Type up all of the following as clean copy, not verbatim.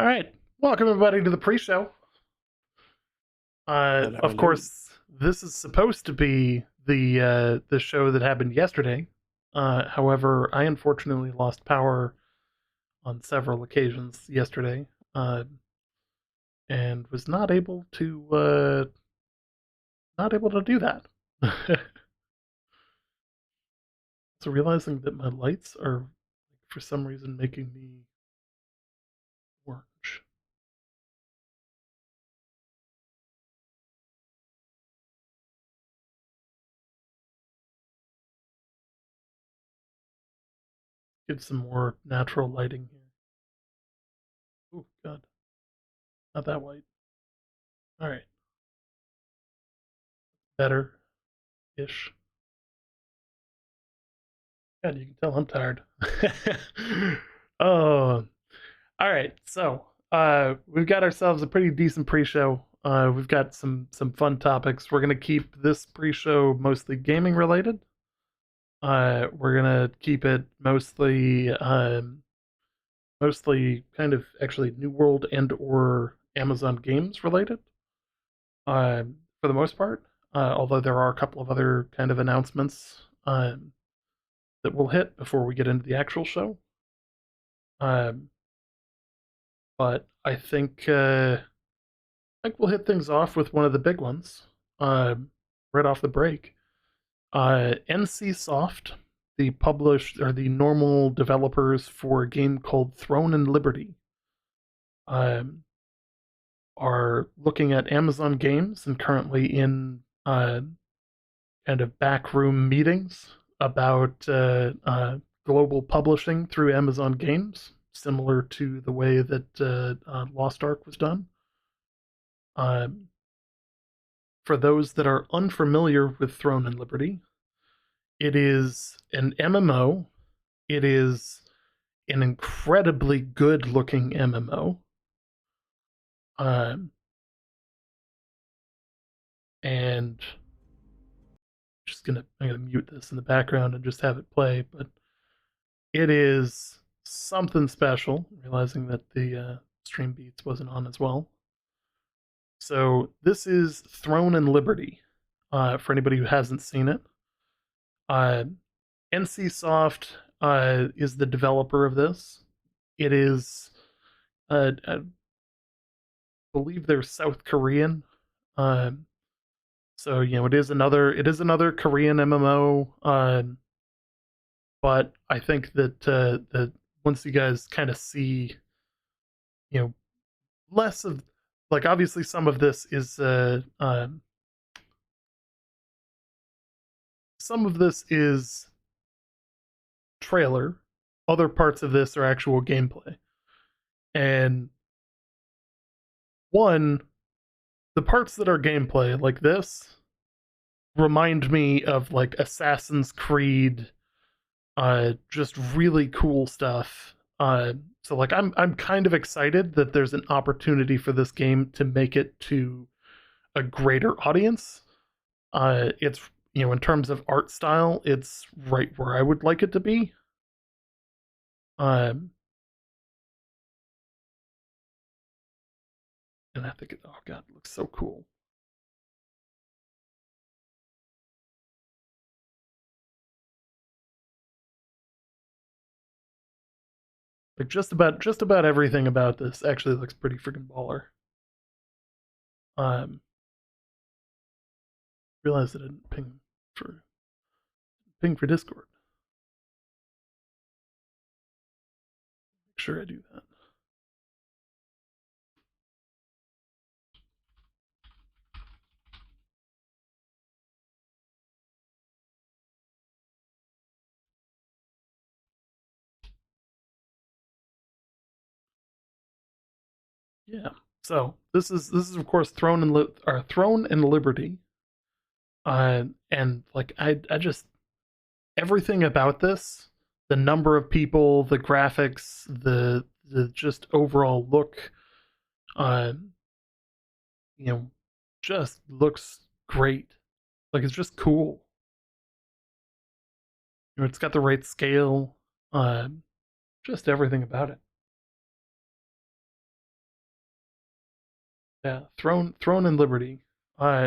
All right, welcome everybody to the pre-show. Hello, Of hello. course, this is supposed to be the show that happened yesterday. However, I unfortunately lost power on several occasions yesterday, and was not able to do that. So realizing that my lights are for some reason making me orange. Get some more natural lighting here. Oh God, not that white. All right, better ish. God, you can tell I'm tired. Oh, all right. So we've got ourselves a pretty decent pre-show. We've got some fun topics. We're gonna keep this pre-show mostly gaming related. We're gonna keep it mostly kind of actually New World and or Amazon games related. For the most part, although there are a couple of other kind of announcements that we'll hit before we get into the actual show. Um, but I think we'll hit things off with one of the big ones right off the break. NC Soft, the normal developers for a game called Throne and Liberty, um, are looking at Amazon games and currently in kind of backroom meetings about global publishing through Amazon Games, similar to the way that Lost Ark was done. Um, for those that are unfamiliar with Throne and Liberty, it is an MMO. It is an incredibly good looking MMO. Um, and I'm gonna mute this in the background and just have it play, but it is something special, realizing that the stream beats wasn't on as well. So this is Throne and Liberty. For anybody who hasn't seen it, uh, NCSoft is the developer of this. It is, I believe they're South Korean. Uh, so it is another Korean MMO. But I think that once you guys kind of see, you know, less of like obviously some of this is trailer. Other parts of this are actual gameplay. And one, the parts that are gameplay like this remind me of like Assassin's Creed, just really cool stuff. So like I'm kind of excited that there's an opportunity for this game to make it to a greater audience. It's in terms of art style, it's right where I would like it to be. Um, and I think, oh god, it looks so cool. Like just about everything about this actually looks pretty freaking baller. Um, realized I didn't for Discord. Make sure I do that. Yeah. So this is of course Throne and Liberty. And like I just everything about this, the number of people, the graphics, the just overall look, uh, you know, just looks great. Like it's just cool. It's got the right scale, uh, just everything about it. Yeah, Throne and Liberty.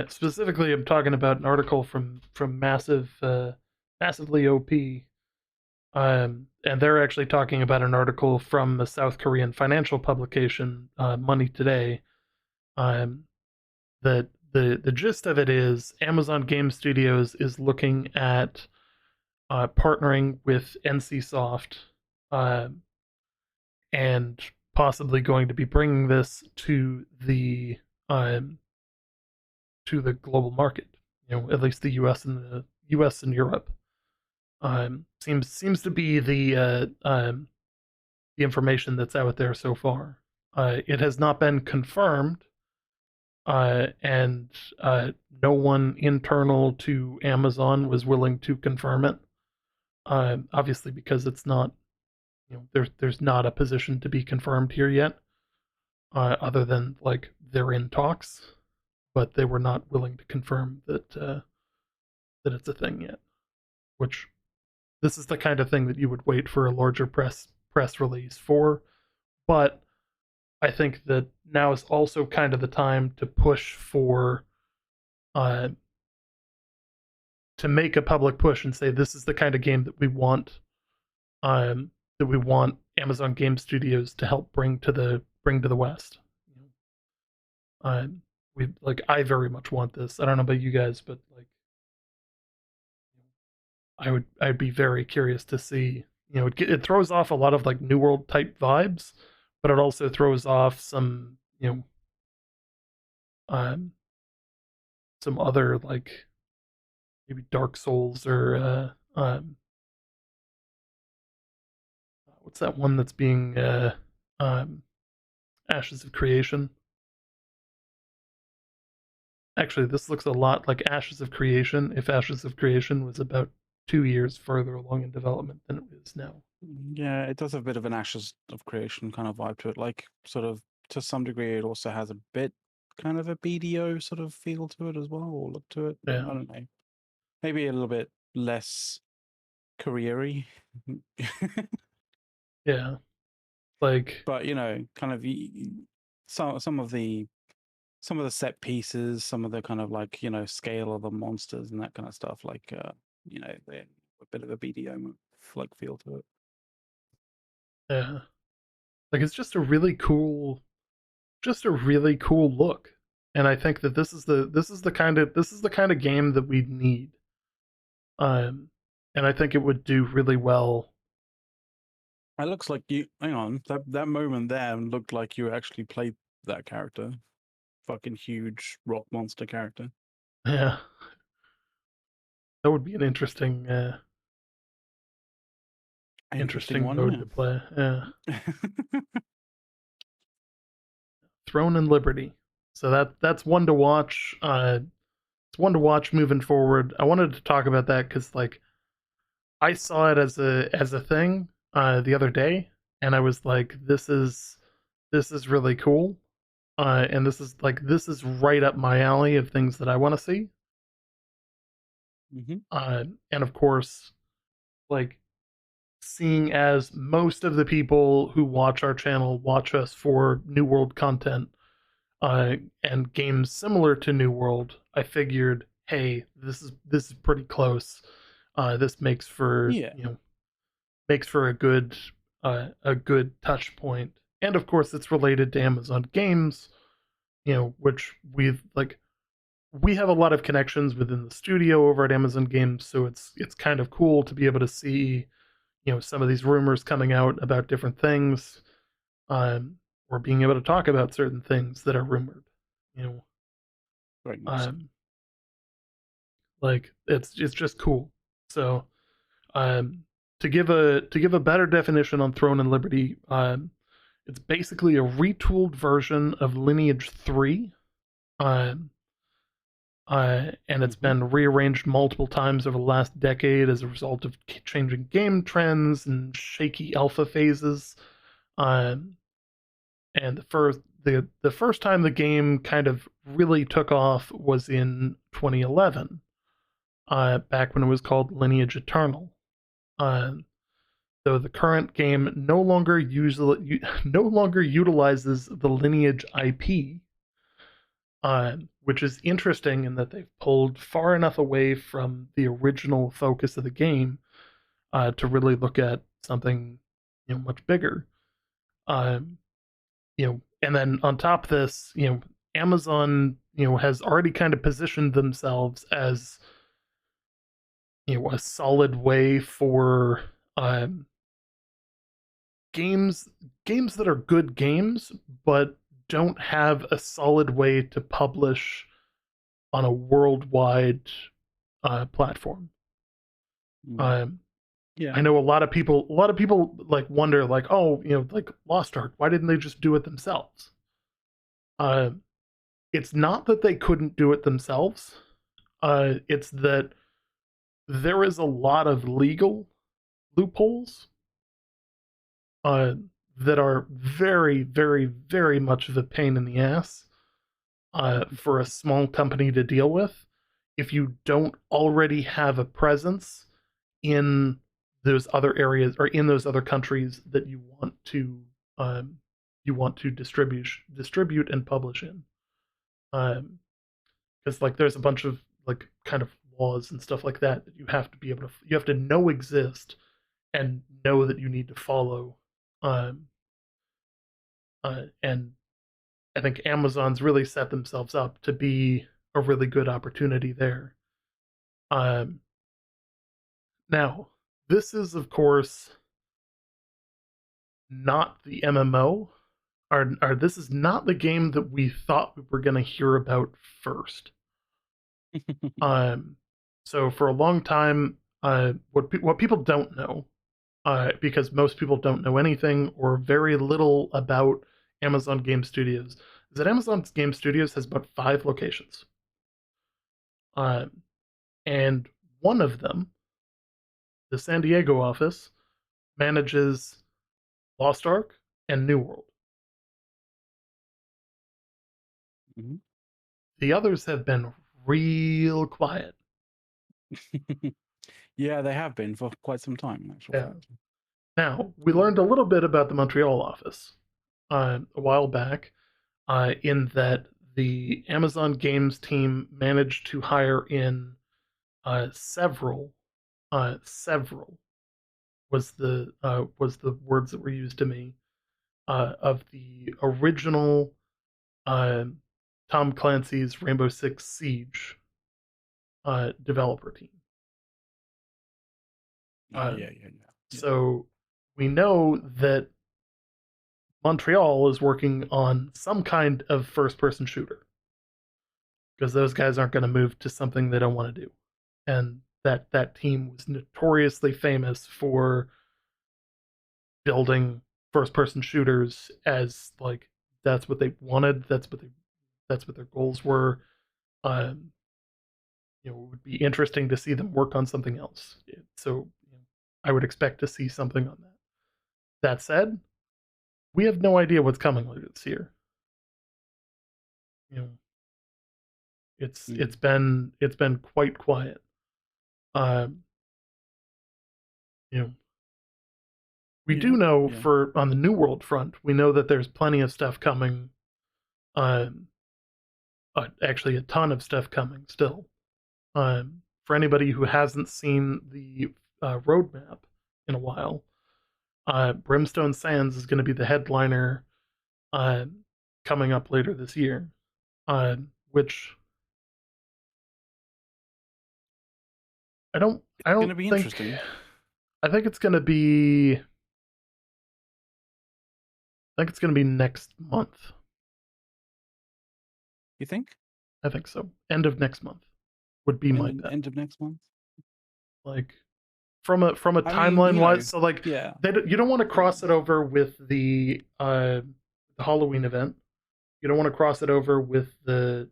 Specifically, I'm talking about an article from massively OP, and they're actually talking about an article from a South Korean financial publication, Money Today. Um, that the gist of it is Amazon Game Studios is looking at partnering with NCSoft, uh, and possibly going to be bringing this um, to the global market. At least the U.S. and Europe. Seems to be the information that's out there so far. It has not been confirmed, and no one internal to Amazon was willing to confirm it. Obviously, because it's not, there's not a position to be confirmed here yet, other than like they're in talks, but they were not willing to confirm that it's a thing yet. Which this is the kind of thing that you would wait for a larger press release for, but I think that now is also kind of the time to push for uh, to make a public push and say this is the kind of game that we want Amazon Game Studios to help bring to the West. Uh, we like I very much want this. I don't know about you guys, but like I'd be very curious to see. It throws off a lot of like New World type vibes, but it also throws off um, some other like maybe Dark Souls or what's that one that's being um, Ashes of Creation. Actually, this looks a lot like Ashes of Creation if Ashes of Creation was about 2 years further along in development than it is now. Yeah, it does have a bit of an Ashes of Creation kind of vibe to it. Like, sort of, to some degree, it also has a bit kind of a BDO sort of feel to it as well, or look to it. Yeah. I don't know. Maybe a little bit less careery. Yeah. Like, But, kind of some of the set pieces, some of the kind of like, scale of the monsters and that kind of stuff, like, they're a bit of a BDO like feel to it. yeah. Like it's just a really cool look. And I think that this is the kind of game that we need. Um and I think it would do really well. It looks like you. Hang on, that moment there looked like you actually played that character, fucking huge rock monster character. Yeah. That would be an Interesting interesting one, mode to isn't play. Yeah. it? Throne and Liberty. So that's one to watch. It's one to watch moving forward. I wanted to talk about that because like I saw it as a thing the other day, and I was like, this is really cool, and this is right up my alley of things that I want to see. hmm And of course, like seeing as most of the people who watch our channel watch us for New World content, and games similar to New World, I figured, hey, this is pretty close. This Yeah, makes for a good touch point, and of course, it's related to Amazon Games, which we have a lot of connections within the studio over at Amazon Games, so it's kind of cool to be able to see some of these rumors coming out about different things, or being able to talk about certain things that are rumored. You know, very much so. um, like it's just cool. So to give a better definition on Throne and Liberty, it's basically a retooled version of Lineage 3. Um, and it's hmm been rearranged multiple times over the last decade as a result of changing game trends and shaky alpha phases. Um, and the first time the game kind of really took off was in 2011, back when it was called Lineage Eternal. Uh, though the current game no longer utilizes the Lineage IP, which is interesting in that they've pulled far enough away from the original focus of the game to really look at something much bigger. Um, and then on top of this, Amazon has already kind of positioned themselves as a solid way for um, games games that are good games, but don't have a solid way to publish on a worldwide platform. Mm. Um, Yeah. I know a lot of people like wonder like, oh, like Lost Ark, why didn't they just do it themselves? Uh, it's not that they couldn't do it themselves. It's that there is a lot of legal loopholes uh, that are very, very, very much of a pain in the ass for a small company to deal with if you don't already have a presence in those other areas or in those other countries that um, you want to distribute and publish in. Because like there's a bunch of like kind of laws and stuff like that that you have to know exist and know that you need to follow. Um, and I think Amazon's really set themselves up to be a really good opportunity there. Um, Now, this is of course not the MMO, or this is not the game that we thought we were going to hear about first. Um, so for a long time, what people don't know, because most people don't know anything or very little about Amazon Game Studios, is that Amazon Game Studios has about 5 locations, um, and one of them, the San Diego office, manages Lost Ark and New World. Mhm. The others have been real quiet. Yeah, they have been for quite some time, in actual Yeah. fact. Now, we Yeah. learned a little bit about the Montreal office a while back, in that the Amazon Games team managed to hire in several was the words that were used to me of the original uh, Tom Clancy's Rainbow Six Siege developer team. Oh, Uh, yeah, yeah, yeah. Yeah. so we know that Montreal is working on some kind of first person shooter because those guys aren't going to move to something they don't want to do. And that team was notoriously famous for building first person shooters as like that's what they wanted, that's what their goals were. Um, it would be interesting to see them work on something else. So I would expect to see something on that. That said, we have no idea what's coming later this year. You know, Mm. it's been quite quiet. Um, you know, we do Yeah, know yeah. for on the New World front, we know that there's plenty of stuff coming. Um, Actually, a ton of stuff coming still. For anybody who hasn't seen the roadmap in a while, Brimstone Sands is going to be the headliner uh, coming up later this year, which I It's going don't to be think interesting. I think it's going to be I think it's going to be next month. You think? I think so. End of next month would be my bet. End of next month? Like from a I mean, timeline wise, so like yeah, you don't want to yeah, cross it over with the Halloween event. You don't want to cross it over with the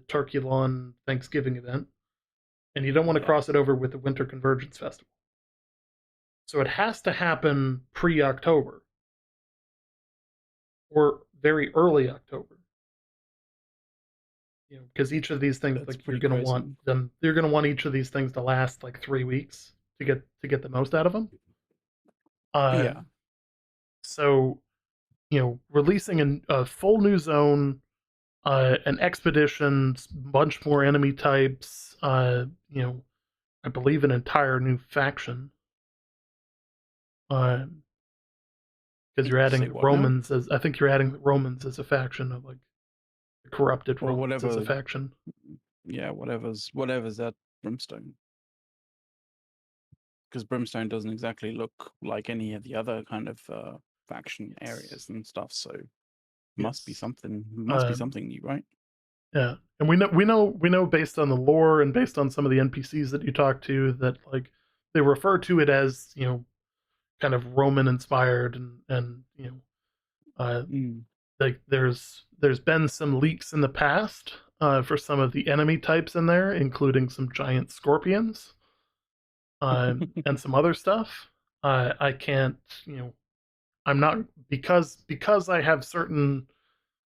Turkey Lawn Thanksgiving event, and you don't want to yeah. cross it over with the Winter Convergence Festival. So it has to happen pre-October or very early October. Because each of these things, That's like you're pretty gonna want crazy. them, you're gonna want each of these things to last like 3 weeks to get the most out of them. Yeah. Um, so releasing a full new zone an expedition, bunch more enemy types. I believe an entire new faction. Because you're Say adding what now? Romans as I think you're adding Romans as a faction of like the corrupted Or Romans as a whatever. faction. Yeah, whatever's that Brimstone. Because Brimstone doesn't exactly look like any of the other kind of faction Yes. areas and stuff. So must be Yes. something. Must be Um, something new, right? yeah, and we know based on the lore and based on some of the NPCs that you talk to that like they refer to it as kind of Roman inspired and uh, Mm. like there's been some leaks in the past for some of the enemy types in there, including some giant scorpions and some other stuff. I can't, I'm not because I have certain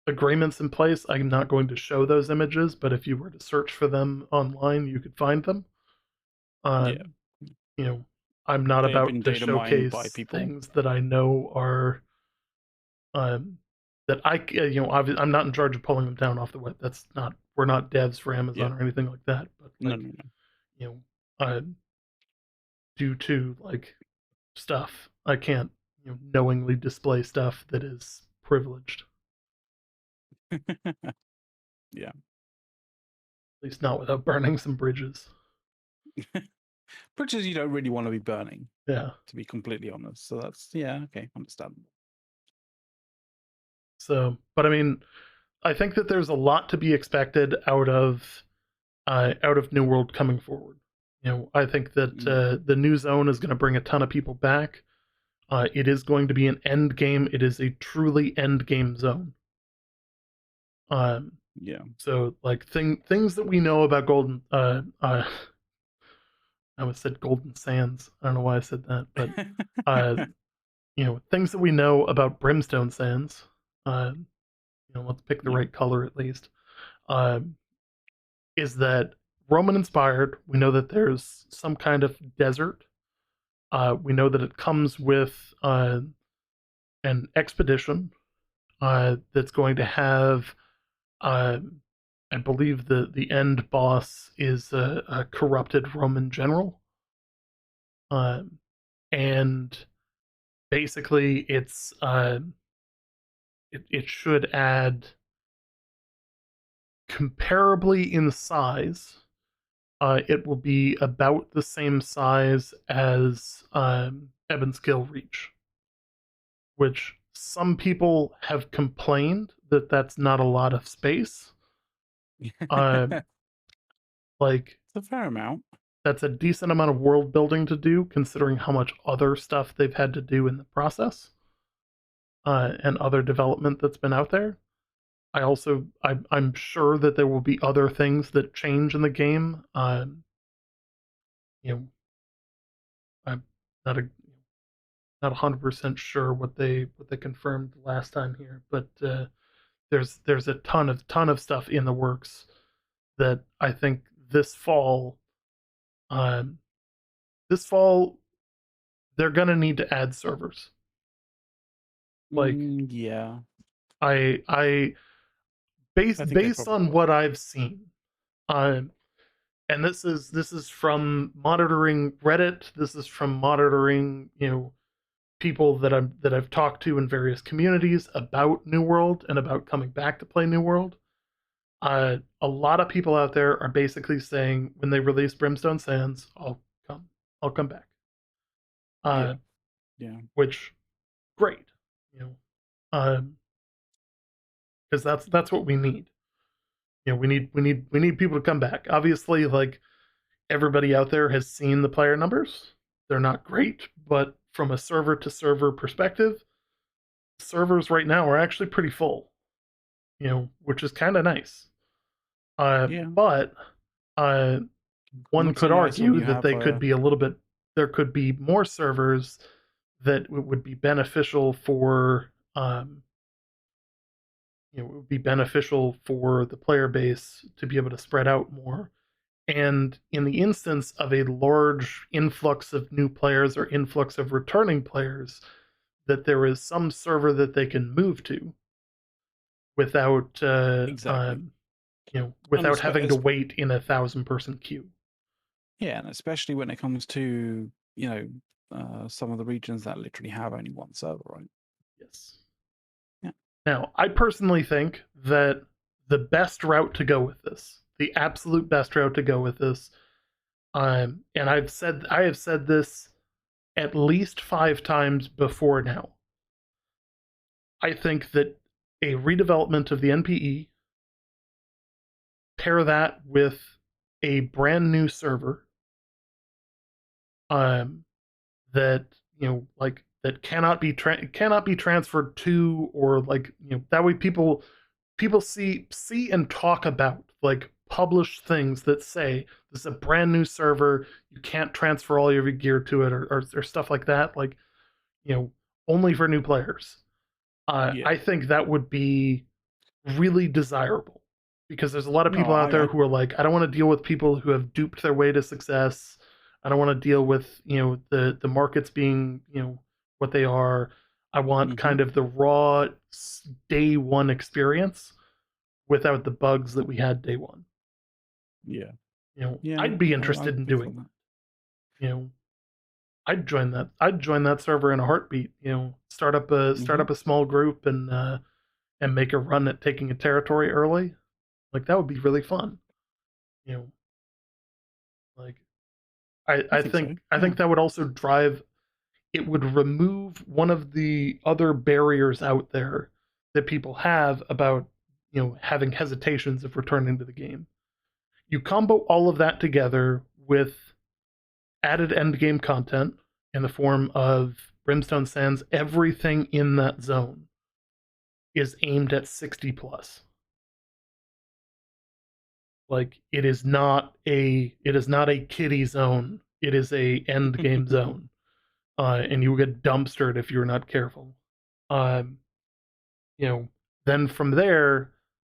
agreements in place. I'm not going to show those images, but if you were to search for them online, you could find them. Uh, Yeah, you know, I'm not they have about been to data mined by showcase people. things that I know are um, that I'm not in charge of pulling them down off the web. That's not we're not devs for Yeah, Amazon or anything like that. But no, like no, no. you know, due to like stuff, I can't knowingly display stuff that is privileged. Yeah, At least not without burning some bridges. bridges you don't really want to be burning, Yeah. to be completely honest. So that's yeah, okay, understandable. So, but I mean, I think that there's a lot to be expected out of New World coming forward. I think that Mm. the new zone is going to bring a ton of people back. It is going to be an end game. It is a truly end game zone. Um, Yeah. so like things that we know about Golden, I almost said Golden Sands. I don't know why I said that, but uh, things that we know about Brimstone Sands. Uh, let's pick the Yeah. right color at least. Uh, is that Roman inspired? We know that there's some kind of desert. We know that it comes with an expedition that's going to have, uh, I believe the end boss is a corrupted Roman general, uh, and basically it should add comparably in size. It will be about the same size as Evanskill Reach, which some people have complained that that's not a lot of space. Uh, It's like a fair amount. that's a decent amount of world building to do, considering how much other stuff they've had to do in the process and other development that's been out there. I'm sure that there will be other things that change in the game. You know, I'm not a not 100% sure what they confirmed last time here, but there's a ton of stuff in the works that I think um, this fall they're gonna need to add servers. Like Yeah, I I think they based probably on will. what I've seen, um, and this is from monitoring Reddit. This is from monitoring people that I've talked to in various communities about New World and about coming back to play New World. A lot of people out there are basically saying when they release Brimstone Sands, come, I'll come back. Uh, Yeah, yeah, which great, you know, because that's what we need. We need people to come back. Obviously, like everybody out there has seen the player numbers. They're not great, but from a server to server perspective, servers right now are actually pretty full. Which is kind of nice. yeah. But uh, one Not so could nice when argue you that have they could be a little bit. There could be more servers that would be beneficial for. It would be beneficial for the player base to be able to spread out more. And in the instance of a large influx of new players or influx of returning players, that there is some server that they can move to, without Exactly. And without having to wait in 1,000-person queue. yeah, and especially when it comes to, some of the regions that literally have only one server, right? Yes. Yeah. Now, I personally think that the best route to go with this, the absolute best route to go with this, and I have said this at least 5 times before now. I think that a redevelopment of the NPE, pair that with a brand new server, um, that like that cannot be transferred to, or like that way people see and talk about, like, published things that say this is a brand new server, you can't transfer all your gear to it, or stuff like that, like, only for new players. Yeah. I think that would be really desirable, because there's a lot of No, people out there I who are like, I don't want to deal with people who have duped their way to success. I don't want to deal with the markets being what they are. I want mm-hmm. kind of the raw day one experience without the bugs that we had day one. Yeah. I'd be I interested in feel doing that. that. I'd join that. I'd join that server in a heartbeat. Start up Mm-hmm. a small group and make a run at taking a territory early. Like, that would be really fun. You know, like I think so. I Yeah. think that would also drive. It would remove one of the other barriers out there that people have about having hesitations of returning to the game. You combo all of that together with added end game content in the form of Brimstone Sands. Everything in that zone is aimed at 60 plus. Like, it is not a kiddie zone. It is a end game zone, and you will get dumpstered if you're not careful. Um, then from there,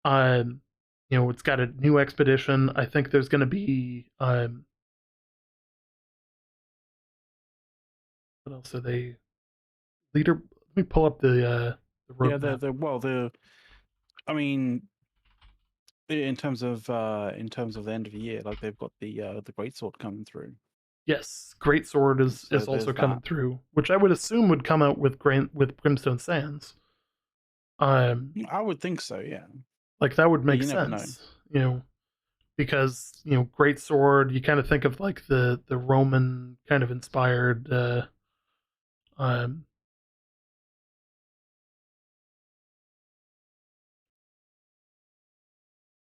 it's got a new expedition. I think there's going to be what else are they? Leader. Let me pull up the Yeah, roadmap. I mean, in terms of the end of the year, like they've got the great sword coming through. Yes, Great Sword So is also there's coming that. through, which I would assume would come out with Brimstone Sands. I would think so, yeah. Like, that would But make you never know. sense, because Great Sword, you kind of think of like the Roman kind of inspired. Um,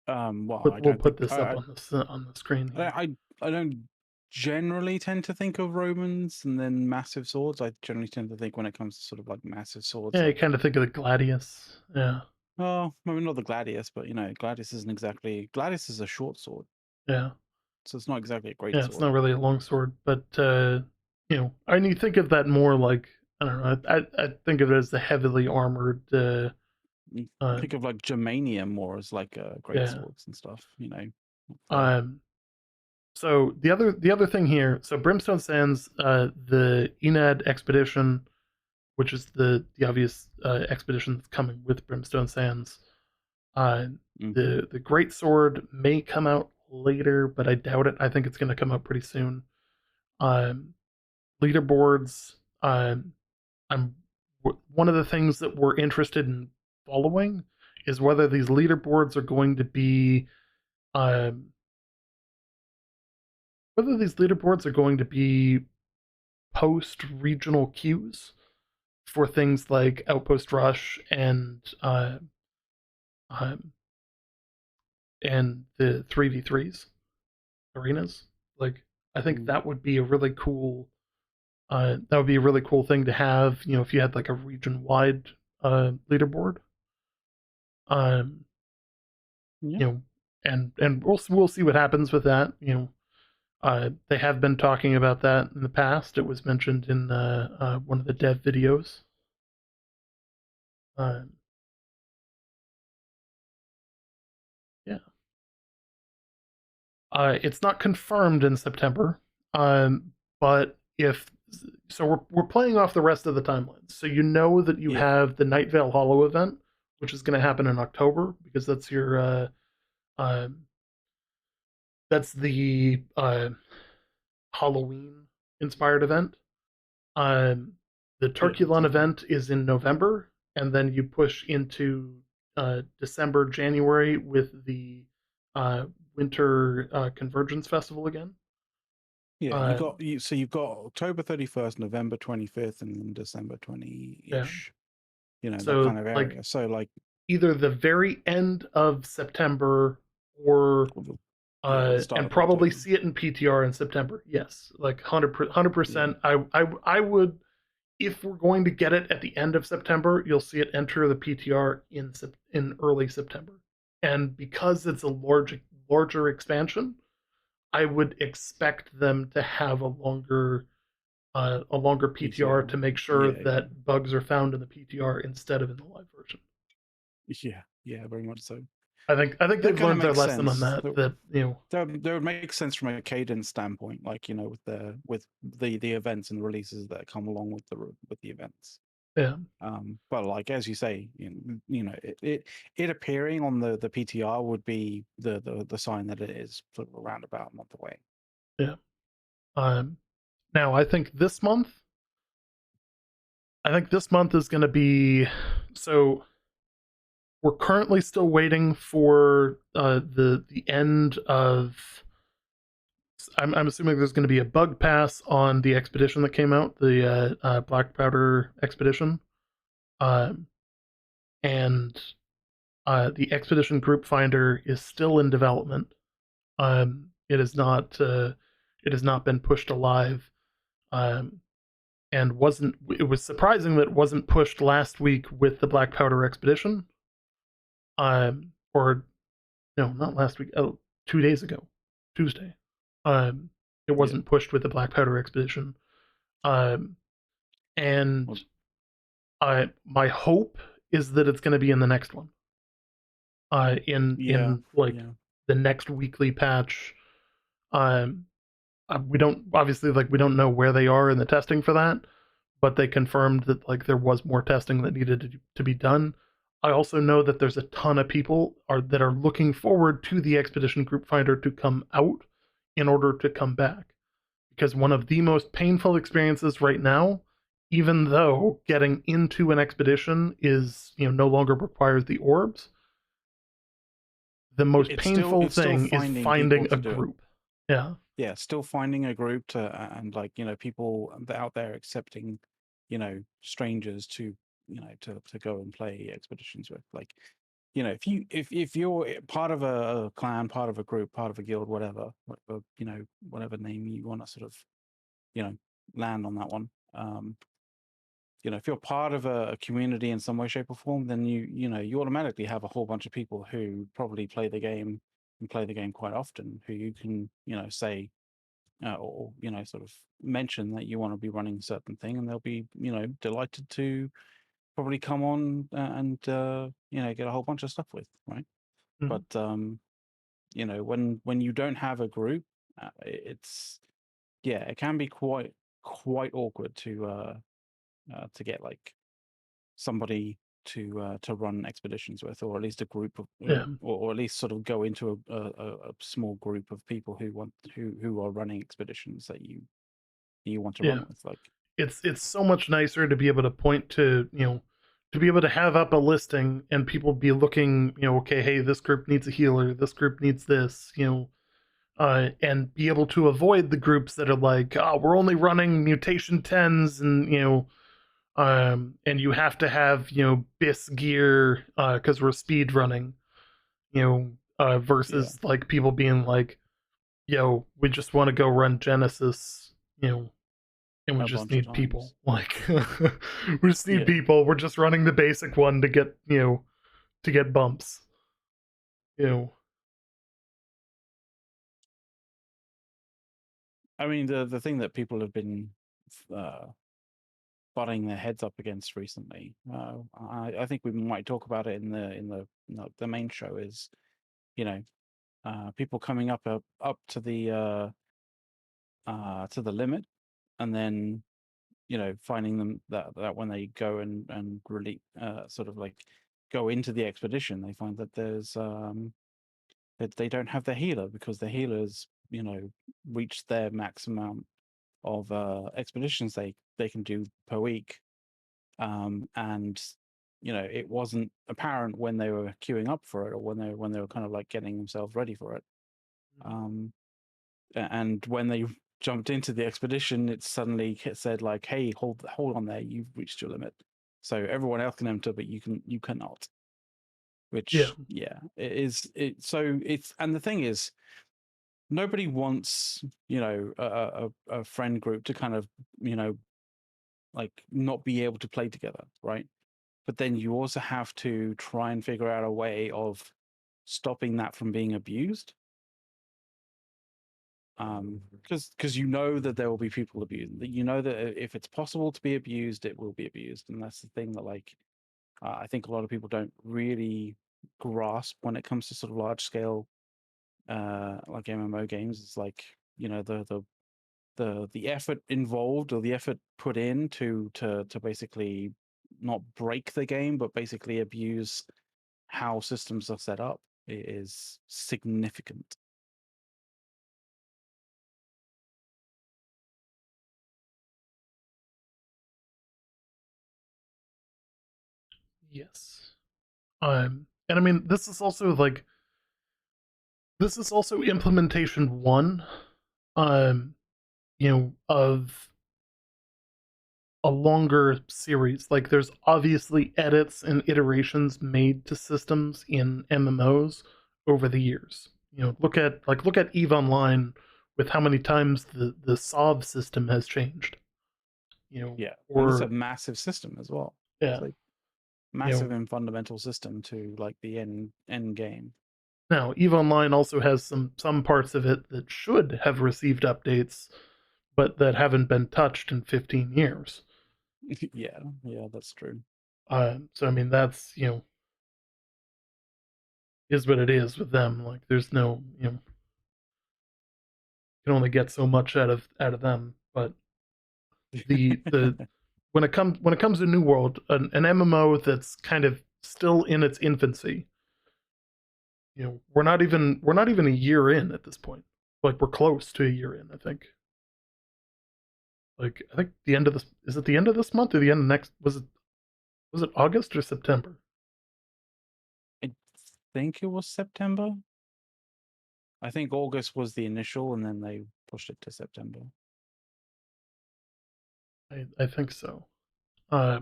Well, I we'll don't put think this up on the screen here. I don't generally tend to think of Romans and then massive swords. I generally tend to think when it comes to sort of like massive swords, Yeah, you like kind of think of the Gladius. Yeah, oh, maybe not the Gladius, but Gladius isn't exactly Gladius is a short sword, yeah, so it's not exactly a great yeah. It's sword. not really a long sword, but and you think of that more like, I don't know. I think of it as the heavily armored. You Uh, think of like Germanium more as like great yeah. swords and stuff, the Um, So the other thing here, so Brimstone Sands, the Enad expedition, which is the obvious expedition that's coming with Brimstone Sands. Uh, mm-hmm. the Great Sword may come out later, but I doubt it. I think it's going to come out pretty soon. Um, Leaderboards. I'm One of the things that we're interested in following is whether these leaderboards are going to be um, post regional queues for things like Outpost Rush um, and the 3v3s arenas. Like, I think Mm-hmm. that would be a really cool thing to have. If you had like a region wide leaderboard. Um, Yeah. and we'll see what happens with that. They have been talking about that in the past. It was mentioned in one of the dev videos. Uh, yeah. It's not confirmed in September, but if so, we're playing off the rest of the timelines. So that you Yeah. have the Night Vale Hollow event which is going to happen in October because that's your uh, that's the Halloween inspired event. Um, the Yeah, Turkey that Run sounds right. event is in November, and then you push into December, January with the uh, Winter Convergence Festival again. Yeah, Uh, so you've got October 31st, November 25th, and then December 20 yeah. ish. You know, that So kind of like area. So like, either the very end of September or or the start and of probably October. see it in PTR in September. Yes, like 100%. Yeah. I would, if we're going to get it at the end of September, you'll see it enter the PTR in early September. And because it's a larger expansion, I would expect them to have a longer PTR PTR. to make sure Yeah, yeah. that bugs are found in the PTR instead of in the live version. Yeah, yeah, very much so. I think That they've kind of learned their makes lesson on sense. that. That That would make sense from a cadence standpoint, like, with the events and the releases that come along with the events. yeah, But like as you say, it appearing on the PTR would be the sign that it is sort of around about a month away. yeah. Um, Now I think this month is going to be so. We're currently still waiting for the end of. I'm assuming there's going to be a bug pass on the expedition that came out, the Black Powder expedition, um, and the expedition group finder is still in development. It is not. It has not been pushed alive. Um, and wasn't it was surprising that it wasn't pushed last week with the Black Powder expedition. Or no, not last week. Oh, 2 days ago, Tuesday. Um, it Yeah. wasn't pushed with the Black Powder expedition. Um, and Well, my hope is that it's going to be in the next one. yeah. In like Yeah. the next weekly patch. Um, we don't obviously like we don't know where they are in the testing for that, but they confirmed that like there was more testing that needed to be done. I also know that there's a ton of people that are looking forward to the expedition group finder to come out in order to come back, because one of the most painful experiences right now, even though getting into an expedition is no longer requires the orbs, the most painful It's still thing is finding people finding a to do it. group. Yeah. Yeah, still finding a group and like, people out there accepting, strangers to, to go and play expeditions with. Like, if you're part of a clan, part of a group, part of a guild, whatever name you want to sort of, you know, land on that one. If you're part of a community in some way, shape, or form, then you automatically have a whole bunch of people who probably play the game and play the game quite often, who you can, say, or sort of mention that you want to be running a certain thing, and they'll be delighted to probably come on and get a whole bunch of stuff with, right? Mhm. But when you don't have a group, it's yeah, it can be quite awkward to get like somebody to run expeditions with, or at least a group of, Yeah. or at least sort of go into a small group of people who are running expeditions that you want to Yeah. run with. Like, It's so much nicer to be able to point to to be able to have up a listing and people be looking, okay, hey, this group needs a healer, this group needs this, and be able to avoid the groups that are like, oh, we're only running mutation 10s, and and you have to have bis gear because we're speed running, yeah, versus like people being like, yo, we just want to go run Genesis, and we a just bunch of need people. times. Like we just need Yeah, people. We're just running the basic one to get to get bumps. You know, I mean the thing that people have been uh, butting their heads up against recently. I think we might talk about it in the main show. Is you know people coming up to the limit, and then finding them that when they go and really sort of like go into the expedition, they find that there's that they don't have their healer because the healers, reached their maximum of expeditions they can do per week. And it wasn't apparent when they were queuing up for it, or when they were kind of like getting themselves ready for it. Um, and when they jumped into the expedition, it suddenly said like, "Hey, hold on there, you've reached your limit." So everyone else can enter, but you cannot. Yeah. Which, yeah, it is. So it's, and the thing is, nobody wants a friend group to kind of like not be able to play together, right? But then you also have to try and figure out a way of stopping that from being abused. Because that there will be people abused. That if it's possible to be abused, it will be abused, and that's the thing that I think a lot of people don't really grasp when it comes to sort of large scale like MMO games. It's like the effort involved, or the effort put in to basically not break the game, but basically abuse how systems are set up, is significant. Yes. And I mean, this is also implementation one, um, of a longer series. Like, there's obviously edits and iterations made to systems in MMOs over the years. Look at EVE Online, with how many times the SOV system has changed. Yeah, and it's a Or massive system as well. It's yeah, like you know, massive and fundamental system to like the end game. now EVE Online also has some parts of it that should have received updates, but that haven't been touched in 15 years. Yeah, that's true. So I mean, that's is what it is with them. Like, there's no, you can only get so much out of them. But the when it comes to New World, an MMO that's kind of still in its infancy. We're not even a year in at this point. Like, we're close to a year in, I think. Like, I think the end of this, is it the end of this month, or the end of next? Was it August or September? I think it was September. I think August was the initial, and then they pushed it to September. I think so. So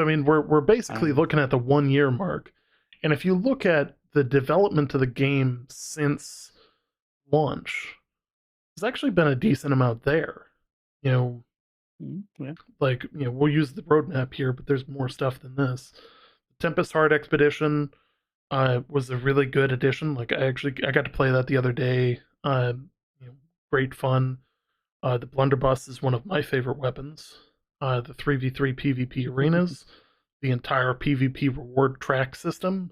I mean, we're basically Um, looking at the 1 year mark, and if you look at the development of the game since launch, there's actually been a decent amount there. You know, yeah. like, we'll use the roadmap here, but there's more stuff than this. Tempest Heart Expedition was a really good addition. Like, I got to play that the other day. Great fun. The blunderbuss is one of my favorite weapons. The 3v3 PvP arenas, the entire PvP reward track system,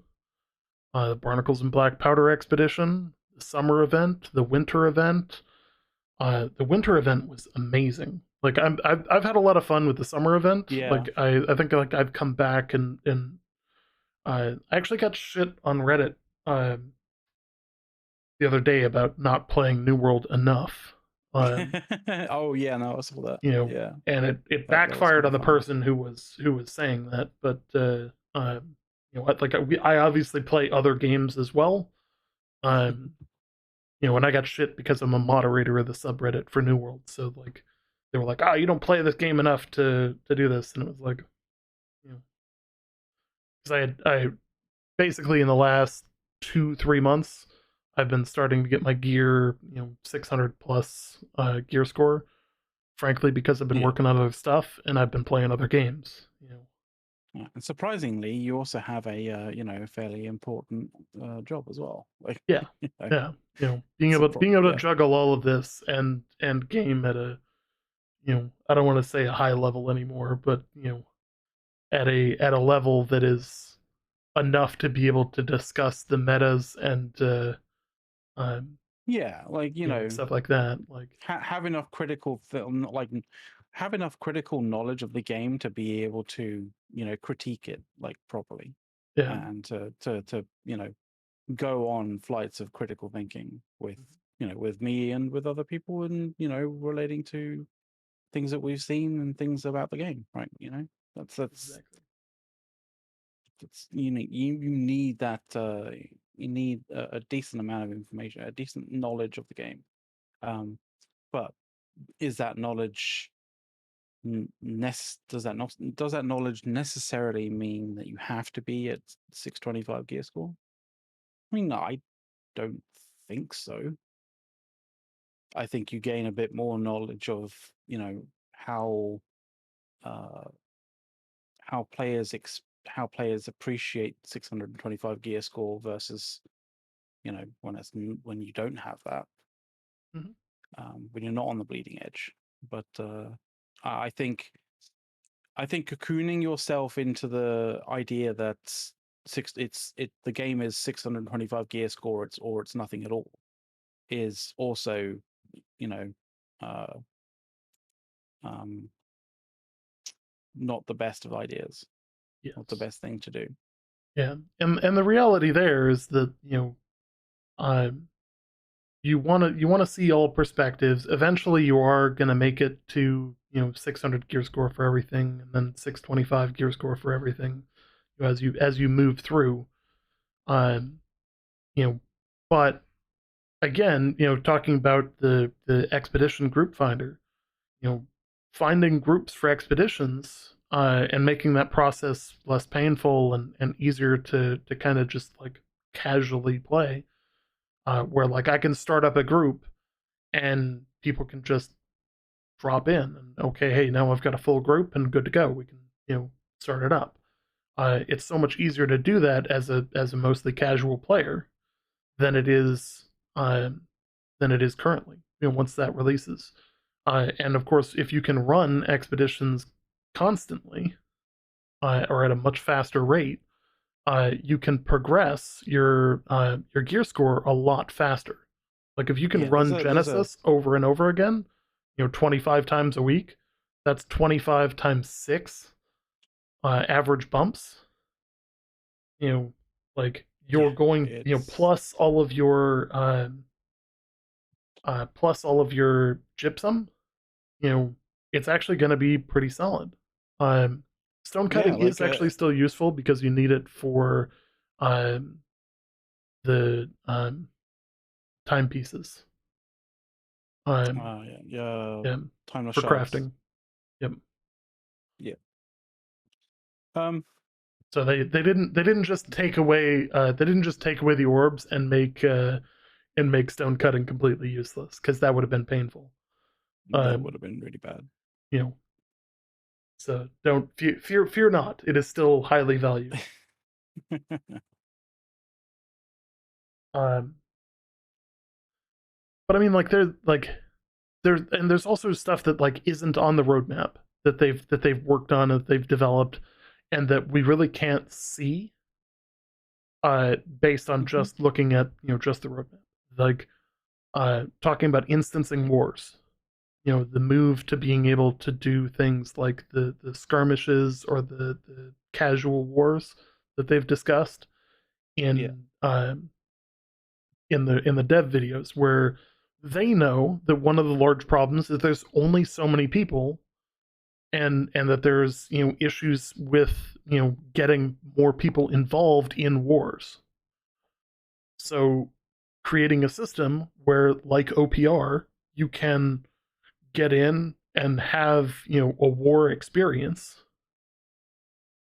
the Barnacles and Black Powder Expedition, the summer event, the winter event. The winter event was amazing. Like, I've had a lot of fun with the summer event. Yeah. Like, I think, like, I've come back and I actually got shit on Reddit uh, the other day about not playing New World enough. Um, Oh yeah, no, I saw that. you know, Yeah, and it that was backfired kind on of the fun. person who was saying that. But like, I obviously play other games as well. Um, and I got shit because I'm a moderator of the subreddit for New World. So, like, they were like, "Ah, you don't play this game enough to do this," and it was like, because I basically, in the last 2-3 months, I've been starting to get my gear, 600 plus gear score. Frankly, because I've been Yeah. working on other stuff and I've been playing other games. Yeah. And surprisingly, you also have a fairly important job as well. Like, Yeah, you know, yeah. Being able to yeah. juggle all of this and game at a, I don't want to say a high level anymore, but at a level that is enough to be able to discuss the metas and um, Yeah, like stuff like that. Like, have enough critical film, like have enough critical knowledge of the game to be able to critique it like properly. Yeah, and to go on flights of critical thinking with with me and with other people, and relating to things that we've seen and things about the game, right? That's exactly. you need that you need a decent amount of information, a decent knowledge of the game. But is that knowledge does that knowledge necessarily mean that you have to be at 625 gear score? I mean, I don't think so. I think you gain a bit more knowledge of how uh, how how players appreciate 625 gear score versus when you don't have that, Hmm. when you're not on the bleeding edge. But I think cocooning yourself into the idea that the game is 625 gear score, it's nothing at all, is also you know uh, um, not the best of ideas, not the Yes. best thing to do. Yeah, and the reality there is that um, you want to see all perspectives. Eventually, you are gonna make it to 600 gear score for everything, and then 625 gear score for everything as you move through. Um, you know, but again, talking about the expedition group finder, finding groups for expeditions and making that process less painful and easier to kind of just like casually play, where like I can start up a group and people can just drop in and okay, hey, now I've got a full group and good to go. We can start it up. It's so much easier to do that as a mostly casual player than it is uh, currently. Once that releases, and of course, if you can run expeditions constantly or at a much faster rate, you can progress your gear score a lot faster. Like if you can Yeah, run there's a Genesis over and over again, 25 times a week, that's 25 times 6 average bumps. You know, like yeah, you're going, it's plus all of your gypsum, you know, it's actually going to be pretty solid. Um, Stone yeah, cutting is like actually still useful because you need it for um, the timepieces. yeah, yeah, Yeah, timeless for shards. crafting. Yep. Yeah. Um, So they didn't just take away the orbs and make stone cutting completely useless because that would have been painful. that would Um, have been really bad. you know, so don't fear not. It is still highly valued. Um, but I mean, like there's also stuff that like isn't on the roadmap that they've worked on and they've developed, and that we really can't see based on Mhm. just looking at just the roadmap. Like talking about instancing wars, the move to being able to do things like the skirmishes or the casual wars that they've discussed Yeah. in the dev videos, where they know that one of the large problems is there's only so many people, and that there's issues with getting more people involved in wars. So creating a system where, like OPR, you can get in and have a war experience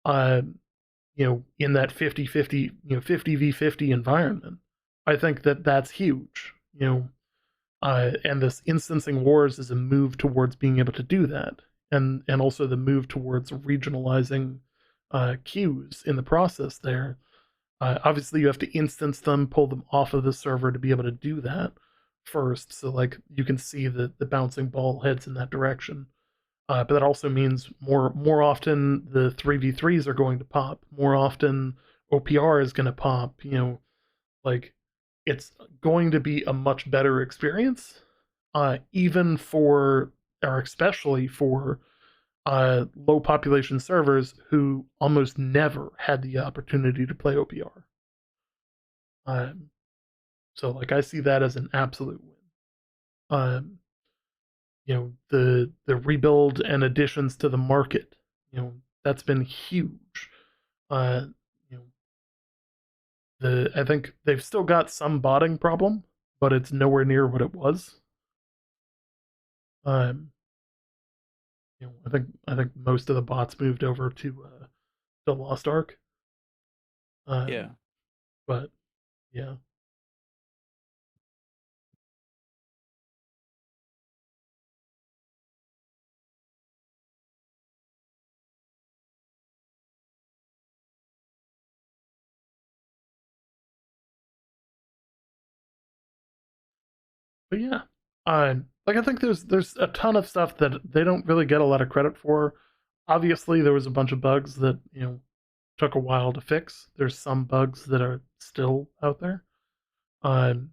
uh in that 50-50 50v50 environment. I think that that's huge. And this instancing wars is a move towards being able to do that, and also the move towards regionalizing queues in the process there. Obviously, you have to instance them, pull them off of the server to be able to do that first. So, like, you can see the bouncing ball heads in that direction. But that also means more often the 3v3s are going to pop. More often OPR is going to pop. Like it's going to be a much better experience, even for or especially for low population servers who almost never had the opportunity to play OPR. Um, so like I see that as an absolute win. Um, the rebuild and additions to the market, that's been huge. Uh, you know, I think they've still got some botting problem, but it's nowhere near what it was. Um, I think most of the bots moved over to Lost Ark. Yeah. Um, but yeah, but yeah, like I think there's a ton of stuff that they don't really get a lot of credit for. Obviously, there was a bunch of bugs that took a while to fix. There's some bugs that are still out there, um,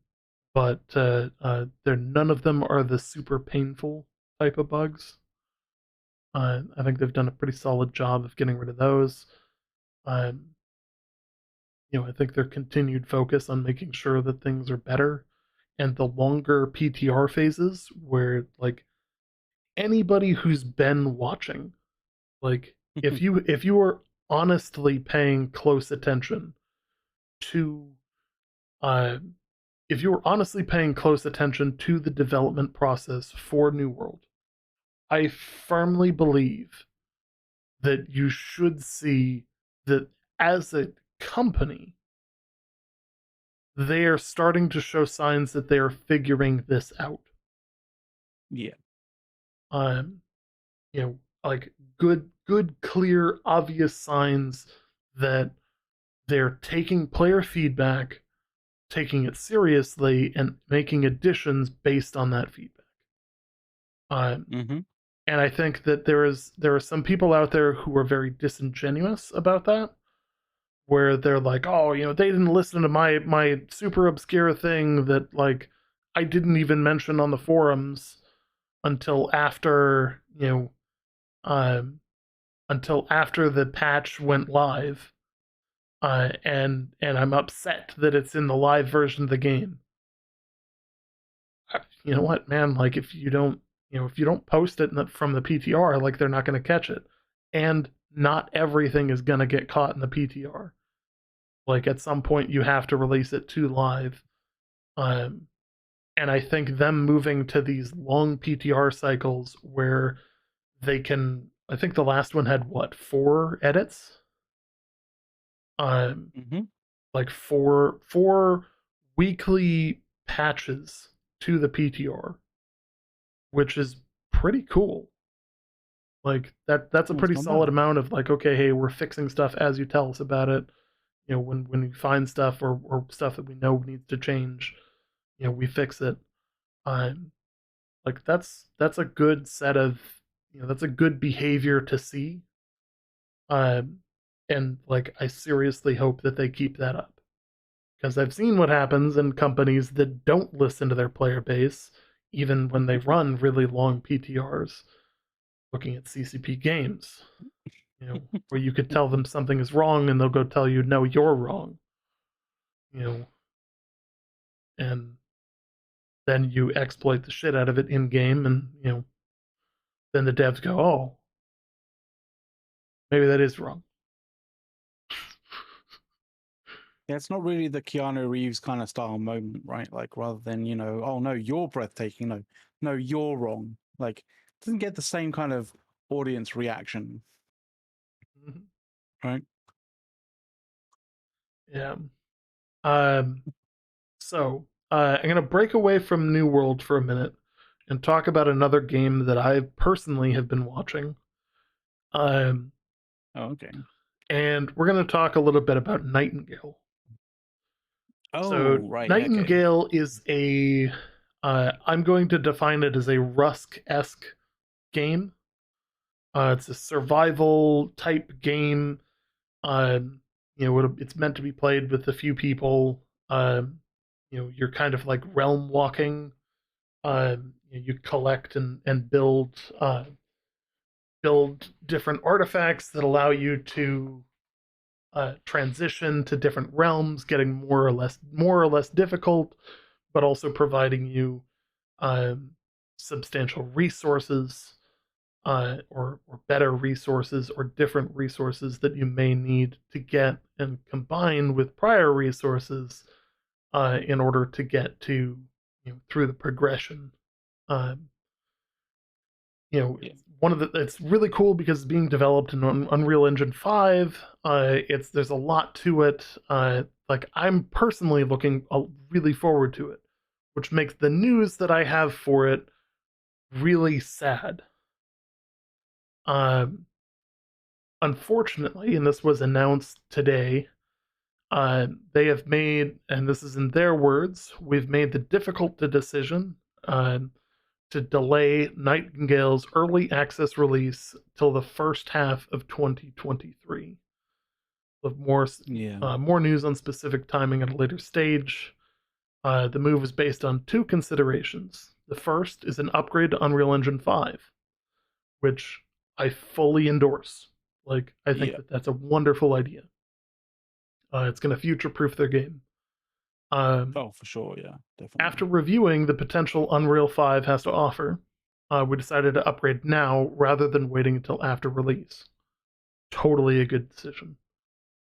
but none of them are the super painful type of bugs. I think they've done a pretty solid job of getting rid of those. Um, I think their continued focus on making sure that things are better and the longer PTR phases where like anybody who's been watching, like if you are honestly paying close attention to uh if you were honestly paying close attention to the development process for New World, I firmly believe that you should see that as a company, they are starting to show signs that they are figuring this out. Yeah. Um, like good, clear, obvious signs that they're taking player feedback, taking it seriously, and making additions based on that feedback. Um, Mm-hmm. and I think that there are some people out there who are very disingenuous about that, where they're like, oh, they didn't listen to my super obscure thing that like I didn't even mention on the forums until after um, until after the patch went live, and I'm upset that it's in the live version of the game. You know what, man? Like if you don't post it from the PTR, like they're not going to catch it, and not everything is going to get caught in the PTR. Like at some point, you have to release it to live. Um, and I think them moving to these long PTR cycles where they can. I think the last one had what, 4 edits? Um, Mm-hmm. like four weekly patches to the PTR, which is pretty cool. Like that's a That's pretty not solid bad. amount of like, okay, hey, we're fixing stuff as you tell us about it. When we find stuff or stuff that we know needs to change, we fix it. Um, like that's a good set of that's a good behavior to see. Um, and like I seriously hope that they keep that up because I've seen what happens in companies that don't listen to their player base, even when they run really long PTRs. Looking at CCP games, where you could tell them something is wrong and they'll go tell you, no, you're wrong, you know, and then you exploit the shit out of it in game, and then the devs go, oh, maybe that is wrong. Yeah, it's not really the Keanu Reeves kind of style moment, right? Like rather than, oh no, you're breathtaking. No, no, you're wrong. Like it doesn't get the same kind of audience reaction, Mm-hmm. right? Yeah. Um. So I'm gonna break away from New World for a minute and talk about another game that I personally have been watching. Um. Oh, okay. And we're gonna talk a little bit about Nightingale. So Oh, right. Okay. Nightingale is I'm going to define it as a Rusk-esque game. It's a survival type game. It's meant to be played with a few people. You're kind of like realm walking. You collect and build build different artifacts that allow you to transition to different realms, getting more or less difficult, but also providing you um, substantial resources, or better resources, or different resources that you may need to get and combine with prior resources in order to get to, through the progression. Um, Yeah. it's really cool because it's being developed in Unreal Engine 5. There's a lot to it. Like, I'm personally looking really forward to it, which makes the news that I have for it really sad. Um, Unfortunately, and this was announced today, they have made, and this is in their words, we've made the difficult decision uh, to delay Nightingale's early access release till the first half of 2023. With Yeah. more news on specific timing at a later stage. The move is based on two considerations. The first is an upgrade to Unreal Engine 5, which I fully endorse. Like, I think Yeah. that's a wonderful idea. It's going to future-proof their game. Oh, for sure. Yeah, definitely. After reviewing the potential Unreal 5 has to offer, we decided to upgrade now rather than waiting until after release. Totally a good decision.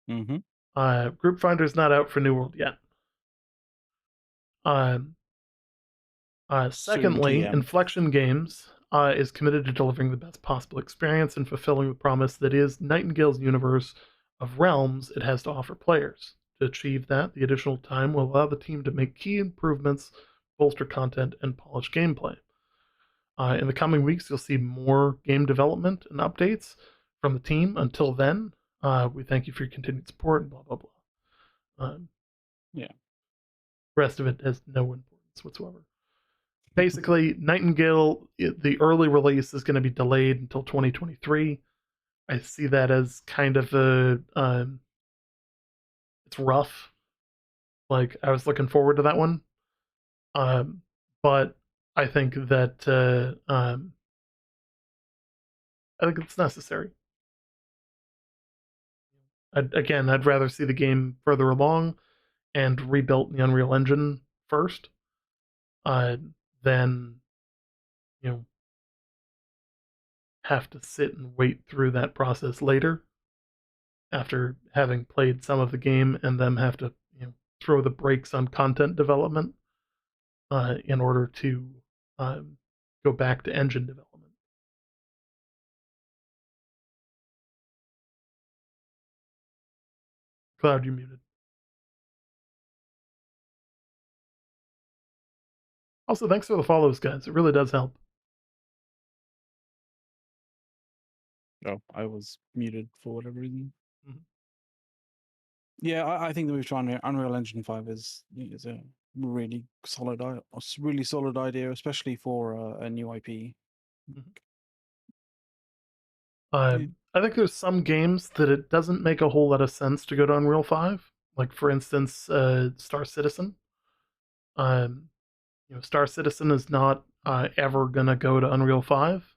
Mm-hmm. Group Finder is not out for New World yet. Soon Secondly, TM. Inflection Games is committed to delivering the best possible experience and fulfilling the promise that is Nightingale's universe of realms it has to offer players. To achieve that, the additional time will allow the team to make key improvements, bolster content, and polish gameplay. In the coming weeks, you'll see more game development and updates from the team. Until then, we thank you for your continued support, and blah, blah, blah. Yeah. Rest of it has no importance whatsoever. Basically, Nightingale, the early release is going to be delayed until 2023. I see that as kind of it's rough. Like, I was looking forward to that one. But I think that, I think it's necessary. I'd rather see the game further along and rebuilt in the Unreal Engine first, uh, than, you know, have to sit and wait through that process later after having played some of the game and then have to, throw the brakes on content development in order to go back to engine development. Cloud, you muted. Also, thanks for the follows, guys. It really does help. Oh, I was muted for whatever reason. Mhm. Yeah, I think the move to Unreal Engine 5 is a really really solid idea, especially for a new IP. Mhm. I think there's some games that it doesn't make a whole lot of sense to go to Unreal 5. Like, for instance, Star Citizen. Um, Star Citizen is not ever gonna go to Unreal 5.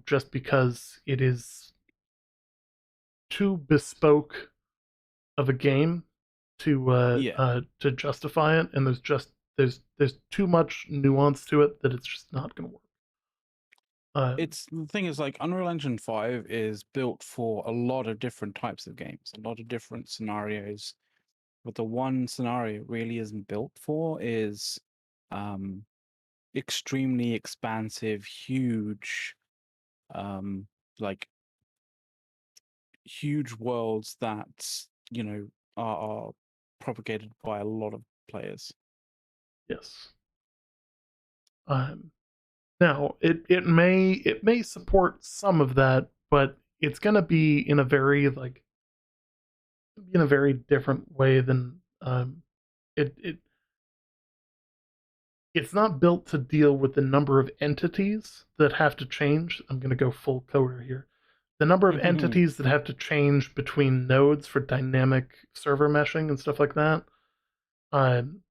Just because it is too bespoke of a game Yeah, to justify it, and there's too much nuance to it that it's just not gonna work. it's the thing is like Unreal Engine 5 is built for a lot of different types of games, a lot of different scenarios. But the one scenario it really isn't built for is um extremely expansive, huge, um, like huge worlds that are propagated by a lot of players. Yes. Um, Now it may support some of that, but it's gonna be in a very different way than it it's not built to deal with the number of entities that have to change. I'm going to go full coder here. The number of entities that have to change between nodes for dynamic server meshing and stuff like that. Um,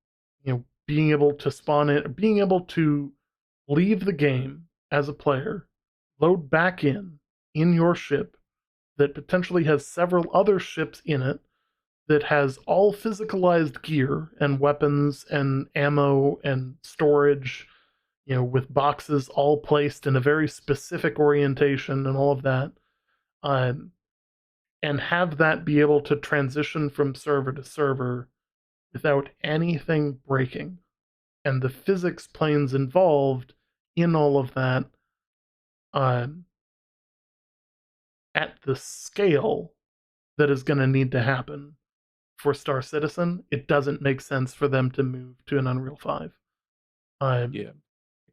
being able to spawn in, being able to leave the game as a player load back in your ship that potentially has several other ships in it that has all physicalized gear and weapons and ammo and storage, with boxes all placed in a very specific orientation and all of that, um, and have that be able to transition from server to server without anything breaking. And the physics planes involved in all of that, um, at the scale that is going to need to happen for Star Citizen, it doesn't make sense for them to move to an Unreal 5. Yeah.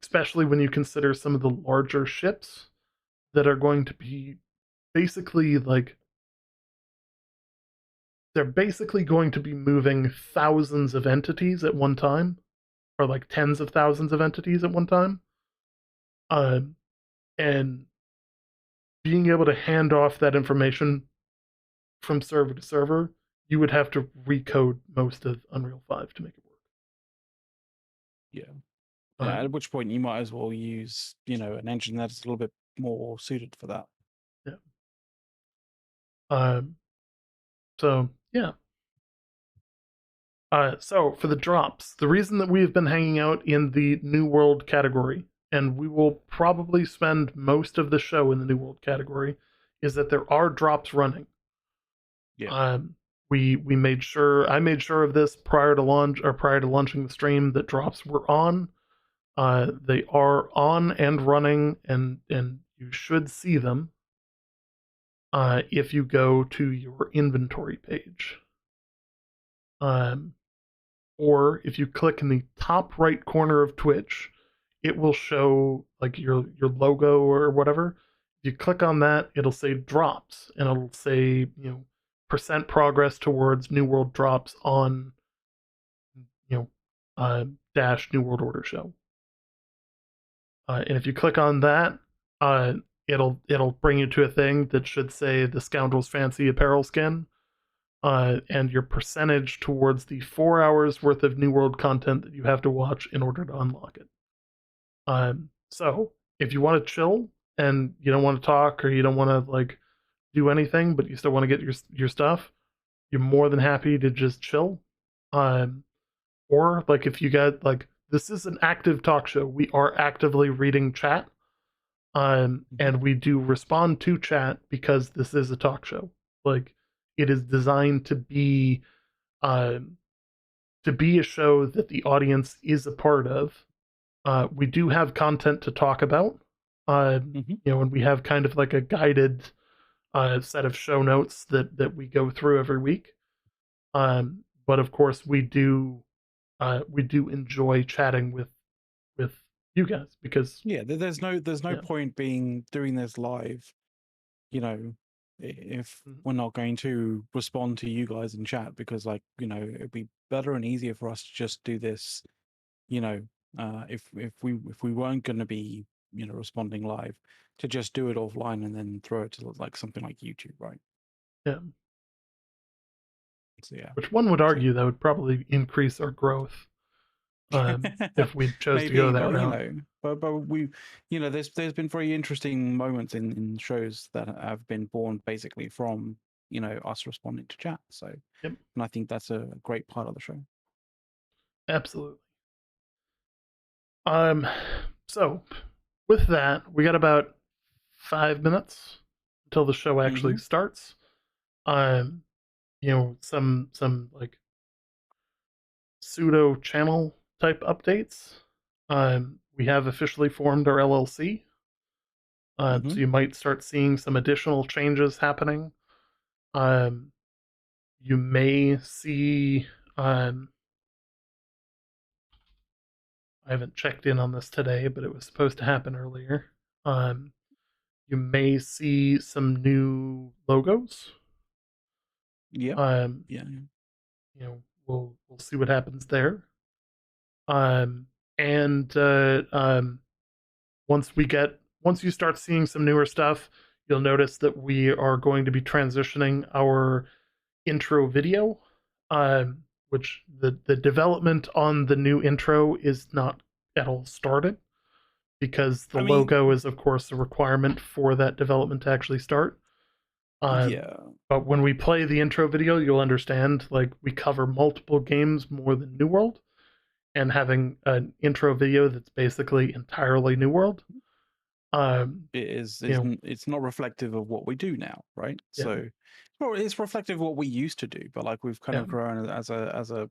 Especially when you consider some of the larger ships that are going to be basically like, they're basically going to be moving thousands of entities at one time, or like tens of thousands of entities at one time. And being able to hand off that information from server to server, you would have to recode most of Unreal 5 to make it work. Yeah. Yeah, at which point you might as well use, an engine that's a little bit more suited for that. Yeah. So, yeah. So, for the drops, the reason that we have been hanging out in the New World category, and we will probably spend most of the show in the New World category, is that there are drops running. Yeah. We made sure, I made sure of this prior to launch, or prior to launching the stream, that drops were on. They are on and running, and you should see them if you go to your inventory page. Or if you click in the top right corner of Twitch, it will show like your logo or whatever. If you click on that, it'll say drops, and it'll say percent progress towards New World drops on dash New World Order show. And if you click on that, it'll bring you to a thing that should say the Scoundrel's Fancy apparel skin, and your percentage towards the 4 hours worth of New World content that you have to watch in order to unlock it. So if you want to chill and you don't want to talk, or you don't want to like do anything, but you still want to get your stuff, you're more than happy to just chill. Or like if you got like, this is an active talk show. We are actively reading chat. And we do respond to chat because this is a talk show. Like, it is designed to be a show that the audience is a part of. We do have content to talk about, and we have kind of like a guided set of show notes that we go through every week. But of course, we do enjoy chatting with you guys, because there's no point doing this live, if we're not going to respond to you guys in chat, because it'd be better and easier for us to just do this, if we weren't going to be responding live, to just do it offline and then throw it to like something like YouTube, right? Yeah. So, yeah. Which one would argue that would probably increase our growth. If we chose to go that route. But we, there's been very interesting moments in shows that have been born basically from us responding to chat. So, and I think that's a great part of the show. Absolutely. So with that, we got about 5 minutes until the show actually starts. Some like pseudo channel type updates. We have officially formed our LLC. So you might start seeing some additional changes happening. You may see, I haven't checked in on this today, but it was supposed to happen earlier. You may see some new logos. Yeah. We'll see what happens there. Once you start seeing some newer stuff, you'll notice that we are going to be transitioning our intro video, which the development on the new intro is not at all started, because the I mean, logo is, of course, a requirement for that development to actually start. yeah, But when we play the intro video, you'll understand, like, we cover multiple games more than New World, and having an intro video that's basically entirely New World, it is you know, it's not reflective of what we do now, right? yeah, So, well, it's reflective of what we used to do, but like we've kind yeah, of grown as a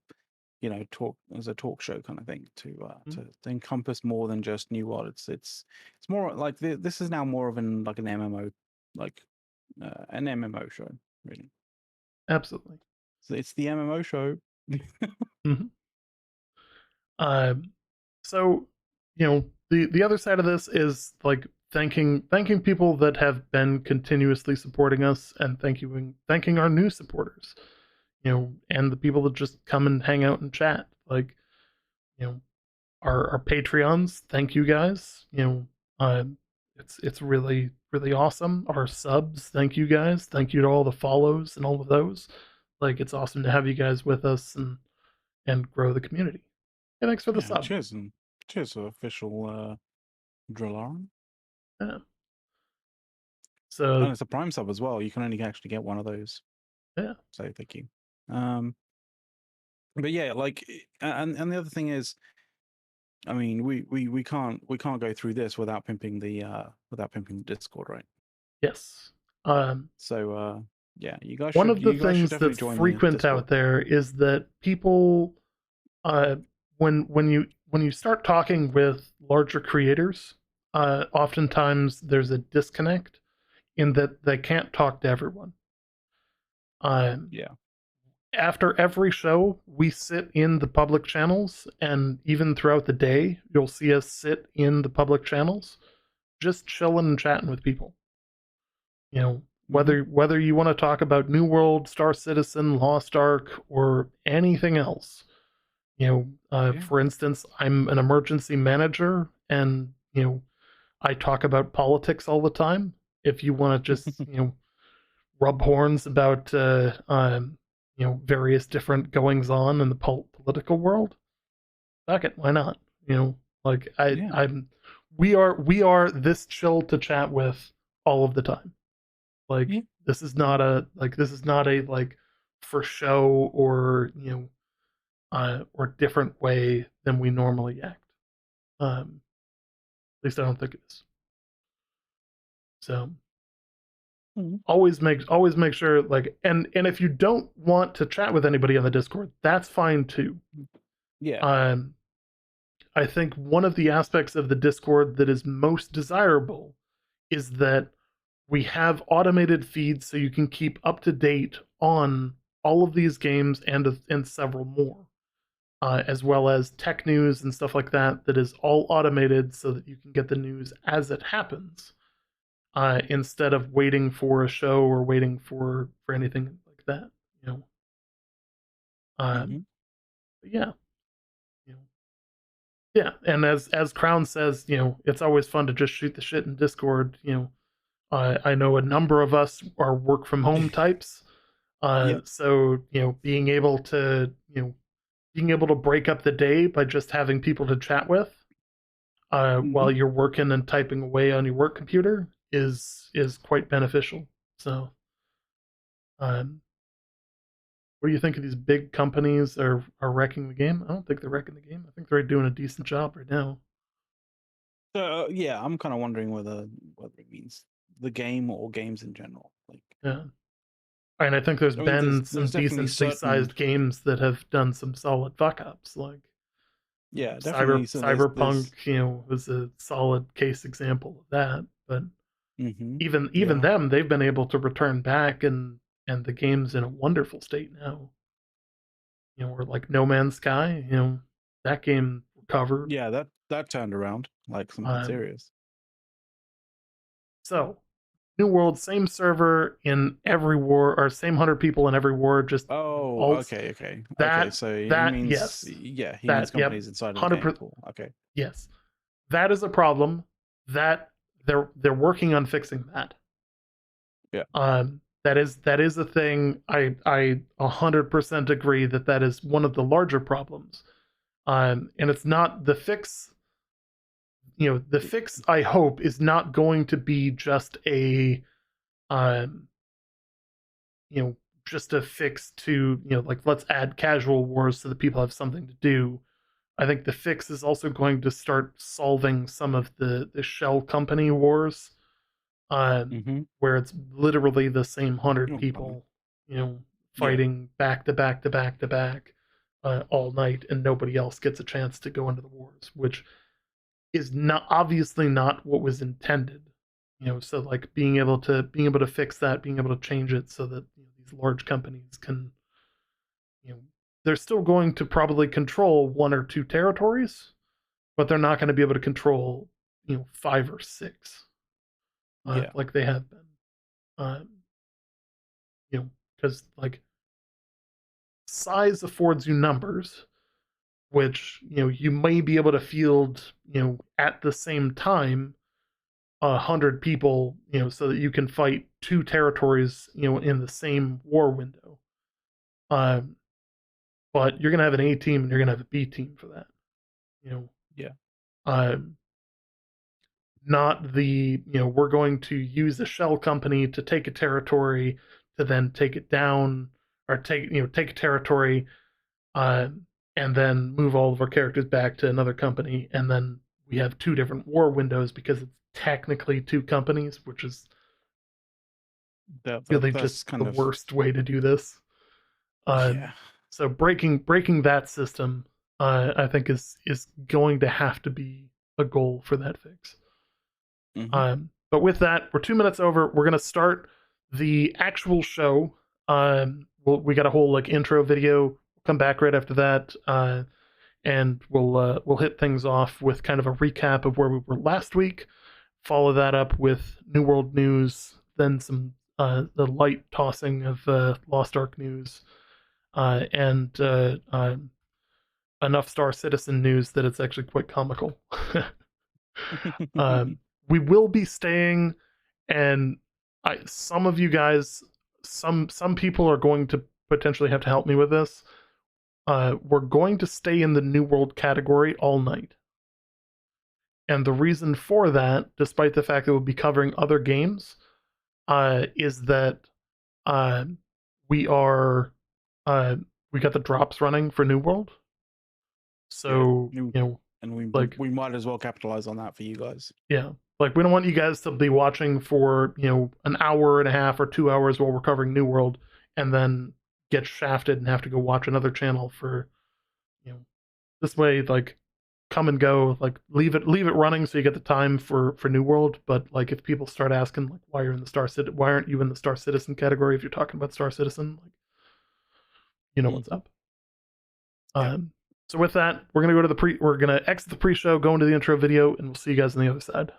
talk as a talk show kind of thing mm, to encompass more than just New World. It's more like this is now more of an MMO, like an MMO show, really. absolutely. So it's the MMO show. Mm-hmm. Um, so, the other side of this is like thanking people that have been continuously supporting us, and thanking our new supporters, and the people that just come and hang out and chat. Like, you know, our Patreons. Thank you guys. Uh, it's really really awesome. Our subs. Thank you guys. Thank you to all the follows and all of those. Like, it's awesome to have you guys with us and grow the community. And thanks for the Yeah, sub. cheers and cheers to official Driller. Yeah. So And it's a Prime sub as well. You can only actually get one of those. yeah, So thank you. Um, but yeah, like, and the other thing is, I mean, we can't go through this without pimping the Discord, right? yes. Um, So yeah, One of the you guys should things definitely that's join the frequent Discord. out there is that people, uh, when you start talking with larger creators, oftentimes there's a disconnect in that they can't talk to everyone. Um, Yeah. After every show, we sit in the public channels, and even throughout the day, you'll see us sit in the public channels, just chilling and chatting with people. Mm-hmm. Whether you want to talk about New World, Star Citizen, Lost Ark, or anything else. Yeah. For instance, I'm an emergency manager, and I talk about politics all the time. If you want to just rub horns about various different goings on in the political world, fuck it, why not? Like, Yeah. we are this chill to chat with all of the time. Yeah. Like, Yeah. this is not a, like, for show, or or different way than we normally act. At least I don't think it is. So Mhm. always make sure, like, and if you don't want to chat with anybody on the Discord, that's fine too. Yeah. Um, I think one of the aspects of the Discord that is most desirable is that we have automated feeds so you can keep up to date on all of these games and several more, as well as tech news and stuff like that. That is all automated so that you can get the news as it happens, instead of waiting for a show or waiting for anything like that. You know, Mm-hmm. um, yeah, you know, yeah. And as Crown says, it's always fun to just shoot the shit in Discord. I know a number of us are work from home types, Yep. so being able to break up the day by just having people to chat with, Mm-hmm. while you're working and typing away on your work computer, is quite beneficial. So, um, what do you think of these big companies are wrecking the game? I don't think they're wrecking the game. I think they're doing a decent job right now. So yeah, I'm kind of wondering whether it means the game or games in general. Like, Yeah, and I think there's I mean, been some there's definitely decently certain, sized games that have done some solid fuck ups. Like, yeah, definitely. So Cyberpunk, there's was a solid case example of that. But mm-hmm. even Yeah. them, they've been able to return back, and the game's in a wonderful state now. Or like No Man's Sky, that game recovered. Yeah, that turned around like something Um, serious. so New World, same server in every war, or same 100 people in every war, just Oh, alts. okay. That So he that means, yes, yeah, he means that yep, companies inside of the game. 100%. Cool. Okay. Yes, that is a problem that they're working on fixing that. Yeah. That is a thing. I 100% agree that is one of the larger problems. And it's not the fix. the fix, I hope, is not going to be just a um, just a fix to, like, let's add casual wars so that people have something to do. I think the fix is also going to start solving some of the shell company wars, where it's literally the same 100 Oh, people, yeah, fighting back to back to back to back all night, and nobody else gets a chance to go into the wars, which is not obviously not what was intended. So like being able to fix that, being able to change it so that these large companies can, you know, they're still going to probably control one or two territories, but they're not going to be able to control, five or six, yeah, like they have been. Um, because like size affords you numbers, which you may be able to field, at the same time 100 people, so that you can fight two territories, in the same war window. Um, but you're gonna have an A team and you're gonna have a B team for that. You know, yeah. um, not the we're going to use a shell company to take a territory to then take it down, or take a territory, uh, and then move all of our characters back to another company, and then we have two different war windows because it's technically two companies, which is really just That's the kind of worst way to do this. yeah. So breaking that system, I think is going to have to be a goal for that fix. Hmm. But with that, we're 2 minutes over. We're gonna start the actual show. We got a whole like intro video. Come back right after that, and we'll hit things off with kind of a recap of where we were last week. Follow that up with New World news, then some the light tossing of Lost Ark news, and enough Star Citizen news that it's actually quite comical. um, we will be staying, and some of you guys, some people are going to potentially have to help me with this. We're going to stay in the New World category all night. And the reason for that, despite the fact that we'll be covering other games, is that uh, we are we got the drops running for New World. Good. So, And like, we might as well capitalize on that for you guys. yeah, like we don't want you guys to be watching for, an hour and a half or 2 hours while we're covering New World and then get shafted and have to go watch another channel for, this way, like, come and go, like leave it running so you get the time for New World. But like if people start asking like why aren't you in the Star Citizen category if you're talking about Star Citizen, like, what's up. Yeah. So with that, we're gonna exit the pre-show, go into the intro video, and we'll see you guys on the other side.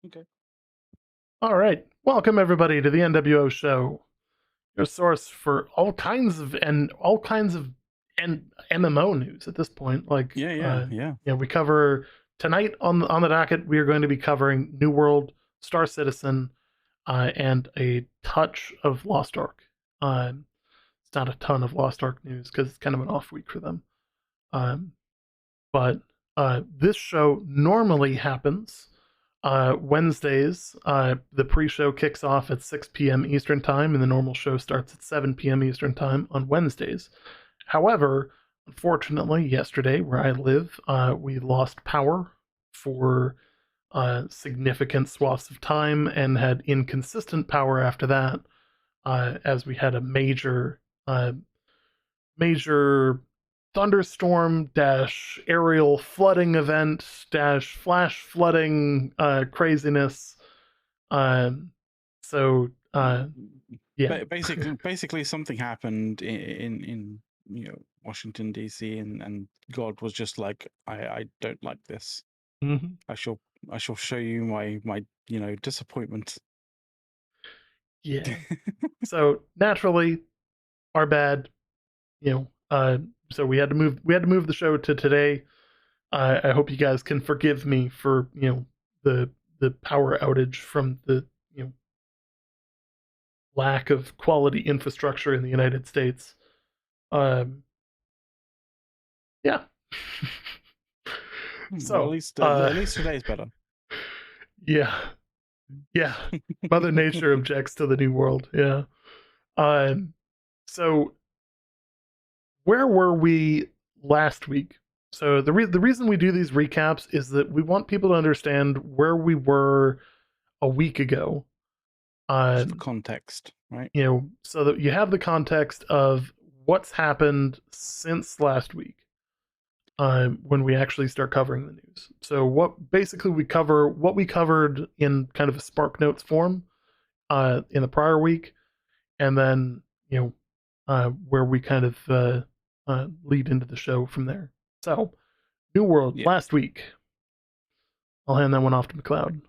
Okay. All right, welcome everybody to the NWO Show, your source for all kinds of and MMO news at this point. Like, Yeah. we cover tonight on the docket. We are going to be covering New World, Star Citizen, and a touch of Lost Ark. It's not a ton of Lost Ark news because it's kind of an off week for them. But This show normally happens Wednesdays. The pre-show kicks off at 6 p.m. Eastern Time, and the normal show starts at 7 p.m. Eastern Time on Wednesdays. However, unfortunately, yesterday, where I live, we lost power for significant swaths of time and had inconsistent power after that, as we had a major thunderstorm dash aerial flooding event dash flash flooding craziness. Um, so yeah. Basically, something happened in Washington D.C. and God was just like, I don't like this. Mm-hmm. I shall I shall show you my disappointment. Yeah. So naturally, our bad. You know. So we had to move the show to today. I hope you guys can forgive me for the power outage from the lack of quality infrastructure in the United States. Um, yeah. Well, So, at least today's better. yeah, yeah. Mother Nature objects to the new world. Yeah. Um, so where were we last week? So the reason we do these recaps is that we want people to understand where we were a week ago. Just for context, right? So that you have the context of what's happened since last week, when we actually start covering the news. So what basically we cover what we covered in kind of a Spark Notes form in the prior week, and then where we kind of lead into the show from there. So New World Yeah. last week. I'll hand that one off to McLeod.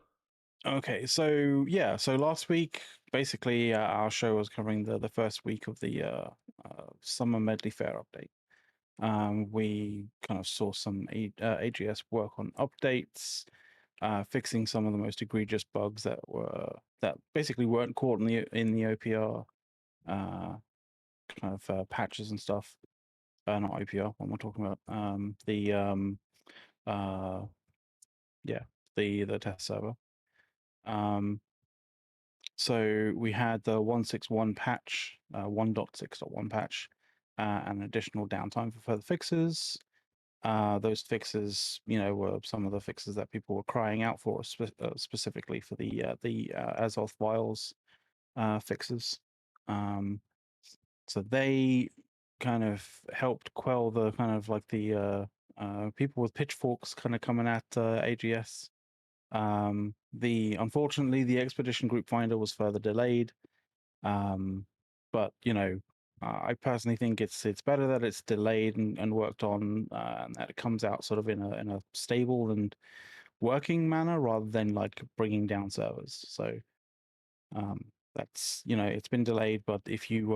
Okay, so yeah, so last week basically our show was covering the first week of the summer medley fair update. We kind of saw some AGS work on updates, fixing some of the most egregious bugs that basically weren't caught in the OPR kind of patches and stuff. Not OPR. What am I talking about? Uh, yeah, the test server. So we had the 161 patch, 1.6.1 patch, and additional downtime for further fixes. Those fixes, were some of the fixes that people were crying out for, specifically for the Azoth vials fixes. So they kind of helped quell the kind of like the people with pitchforks kind of coming at AGS. Unfortunately, the expedition group finder was further delayed. But I personally think it's better that it's delayed and worked on, and that it comes out sort of in a stable and working manner rather than like bringing down servers. So that's it's been delayed, but if you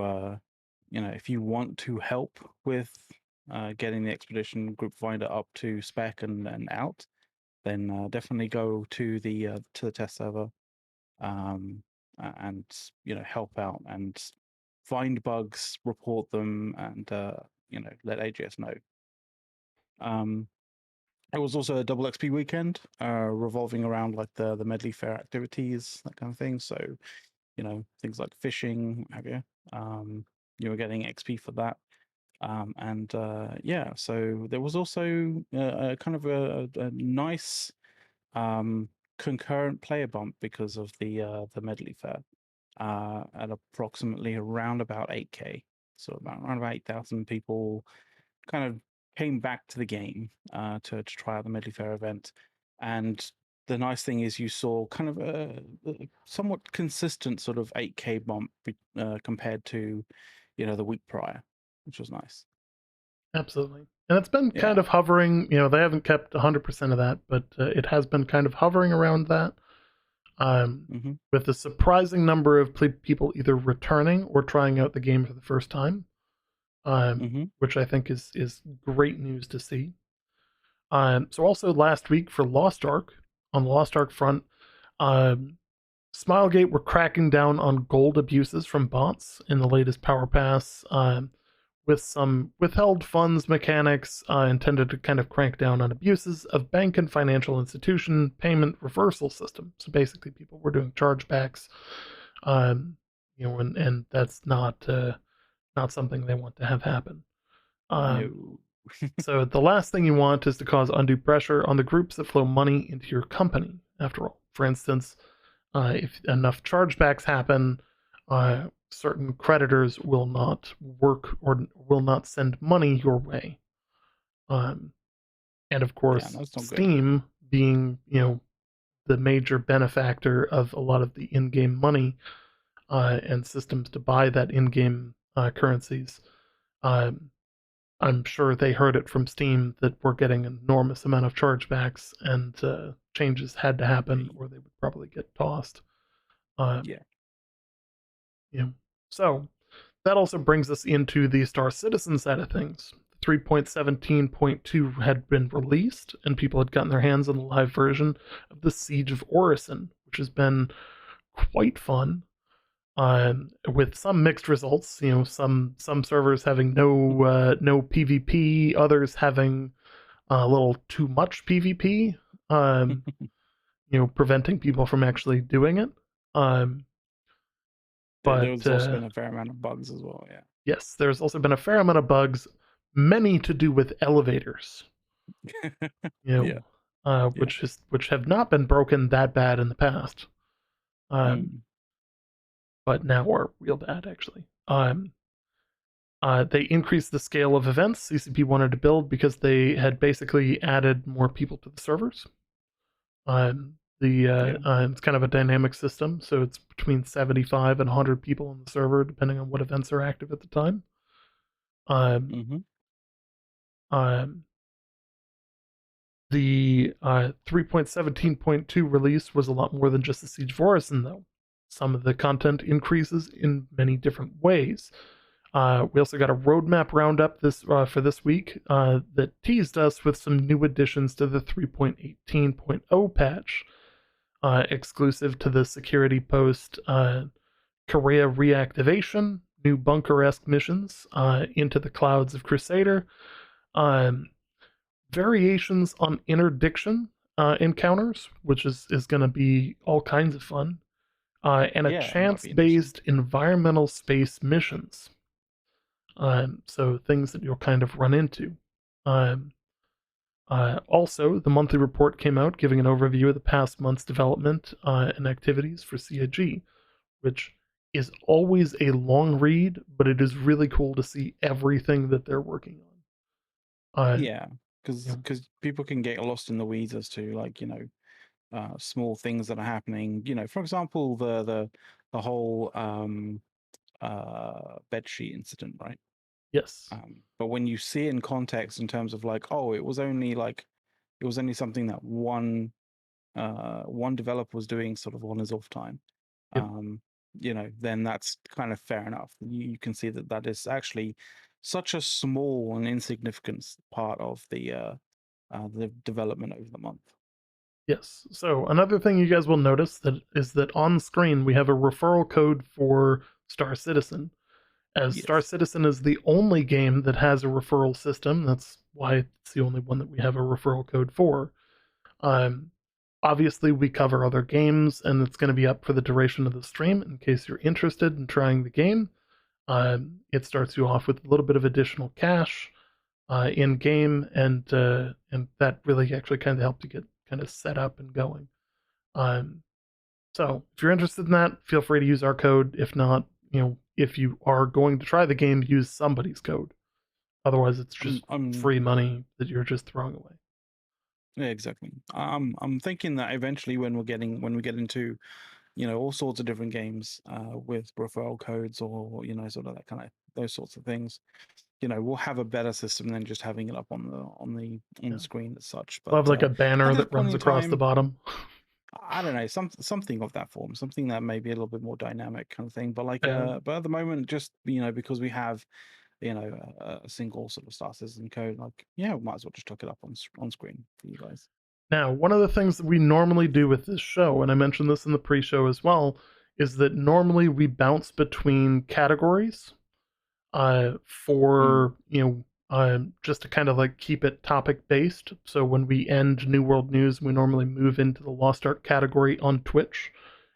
want to help with getting the expedition group finder up to spec and out, then definitely go to the test server, and help out and find bugs, report them, and let AGS know. It was also a double XP weekend, revolving around like the medley fair activities, that kind of thing. So things like fishing, have you? You were getting XP for that. And yeah, so there was also a kind of a nice concurrent player bump because of the medley fair, at approximately around about 8K. So around about 8,000 people kind of came back to the game to try out the medley fair event. And the nice thing is you saw kind of a somewhat consistent sort of 8K bump compared to the week prior, which was nice. Absolutely. And it's been Yeah. kind of hovering, they haven't kept 100% of that, but it has been kind of hovering around that, with a surprising number of people either returning or trying out the game for the first time, which I think is great news to see. So also last week for Lost Ark, on the Lost Ark front, Smilegate were cracking down on gold abuses from bots in the latest Power Pass, with some withheld funds mechanics intended to kind of crank down on abuses of bank and financial institution payment reversal system. So basically, people were doing chargebacks, um, and that's not something they want to have happen. Um, No. so the last thing you want is to cause undue pressure on the groups that flow money into your company. After all, for instance, if enough chargebacks happen, certain creditors will not work or will not send money your way. Um, and of Yeah, course, that's not good. Steam being the major benefactor of a lot of the in-game money and systems to buy that in-game currencies. Um, I'm sure they heard it from Steam that we're getting an enormous amount of chargebacks, and changes had to happen, or they would probably get tossed. Um, Yeah. you know, so that also brings us into the Star Citizen side of things. 3.17.2 had been released, and people had gotten their hands on the live version of the Siege of Orison, which has been quite fun. With some mixed results, some servers having no PvP, others having a little too much PvP, preventing people from actually doing it. Um, There but was also been a fair amount of bugs as well. Yes, there's also been a fair amount of bugs, many to do with elevators, Yeah. you Yeah. Yeah. which have not been broken that bad in the past, um, Mm. but now are real bad actually. They increased the scale of events CCP wanted to build because they had basically added more people to the servers. Yeah. It's kind of a dynamic system, so it's between 75 and 100 people on the server, depending on what events are active at the time. Um, Mm-hmm. um, The 3.17.2 release was a lot more than just the Siege of Orison, though. Some of the content increases in many different ways. We also got a roadmap roundup for this week that teased us with some new additions to the 3.18.0 patch, exclusive to the security post Korea reactivation, new bunker-esque missions into the clouds of Crusader, um, variations on interdiction encounters, which is going to be all kinds of fun, and a Yeah, that'd be interesting. chance-based environmental space missions. So things that you'll kind of run into. Um, Also, the monthly report came out giving an overview of the past month's development and activities for CIG, which is always a long read, but it is really cool to see everything that they're working on. Yeah, You know, because people can get lost in the weeds as to small things that are happening. For example, the whole bedsheet incident, right? yes, But when you see it in context in terms of like, oh, it was only something that one developer was doing sort of on his off time. yep. Then that's kind of fair enough. You can see that is actually such a small and insignificant part of the development over the month. Yes. So another thing you guys will notice that is that on screen we have a referral code for Star Citizen, as Star Yes. Citizen is the only game that has a referral system. That's why it's the only one that we have a referral code for. Um, Obviously, we cover other games, and it's going to be up for the duration of the stream in case you're interested in trying the game. It starts you off with a little bit of additional cash in game, and that really actually kind of helped to get kind of set up and going. Um, so if you're interested in that, feel free to use our code. If not, if you are going to try the game, use somebody's code. Otherwise, it's just I'm free money that you're just throwing away. Yeah, exactly. I'm thinking that eventually when we get into all sorts of different games with referral codes or sort of that kind of those sorts of things, we'll have a better system than just having it up on the Yeah. screen as such. We'll But have like a at banner this that point runs in across the time, bottom. I don't know, something of that form, something that may be a little bit more dynamic kind of thing. But but at the moment, just because we have a single sort of Star Citizen code, like we might as well just chuck it up on screen for you guys. Now, one of the things that we normally do with this show, and I mentioned this in the pre show as well, is that normally we bounce between categories. Mm. for just to kind of like keep it topic based. So when we end New World News, we normally move into the Lost Ark category on Twitch,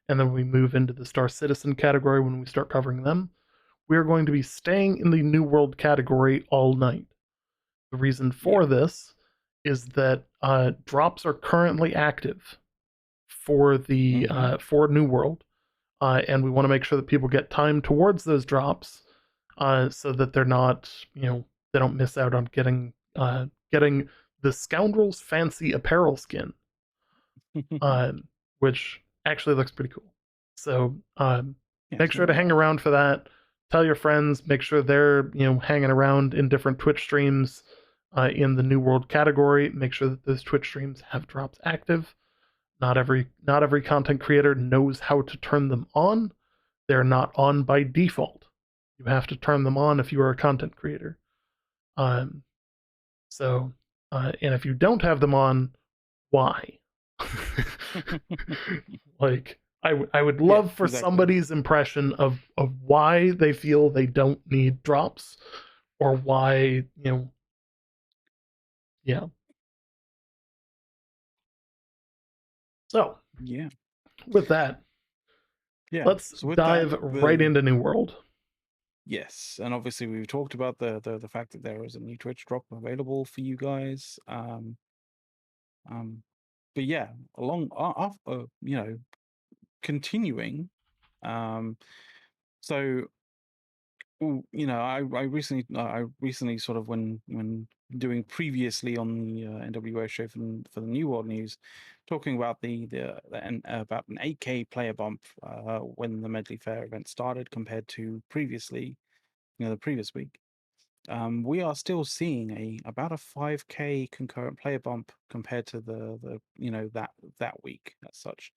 and then we move into the Star Citizen category when we start covering them. We are going to be staying in the New World category all night. The reason Yeah. for this is that drops are currently active for the Mm-hmm. for New World, and we want to make sure that people get time towards those drops, so that they're not, they don't miss out on getting the Scoundrel's Fancy Apparel skin, um, which actually looks pretty cool. So Yeah, make it's sure to very hang nice. around for that. Tell your friends. Make sure they're hanging around in different Twitch streams in the New World category. Make sure that those Twitch streams have drops active. Not every content creator knows how to turn them on. They're not on by default. You have to turn them on if you are a content creator. Um, so, and if you don't have them on, why? Like, I would Yeah, love for exactly. somebody's impression of why they feel they don't need drops, or why, yeah. So, Yeah. with that, Yeah. let's So with that, dive right the into New World. yes, and obviously we've talked about the fact that there is a new Twitch drop available for you guys. Um, but yeah, along continuing. Um, so I recently sort of when doing previously on the NWO show for the New World News, talking about about an 8K player bump when the Medley Fair event started compared to previously, the previous week. We are still seeing about a 5K concurrent player bump compared to the that week as such.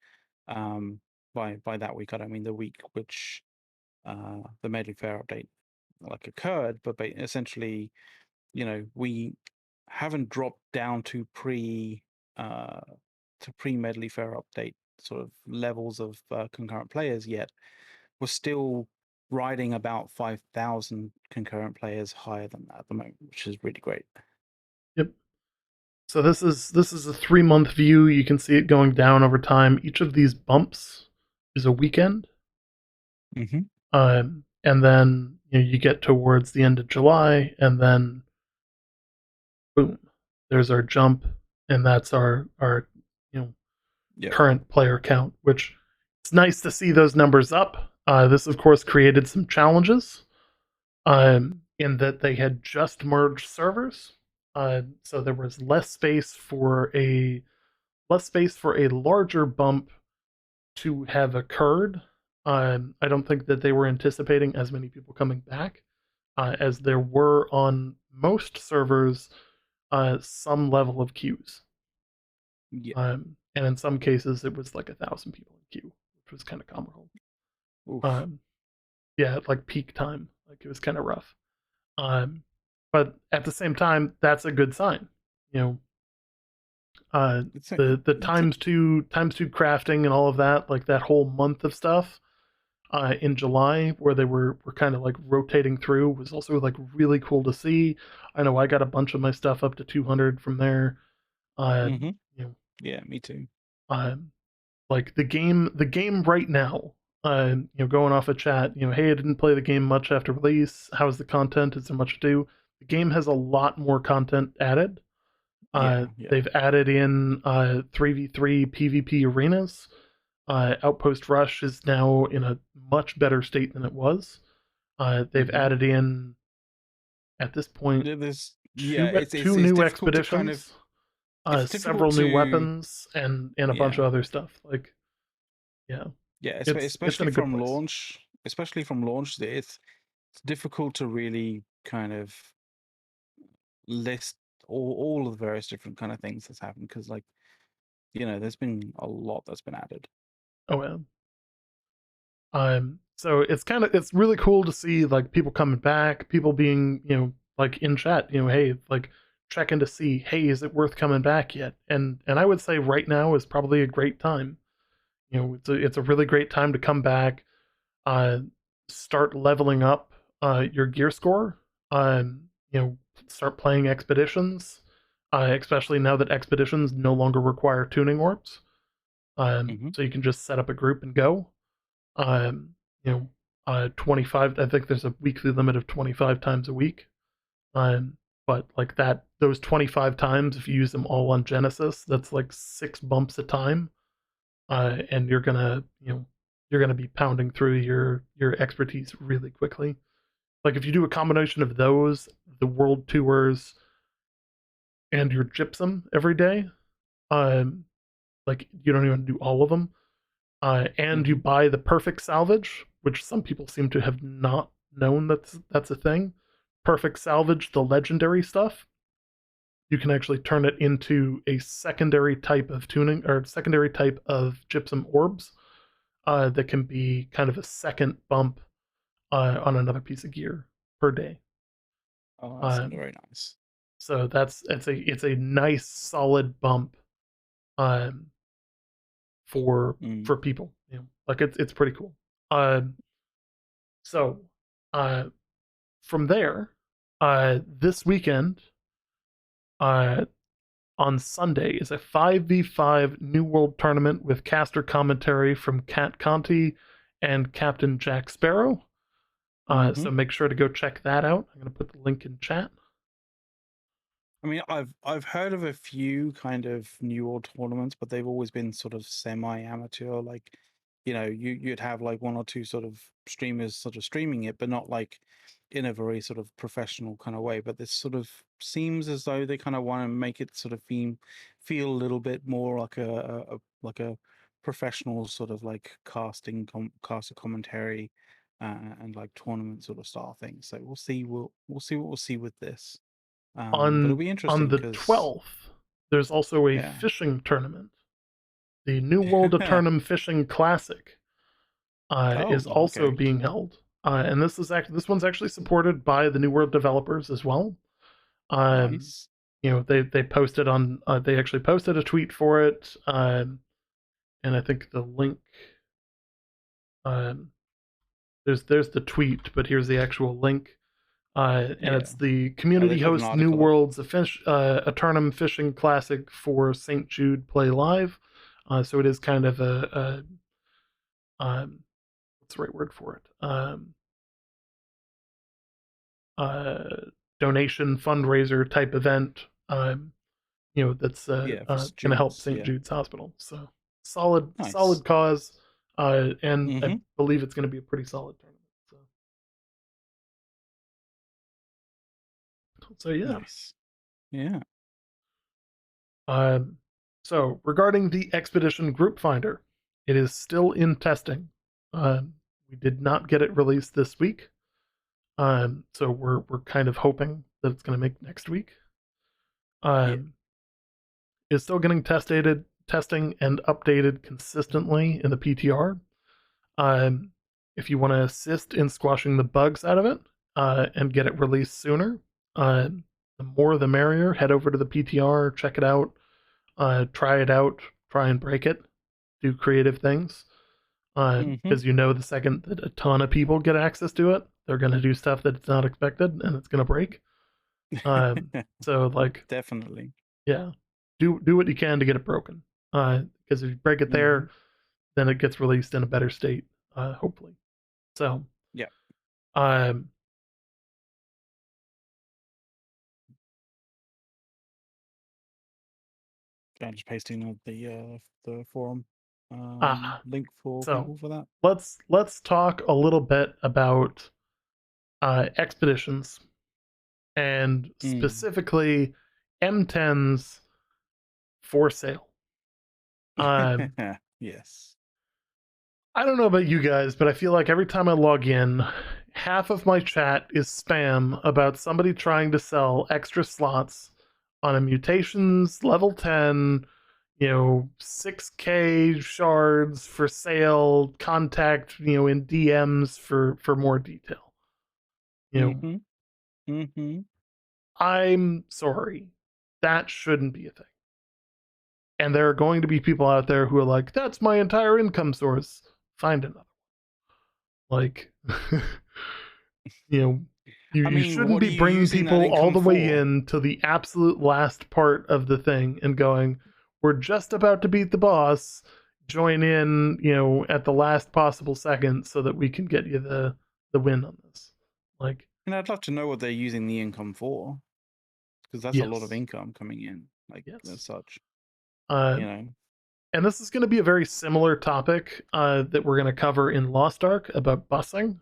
Um, by that week, I don't mean the week which the Medley Fair update like occurred, but essentially, we haven't dropped down uh, to pre Medley Fair update sort of levels of concurrent players yet. We're still riding about 5,000 concurrent players higher than that at the moment, which is really great. Yep. So this is a 3 month view. You can see it going down over time. Each of these bumps is a weekend, Mm-hmm. and then you get towards the end of July, and then boom, there's our jump, and that's our Yep. current player count. Which it's nice to see those numbers up. This of course created some challenges, in that they had just merged servers, so there was less space for a larger bump to have occurred. I don't think that they were anticipating as many people coming back, as there were on most servers some level of queues. Yeah. And in some cases, it was like 1,000 people in queue, which was kind of comical. Oof. Um, yeah, at like peak time, like it was kind of rough. Um, but at the same time, that's a good sign. You know, uh, It's a, the it's a, times two crafting and all of that, like that whole month of stuff in July, where they were kind of like rotating through, was also like really cool to see. I know I got a bunch of my stuff up to 200 from there. Uh, mm-hmm. you know, Yeah, me too. uh, like the game right now. Going off a chat, hey, I didn't play the game much after release. How's the content? Is there much to do? The game has a lot more content added. Yeah, yeah. They've added in 3v3 PvP arenas. Outpost Rush is now in a much better state than it was. They've Mm-hmm. added in, at this point, There's yeah, two two it's new difficult to kind of expeditions, it's difficult several new to weapons, and a bunch yeah. of other stuff. Like, yeah, Yeah, it's in especially a good from place. launch, it's difficult to really kind of list all of the various different kind of things that's happened because like, there's been a lot that's been added. Oh yeah. So it's really cool to see like people coming back, people being, like in chat, hey, like checking to see, hey, is it worth coming back yet? And I would say right now is probably a great time. It's a really great time to come back, uh, start leveling up, your gear score. Start playing expeditions, especially now that expeditions no longer require tuning orbs. Hmm. So you can just set up a group and go. Um, you know, 25. I think there's a weekly limit of 25 times a week. Um, but like that, those 25 times, if you use them all on Genesis, that's like 6 bumps a time, and you're gonna be pounding through your expertise really quickly. Like if you do a combination of those, the world tours, and your gypsum every day, um, like you don't even do all of them, and you Hmm. buy the perfect salvage, which some people seem to have not known that's a thing. Perfect salvage, the legendary stuff, you can actually turn it into a secondary type of tuning or secondary type of gypsum orbs that can be kind of a second bump on another piece of gear per day. Oh, that's Um, very nice. so it's a nice solid bump um, Mm. for people. Like it's pretty cool. Um, so uh, from there, this weekend uh, on Sunday is a 5v5 New World tournament with caster commentary from Kat Conti and Captain Jack Sparrow. Hmm. So make sure to go check that out. I'm going to put the link in chat. I mean, I've heard of a few kind of New World tournaments, but they've always been sort of semi-amateur. Like, you'd have like one or two sort of streamers sort of streaming it, but not like in a very sort of professional kind of way. But this sort of seems as though they kind of want to make it sort of feel a little bit more like a professional sort of like caster commentary and like tournament sort of style thing. So we'll see what we'll see with this. But it'll On be on interesting the because 12th, there's also a yeah. fishing tournament. The New World Eternum Fishing Classic Oh, is also okay. being held, and this one's actually supported by the New World developers as well. Um, Nice. they posted on they actually posted a tweet for it, and I think the link um, there's the tweet, but here's the actual link. And Yeah. it's the Oh, they community put an host New article up. World's Eternum Fishing Classic for St. Jude Play Live. So it is kind of what's the right word for it? Uh, Donation fundraiser type event. That's Yeah, for going to help students. St. Yeah. Jude's Hospital. So solid Nice. cause, and I Mm-hmm. believe it's going to be a pretty solid tournament. So yeah. Nice. Yeah. Um, so regarding the Expedition Group Finder, it is still in testing. We did not get it released this week, so we're kind of hoping that it's going to make next week. Yeah. It's still getting testing and updated consistently in the PTR. Um, if you want to assist in squashing the bugs out of it and get it released sooner, uh, the more the merrier. Head over to the PTR, check it out, try it out, try and break it, do creative things. Mm-hmm. Because the second that a ton of people get access to it, they're going to do stuff that's not expected and it's going to break. So like, Definitely. yeah, do what you can to get it broken. Because if you break it Mm-hmm. there, then it gets released in a better state, hopefully. So, Yeah. um, I'm just pasting the forum ah, link for so people for that. let's talk a little bit about expeditions and Mm. specifically M10s for sale. Um, Yes. I don't know about you guys, but I feel like every time I log in, half of my chat is spam about somebody trying to sell extra slots on a mutations level 10, 6K shards for sale, contact, in DMs for more detail. You know, Mm-hmm. Mm-hmm. I'm sorry. That shouldn't be a thing. And there are going to be people out there who are like, that's my entire income source. Find another. Like, You know, I you mean, shouldn't what are be you bringing using that people all income the way for? in to the absolute last part of the thing and going, we're just about to beat the boss. Join in, at the last possible second so that we can get you the win on this. Like, And I'd love to know what they're using the income for, because that's a lot of yes, income coming in, like as yes. such. Uh, You know. and this is going to be a very similar topic that we're going to cover in Lost Ark about busing,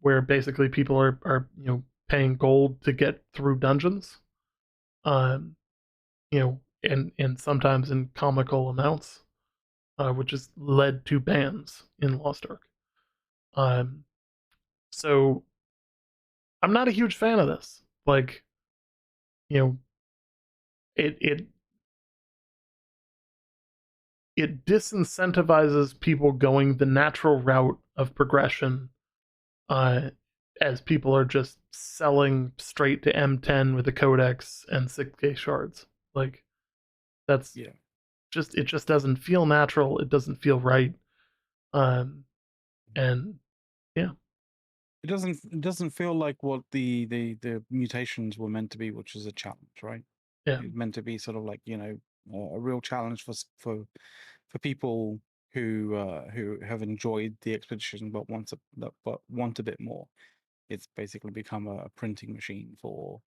where basically people are paying gold to get through dungeons, um, and sometimes in comical amounts, which has led to bans in Lost Ark. Um, so I'm not a huge fan of this. Like, you know, it it disincentivizes people going the natural route of progression, uh, as people are just selling straight to M10 with a codex and 6K shards. Like, that's Yeah. it just doesn't feel natural. It doesn't feel right. Um, and yeah, It doesn't feel like what the mutations were meant to be, which is a challenge, right? yeah, It's meant to be sort of like, a real challenge for people who have enjoyed the expedition but want a bit more. It's basically become a printing machine for,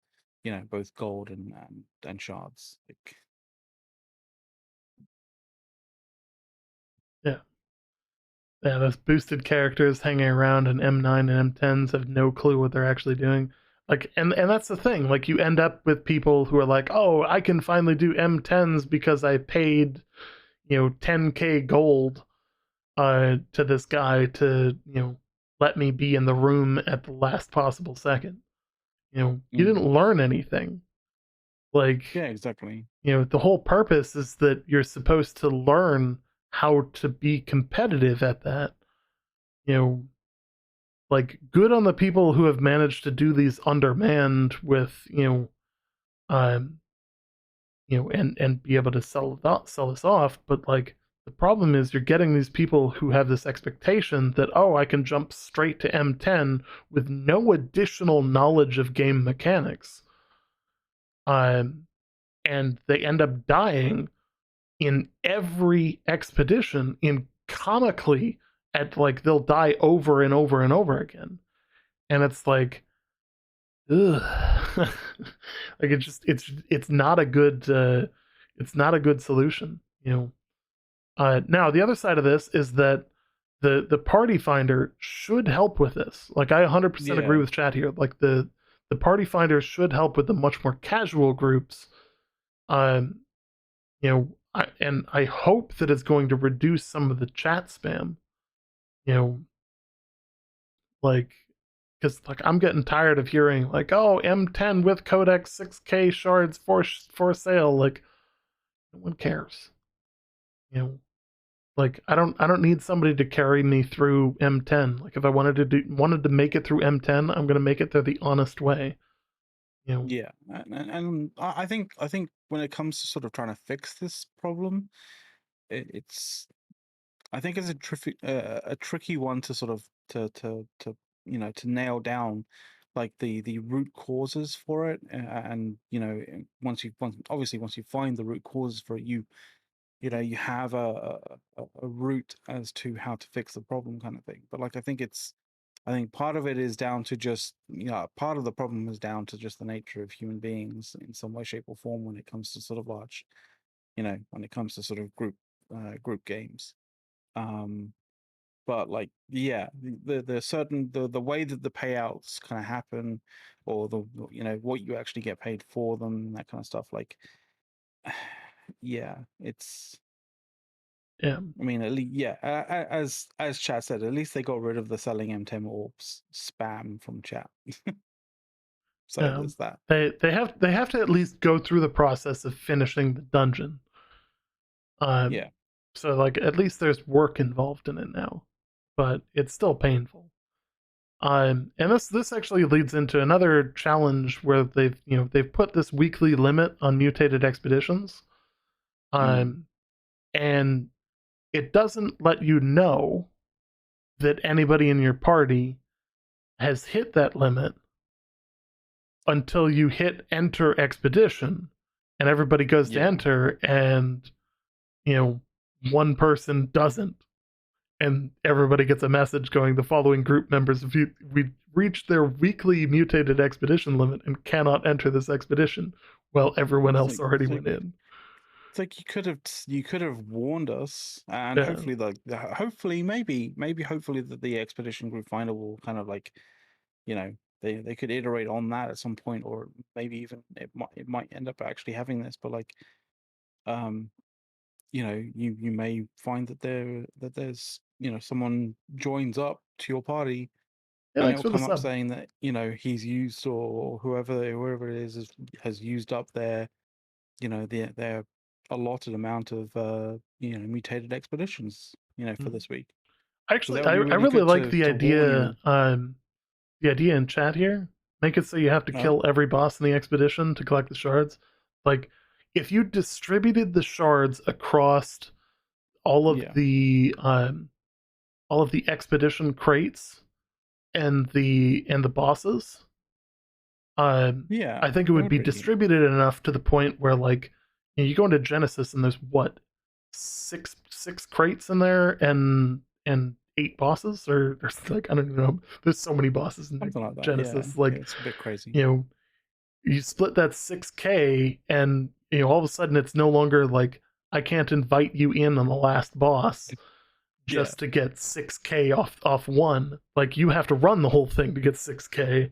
both gold and shards. Like, yeah. Yeah, those boosted characters hanging around in M9 and M10s have no clue what they're actually doing. Like, and that's the thing. Like, you end up with people who are like, "Oh, I can finally do M10s because I paid, 10K gold to this guy to, let me be in the room at the last possible second." You didn't mm, learn anything. Like, yeah, exactly. the whole purpose is that you're supposed to learn how to be competitive at that. You know, like, good on the people who have managed to do these undermanned with, um, and be able to sell this off. But like, the problem is you're getting these people who have this expectation that, oh, I can jump straight to M10 with no additional knowledge of game mechanics, um, and they end up dying in every expedition in comically at, like, they'll die over and over and over again, and it's like, ugh. Like, it's not a good solution. Now the other side of this is that the party finder should help with this. Like, I 100% agree Yeah. with Chad here. Like, the party finder should help with the much more casual groups. Um, and I hope that it's going to reduce some of the chat spam. You know, like, because, like, I'm getting tired of hearing like, "Oh, M10 with codex 6K shards for sale." Like, no one cares. You know, like, I don't need somebody to carry me through M10. Like, if I wanted to make it through M10, I'm gonna make it there the honest way. You know, Yeah, and I think when it comes to sort of trying to fix this problem, it's I think it's a tricky one to sort of to to nail down, like the root causes for it, and once you find the root causes for it, you have a route as to how to fix the problem, kind of thing. But like, I think part of it is down to just, part of the problem is down to just the nature of human beings in some way, shape, or form when it comes to sort of large, when it comes to sort of group games. Um, but like, yeah, the certain the way that the payouts kind of happen, or what you actually get paid for them, that kind of stuff. Like, yeah, it's. yeah, I mean, at least, yeah, as chat said, at least they got rid of the selling M10 orbs spam from chat. So um, there's that. they have to at least go through the process of finishing the dungeon. Um, Yeah. so, like, at least there's work involved in it now, but it's still painful. And this actually leads into another challenge where they've put this weekly limit on mutated expeditions, Mm. um, and it doesn't let you know that anybody in your party has hit that limit until you hit enter expedition, and everybody goes to Yeah. enter, and you know one person doesn't, and everybody gets a message going, the following group members have we reached their weekly mutated expedition limit and cannot enter this expedition. Well, everyone It's else like already it's like went in. it's like you could have warned us, and Yeah, hopefully hopefully maybe hopefully that the expedition group finder will kind of like, you know, they could iterate on that at some point, or maybe even it might end up actually having this, but like, um you may find that there's someone joins up to your party, yeah, and thanks it'll for the come up sub. saying that he's used, or whoever it is has used up their allotted amount of mutated expeditions for Mhm. this week. So that Actually, would be I really really good like to warn you. the idea in chat here. Make it so you have to No. kill every boss in the expedition to collect the shards. Like, if you distributed the shards across all of Yeah. the um, all of the expedition crates and the bosses, Yeah, I think it that would would be be neat. distributed enough to the point where, like, you go into Genesis and there's what, six crates in there and eight bosses, or there's like, I don't even know. There's so many bosses in Something like that. Yeah. Genesis. Yeah, Like, it's a bit crazy. you know, you split that 6K, and all of a sudden it's no longer like I can't invite you in on the last boss Yeah. just to get 6K off one. Like, you have to run the whole thing to get 6K.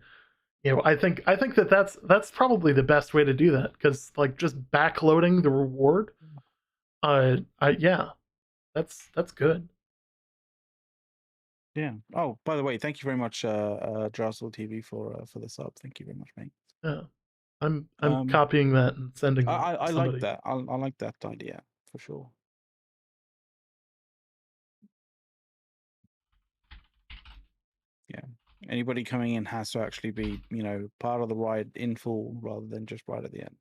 I think that's probably the best way to do that, because like just backloading the reward, yeah, that's good. Yeah. Oh, by the way, thank you very much, Jostle TV, for the sub. Thank you very much, mate. Yeah, I'm Um, copying that and sending I that I, to I like somebody. that. I like that idea for sure. Yeah. Anybody coming in has to actually be, part of the ride in full rather than just right at the end.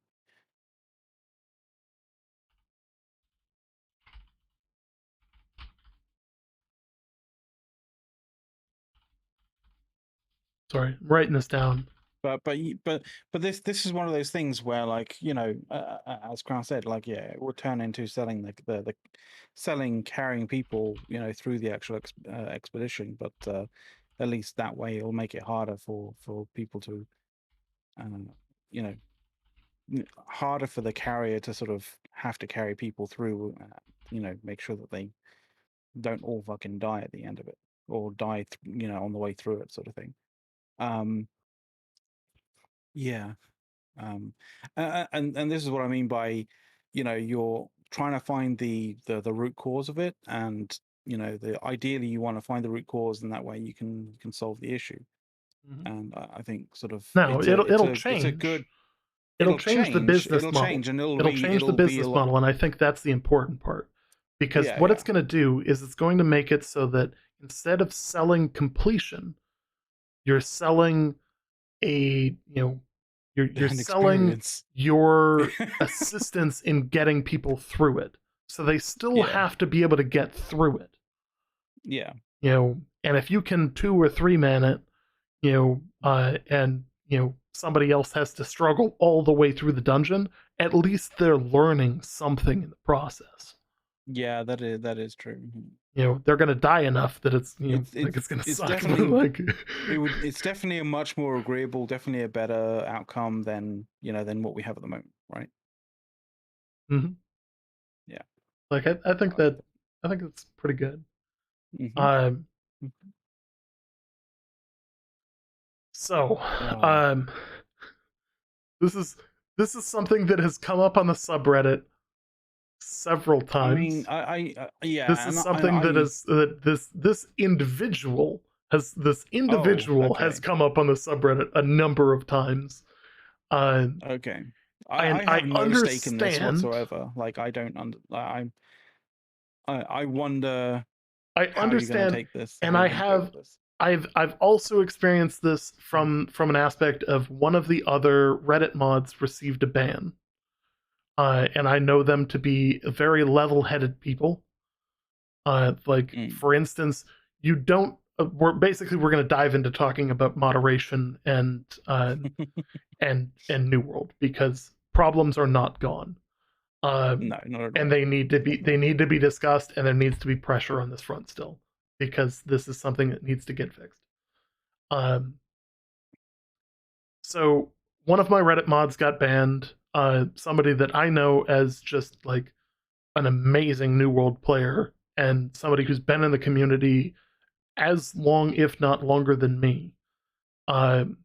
Sorry, I'm writing this down. But this is one of those things where, like, as Crown said, like, yeah, it will turn into selling the selling carrying people through the actual expedition, but at least that way it'll make it harder for people to you know harder for the carrier to sort of have to carry people through, make sure that they don't all fucking die at the end of it, or die on the way through it, sort of thing. um yeah. And this is what I mean by, you're trying to find the root cause of it, and ideally you want to find the root cause, and that way you can solve the issue. Mhm. And I think sort of Now it's a it's it'll a it's a good. change. It'll change the business It'll model. change, and it'll It'll be change the it'll be a business lot. model, and I think that's the important part. Because Yeah, what it's yeah. going to do is it's going to make it so that instead of selling completion, you're selling a you're An selling experience. your assistance in getting people through it. So they still Yeah, have to be able to get through it. yeah, And if you can 2 or 3 man it, and somebody else has to struggle all the way through the dungeon, at least they're learning something in the process. yeah. That is true. They're gonna die enough that it's It's like it's it's gonna it's suck, but definitely like it's definitely a much more agreeable, definitely a better outcome than what we have at the moment, right? mhm. Yeah. Like I think Like that I think it's pretty good. mm-hmm. Um, Mm-hmm. so Oh, um, this is this is something that has come up on the subreddit several I mean, times. This yeah, is and something that is that this oh, individual has okay, come up on the subreddit a number of times. Uh, okay. and I I have no stake in this understand. whatsoever. Like, I don't under I wonder I how you're going to understand, take this, how and you're going to go with this. I've also experienced this from an aspect of one of the other Reddit mods received a ban, and I know them to be very level-headed people. Like, Mm. for instance, you don't we're going to dive into talking about moderation and New World, because problems are not gone. No, not at And all. they need to be discussed, and there needs to be pressure on this front still, because this is something that needs to get fixed. So one of my Reddit mods got banned. Somebody that I know as just like an amazing New World player, and somebody who's been in the community as long, if not longer, than me. Um,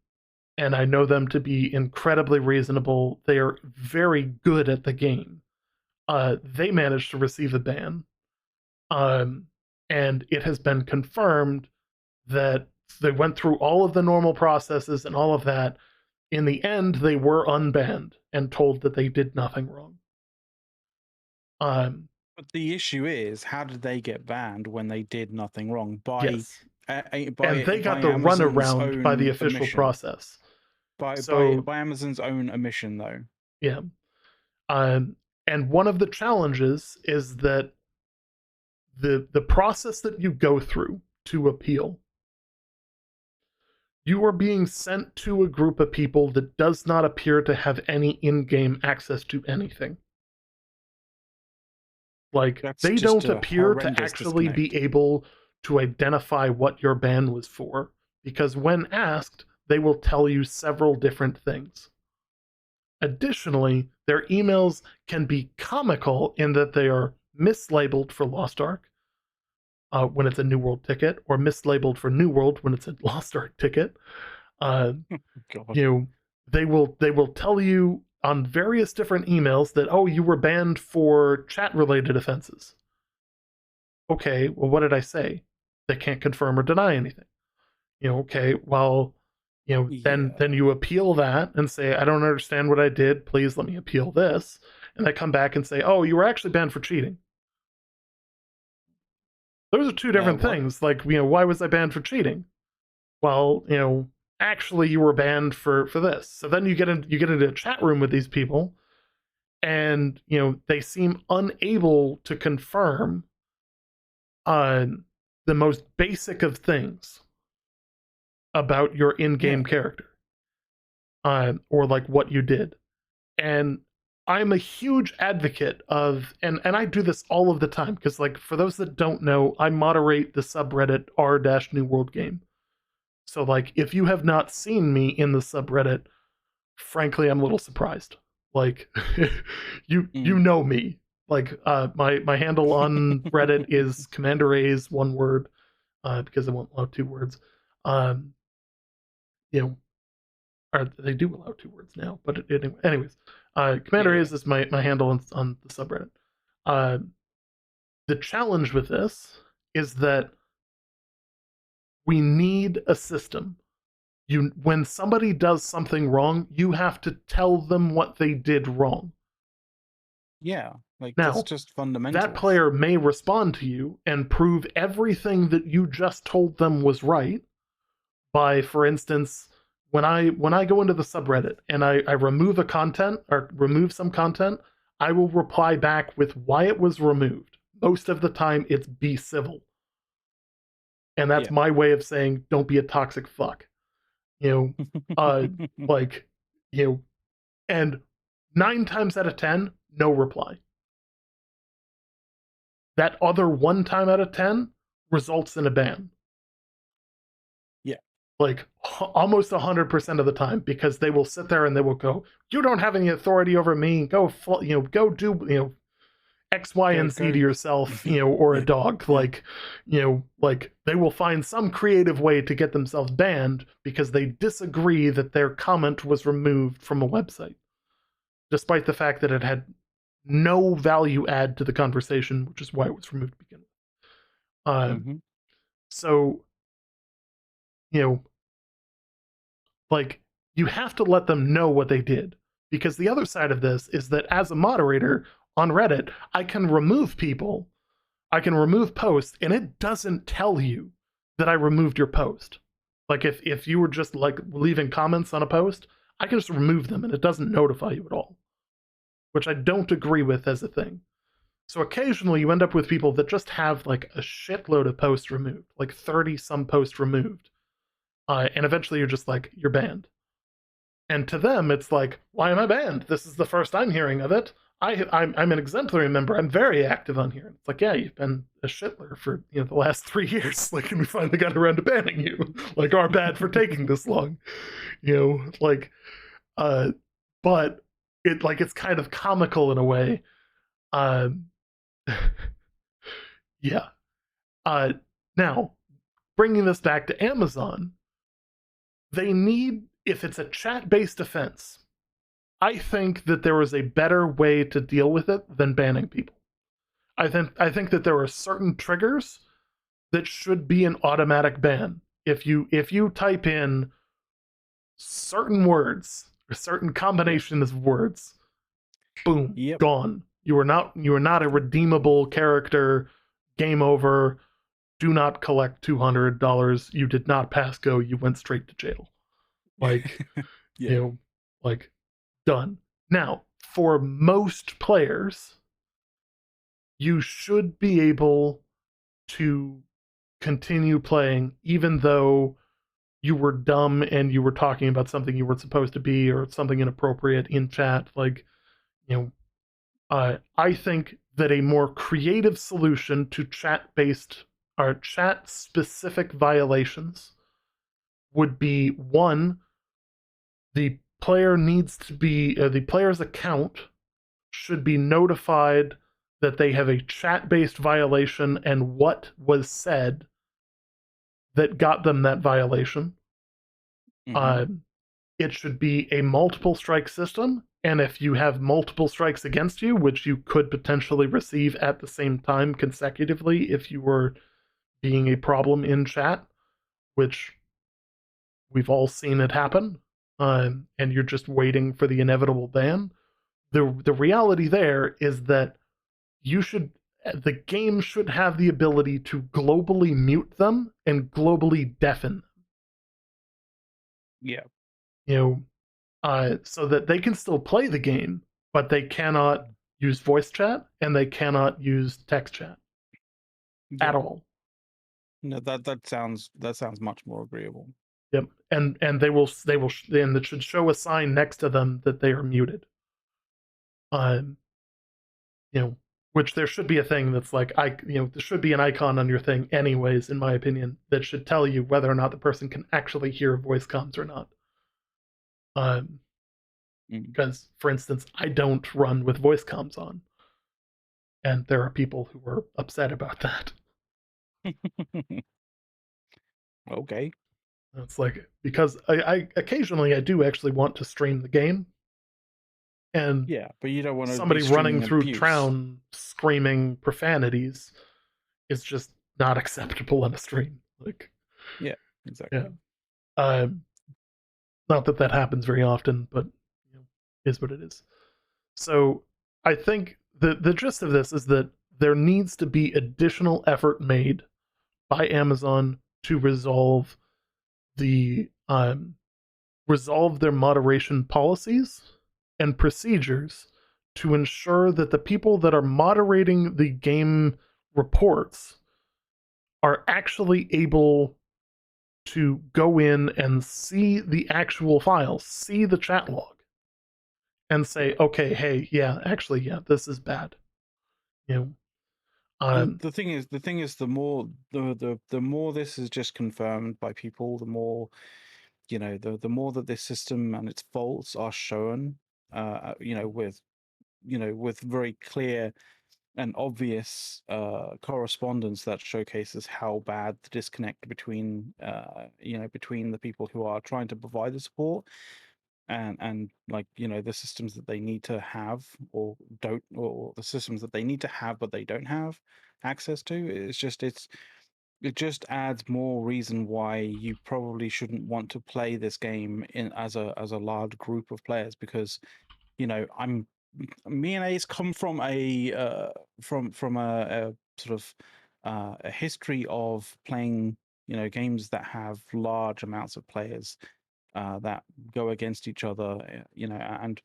and I know them to be incredibly reasonable. They are very good at the game. They managed to receive a ban, and it has been confirmed that they went through all of the normal processes and all of that. In the end, they were unbanned and told that they did nothing wrong. But the issue is, how did they get banned when they did nothing wrong? Yes, and they got By the Amazon's runaround by the own official admission. process. By So Amazon's own admission, though. yeah, and one of the challenges is that the process that you go through to appeal, you are being sent to a group of people that does not appear to have any in-game access to anything. Like, That's they just don't a appear to horrendous actually disconnect. be able to identify what your ban was for, because when asked, they will tell you several different things. Additionally, their emails can be comical in that they are mislabeled for Lost Ark when it's a New World ticket, or mislabeled for New World when it's a Lost Ark ticket. God. You know, they will tell you on various different emails that, oh, you were banned for chat related offenses. Okay, well, what did I say? They can't confirm or deny anything. Okay, well, then Yeah. you appeal that and say, I don't understand what I did, please let me appeal this. And they come back and say, oh, you were actually banned for cheating. Those are two different What? things. Like, why was I banned for cheating? Well, actually you were banned for this. So then you get into a chat room with these people, and they seem unable to confirm the most basic of things about your in-game Yeah. character, or like what you did. And I'm a huge advocate of, and I do this all of the time, because like, for those that don't know, I moderate the subreddit r-new world game. So like, if you have not seen me in the subreddit, frankly, I'm a little surprised. Like, you know me. Like, my handle on Reddit is Commander A's, one word, because I won't allow two words. You know, or they do allow two words now, but anyways, Commander Yeah. A's is my handle on the subreddit. The challenge with this is that we need a system. When somebody does something wrong, you have to tell them what they did wrong. Yeah. Like, that's Now, just that fundamentals. player may respond to you and prove everything that you just told them was right by, for instance, when I go into the subreddit and I remove a content or remove some content, I will reply back with why it was removed. Most of the time it's be civil. And that's Yeah. my way of saying don't be a toxic fuck. Like, and 9 times out of 10, no reply. That other 1 time out of 10 results in a ban. Yeah. Like, almost 100% of the time, because they will sit there and they will go, you don't have any authority over me, go do X, Y, and Z to Go. yourself, or a Yeah. dog. Yeah. Like they will find some creative way to get themselves banned because they disagree that their comment was removed from a website, despite the fact that it had no value add to the conversation, which is why it was removed to begin with. So, like, you have to let them know what they did, because the other side of this is that as a moderator on Reddit, I can remove people, I can remove posts, and it doesn't tell you that I removed your post. Like, if you were just like leaving comments on a post, I can just remove them and it doesn't notify you at all, which I don't agree with as a thing. So occasionally you end up with people that just have like a shitload of posts removed, like 30 some posts removed. And eventually you're just like, you're banned. And to them, it's like, why am I banned? This is the first I'm hearing of it. I'm an exemplary member. I'm very active on here. It's like, yeah, you've been a shitler for the last 3 years. Like, and we finally got around to banning you. Like, our bad for taking this long. Like, uh, but it's kind of comical in a way. Uh, yeah. Uh, Now, bringing this back to Amazon, they need, if it's a chat-based offense, I think that there is a better way to deal with it than banning people. I think that there are certain triggers that should be an automatic ban. If you type in certain words or certain Yeah. combinations of words, boom, Yep. gone. You are not a redeemable character. Game over. Do not collect $200. You did not pass go. You went straight to jail. Like, you Yeah. know, like done. Now, for most players, you should be able to continue playing even though you were dumb and you were talking about something you weren't supposed to be or something inappropriate in chat. Like, you know, I think that a more creative solution to chat based or chat specific violations would be one, the player needs to be the player's account should be notified that they have a chat based violation and what was said that got them that violation. Hmm. Uh, it should be a multiple strike system. And if you have multiple strikes against you, which you could potentially receive at the same time consecutively if you were being a problem in chat, which we've all seen it happen, and you're just waiting for the inevitable ban. The reality there is that you should the game should have the ability to globally mute them and globally deafen them. Yeah. You know, so that they can still play the game, but they cannot use voice chat and they cannot use text chat at Yeah. all. No, that sounds much more agreeable. Yep, and they will and it should show a sign next to them that they are muted. Um, you know, which there should be a thing that's like there should be an icon on your thing, anyways, in my opinion, that should tell you whether or not the person can actually hear voice comms or not. Um, Mm. because, for instance, I don't run with voice comms on, and there are people who are upset about that. Okay. It's like because I occasionally I do actually want to stream the game, and Yeah, but you don't want to be somebody running streaming through abuse. town screaming profanities is just not acceptable on a stream. Like, Yeah, yeah, exactly. uh, not that that happens very often, but is what it is. So I think the gist of this is that there needs to be additional effort made by Amazon to the resolve their moderation policies and procedures to ensure that the people that are moderating the game reports are actually able to go in and see the actual files, see the chat log, and Yeah. say, okay, hey, yeah, actually, yeah, this is bad. You know, The um, the thing is the more this is just confirmed by people, the more the more that this system and its faults are shown, with very clear and obvious correspondence that showcases how bad the disconnect between the people who are trying to provide the support and the systems that they need to have or don't, or the systems that they need to have but they don't have access to. It just adds more reason why you probably shouldn't want to play this game in as a large group of players, because I'm me and Ace come from a sort of a history of playing games that have large amounts of players that go against each other, and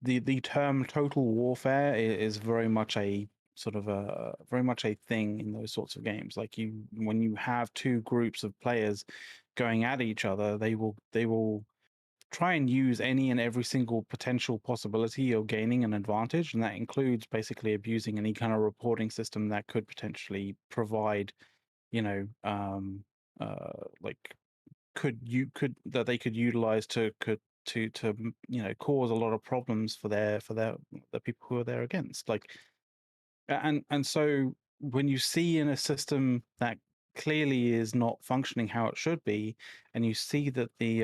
the term total warfare is very much a sort of a very much a thing in those sorts of games. Like you, when you have two groups of players going at each other, they will try and use any and every single potential possibility of gaining an advantage, and that includes basically abusing any kind of reporting system that could potentially provide, you know, like could that they could utilize to cause a lot of problems for their the people who are there against. Like, and so when you see in a system that clearly is not functioning how it should be, and you see that the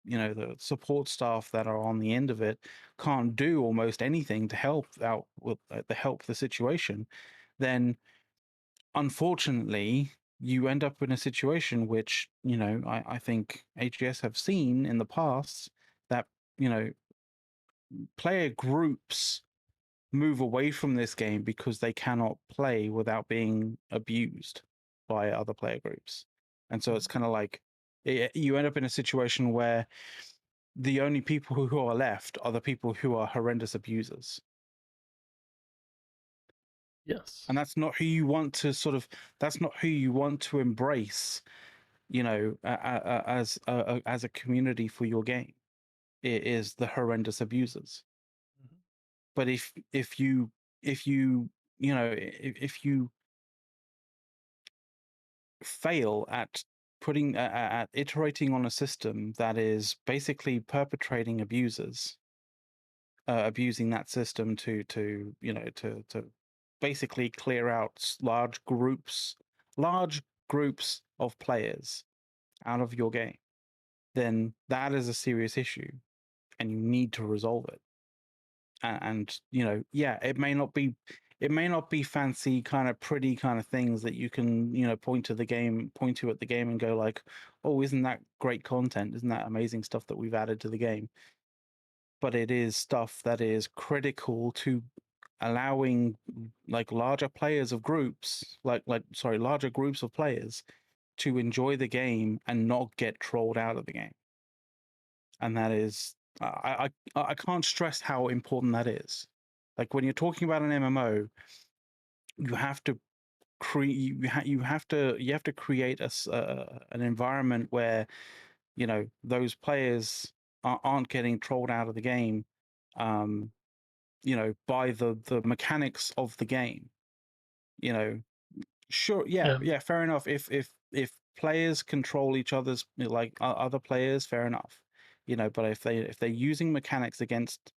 the support staff that are on the end of it can't do almost anything to help out with to help the situation, then unfortunately you end up in a situation which, I think AGS have seen in the past, that, you know player groups move away from this game because they cannot play without being abused by other player groups. And so it's kind of like, you end up in a situation where the only people who are left are the people who are horrendous abusers. Yes. And that's not who you want to that's not who you want to embrace, as a community for your game. It is the horrendous abusers. Mhm. But if you if you fail at putting at iterating on a system that is basically perpetrating abusers, abusing that system to basically clear out large groups of players out of your game, then that is a serious issue, and you need to resolve it. And yeah, it may not be fancy kind of pretty kind of things that you can point to at the game and go like, oh, isn't that great content, isn't that amazing stuff that we've added to the game. But it is stuff that is critical to allowing like larger groups of players to enjoy the game and not get trolled out of the game. And that is, I can't stress how important that is. Like when you're talking about an MMO, you have to create you have to create an environment where those players aren't getting trolled out of the game, um, by the mechanics of the game. You know, sure, yeah, And yeah, fair enough. If players control each other's, like other players, fair enough. But if they're using mechanics against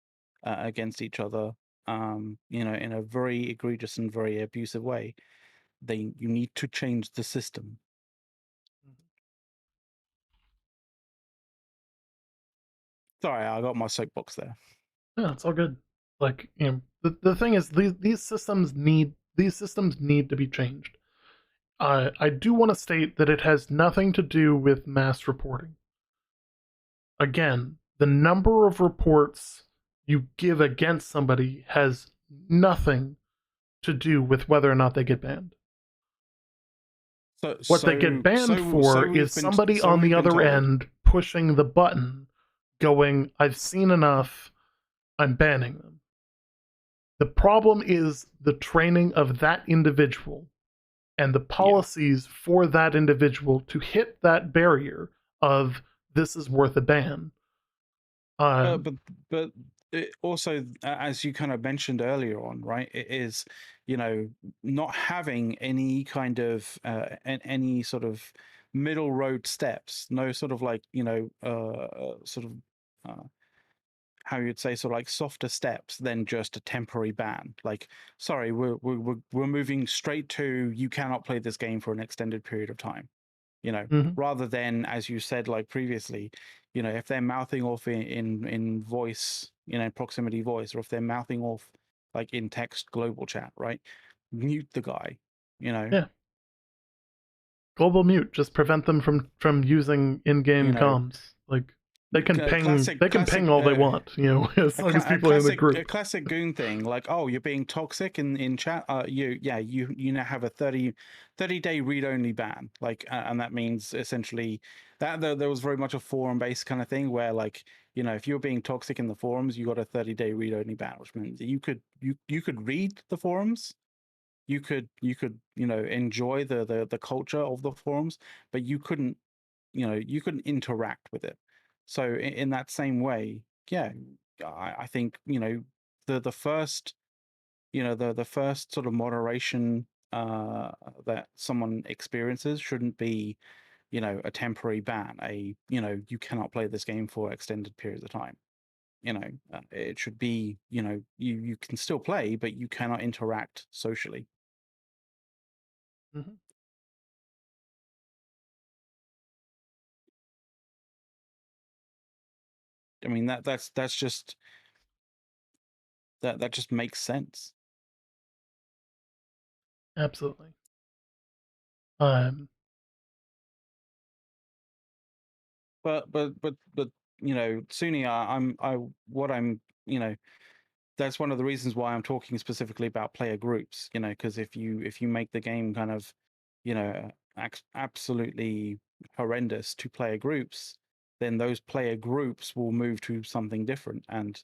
each other, in a very egregious and very abusive way, you need to change the system. Sorry, I got my soapbox there. yeah, it's all good. Like, the thing is, these systems need to be changed. I do want to state that it has nothing to do with mass reporting. Again, the number of reports you give against somebody has nothing to do with whether or not they get banned. So What they get so banned so for so is we've been somebody so on the we've been other told. end pushing the button, going, I've seen enough, I'm banning them. The problem is the training of that individual and the Yeah. policies for that individual to hit that barrier of this is worth a ban. Um, But it also, as you kind of mentioned earlier on, right? It is, you know, not having any kind of any sort of middle road steps, no sort of like sort of uh, how you'd say, sort of like softer steps than just a temporary ban. Like, sorry, we're moving straight to you cannot play this game for an extended period of time. mhm. Rather than, as you said, like previously, if they're mouthing off in voice, proximity voice, or if they're mouthing off like in text global chat, right? Mute the guy, you know, Yeah, global mute, just prevent them from using you in-game know, comms. Like, They can ping. classic They can ping all they want, as long as people are in the a group. classic goon thing, like, oh, you're being toxic in chat. You now have a 30-day read only ban, like, and that means essentially that there was very much a forum based kind of thing where, like, if you're being toxic in the forums, you got a 30-day read only ban, which means that you could read the forums, you could enjoy the culture of the forums, but you couldn't interact with it. So in that same way, yeah, I think the first the first sort of moderation that someone experiences shouldn't be a temporary ban, you cannot play this game for extended periods of time. It should be you can still play, but you cannot interact socially. Mhm. I mean that's just that just makes sense. Absolutely. Um, But Suni, that's one of the reasons why I'm talking specifically about player groups. Because if you make the game kind of absolutely horrendous to player groups, then those player groups will move to something different. And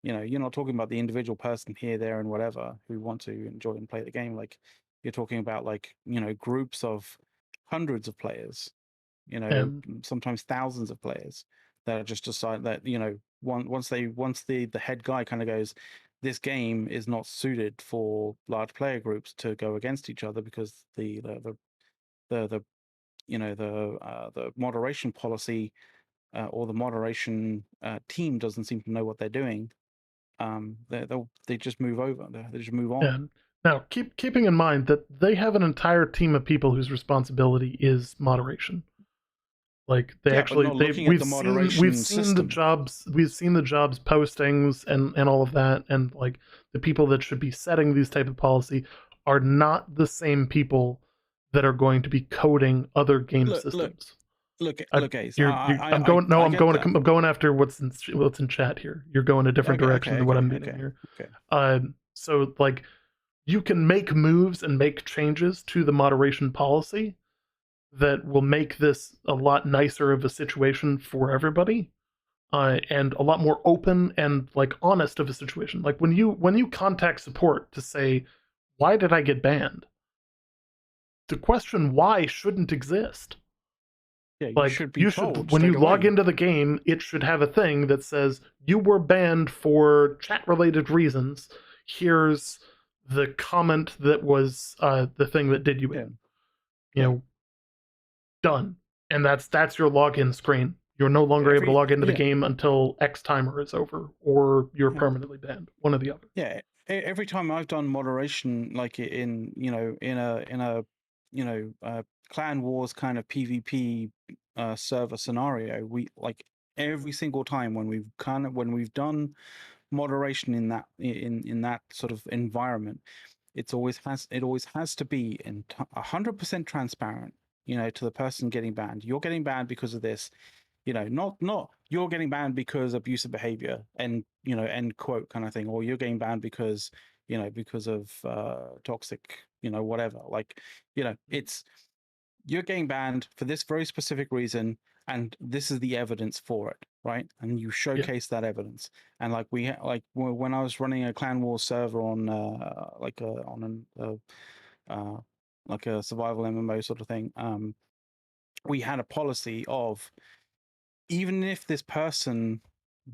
you're not talking about the individual person here, there, and whatever who want to enjoy and play the game. Like, you're talking about, like, groups of hundreds of players, and sometimes thousands of players that just decide that once the head guy kind of goes, this game is not suited for large player groups to go against each other because the the moderation policy or the moderation team doesn't seem to know what they're doing. They just move over. They just move on. and now keeping in mind that they have an entire team of people whose responsibility is moderation. Like they Yeah, but actually not they looking at the we've moderation seen the system. jobs postings and all of that, and like the people that should be setting these type of policy are not the same people that are going to be coding other game Look, look, systems. look, Ace. I'm going no I I'm get going to that. I'm going after what's in chat here. You're going a different Okay, direction okay, than what okay, I'm meaning okay, here. okay. So like you can make moves and make changes to the moderation policy that will make this a lot nicer of a situation for everybody, and a lot more open and like honest of a situation. Like when you contact support to say, why did I get banned? The question why shouldn't exist. Yeah, you Like should be you told should, when straight you log away. into the game, it should have a thing that says you were banned for chat related reasons. Here's the comment that was the thing that did you Yeah, in. You yeah. know, done. And that's your login screen. You're no longer able to Every log into the yeah, game until X timer is over, or you're yeah, permanently banned. One or the other. yeah. Every time I've done moderation, like in in a clan wars kind of PvP server scenario, we like every single time when we've done moderation in that sort of environment, it always has to be 100% transparent, to the person getting banned. You're getting banned because of this, not you're getting banned because abusive behavior, and end quote kind of thing, or you're getting banned because because of toxic, whatever. Like, it's you're getting banned for this very specific reason, and this is the evidence for it, right? And you Yeah, showcase that evidence. And like when I was running a clan war server on uh, like a survival MMO sort of thing, we had a policy of, even if this person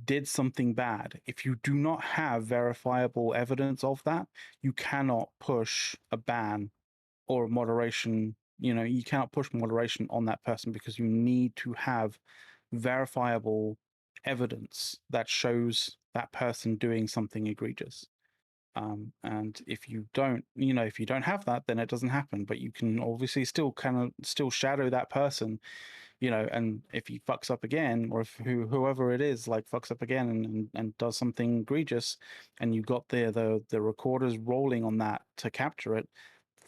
did something bad, if you do not have verifiable evidence of that, you cannot push a ban or a moderation. You cannot push moderation on that person because you need to have verifiable evidence that shows that person doing something egregious. And if you don't have that, then it doesn't happen. But you can obviously still kind of still shadow that person, and if he fucks up again, or if whoever it is, like, fucks up again and does something egregious, and you got the recorders rolling on that to capture it,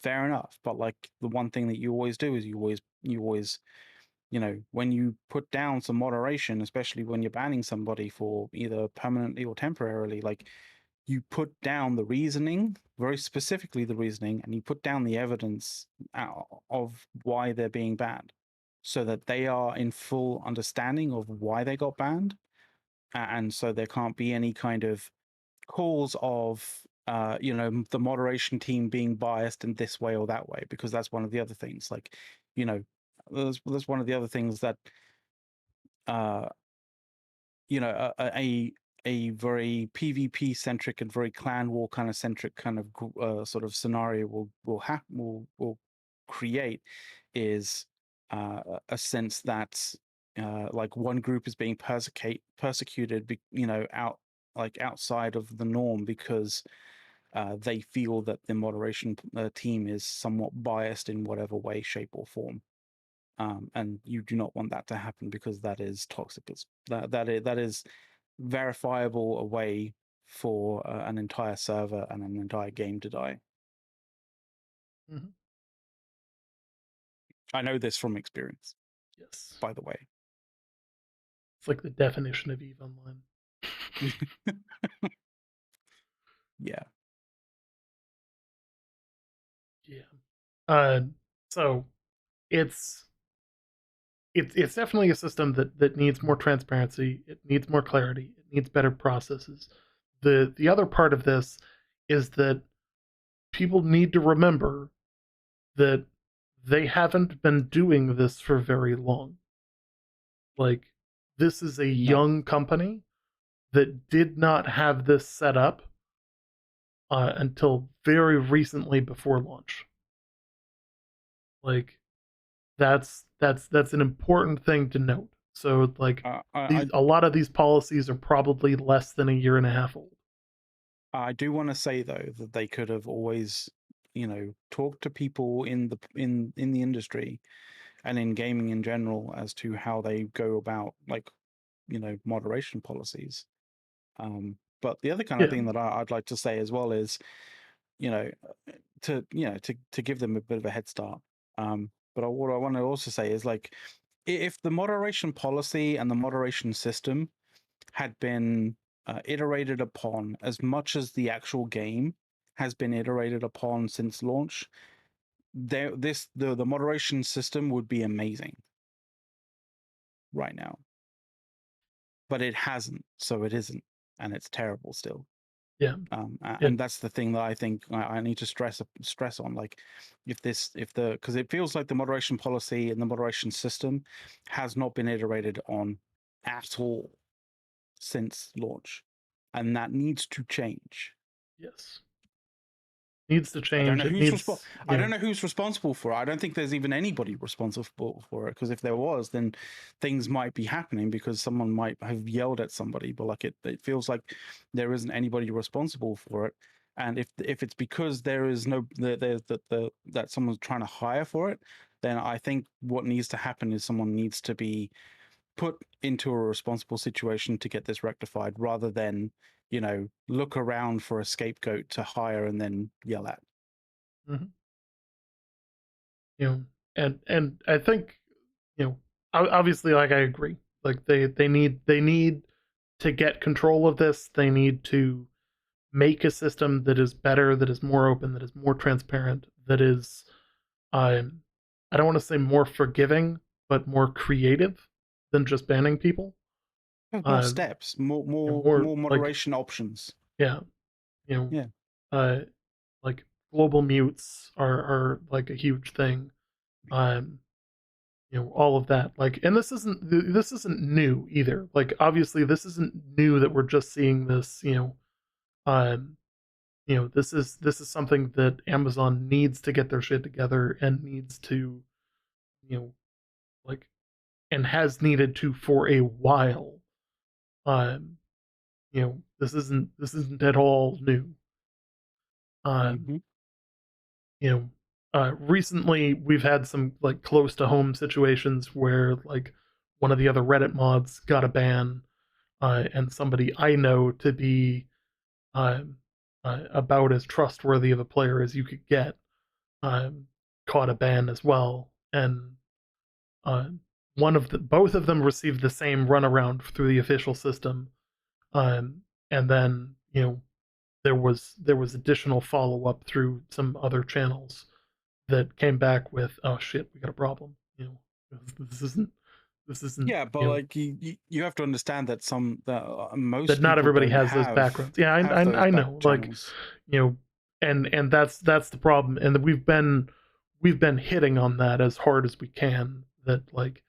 fair enough. But like, the one thing that you always do is you always when you put down some moderation, especially when you're banning somebody for either permanently or temporarily, like you put down the reasoning, very specifically the reasoning, and you put down the evidence of why they're being banned, so that they are in full understanding of why they got banned, and so there can't be any kind of calls of the moderation team being biased in this way or that way, because that's one of the other things. Like, you know, that's one of the other things that uh, a very PvP centric and very clan war kind of centric kind of sort of scenario will create is a sense that like one group is being persecuted, outside of the norm because they feel that the moderation team is somewhat biased in whatever way, shape, or form. And you do not want that to happen, because that is toxic. That is verifiable a way for an entire server and an entire game to die. Mhm. I know this from experience, Yes. by the way. It's like the definition of EVE Online. Yeah. Yeah. Uh, so it's it's definitely a system that needs more transparency. It needs more clarity. It needs better processes. The other part of this is that people need to remember that they haven't been doing this for very long. Like, this is a No. young company that did not have this set up until very recently before launch. Like, that's an important thing to note. So like I a lot of these policies are probably less than a year and a half old. I do want to say though that they could have always, talked to people in the industry and in gaming in general as to how they go about, like, moderation policies. But the other kind of Yeah. thing that I'd like to say as well is, you know, to give them a bit of a head start. But what I want to also say is, like, if the moderation policy and the moderation system had been iterated upon as much as the actual game has been iterated upon since launch, the moderation system would be amazing right now. But it hasn't, so it isn't, and it's terrible still. Yeah. And that's the thing that I think I need to stress on. Like, because it feels like the moderation policy and the moderation system has not been iterated on at all since launch, and that needs to change. Yes. Needs to I don't change. know It who's needs, I don't know who's responsible for it. I don't think there's even anybody responsible for it, because if there was, then things might be happening because someone might have yelled at somebody. But like, it feels like there isn't anybody responsible for it. And if it's because there is no that someone's trying to hire for it, then I think what needs to happen is someone needs to be put into a responsible situation to get this rectified, rather than look around for a scapegoat to hire and then yell at. Mhm. And I think, obviously, like, I agree. Like, they need to get control of this. They need to make a system that is better, that is more open, that is more transparent, that is, um, I don't want to say more forgiving, but more creative than just banning people. More Um, steps, more more more more like, moderation options. yeah, you know, Yeah. uh, like global mutes are like a huge thing. Um, all of that. Like, and this isn't new either. Like, obviously, this isn't new that we're just seeing this. Um, this is something that Amazon needs to get their shit together and needs to, you know, like, and has needed to for a while. Um, this isn't at all new. Um, Hmm. Recently we've had some like close to home situations where like one of the other Reddit mods got a ban, and somebody I know to be um, about as trustworthy of a player as you could get um, caught a ban as well, and uh, both of them received the same runaround through the official system, and then there was additional follow up through some other channels that came back with, oh shit, we got a problem. This isn't this isn't Yeah, but like you have to understand that that most not people everybody don't has those backgrounds. Yeah, have those I back know. Like, channels. and that's the problem, and we've been hitting on that as hard as we can. That, like,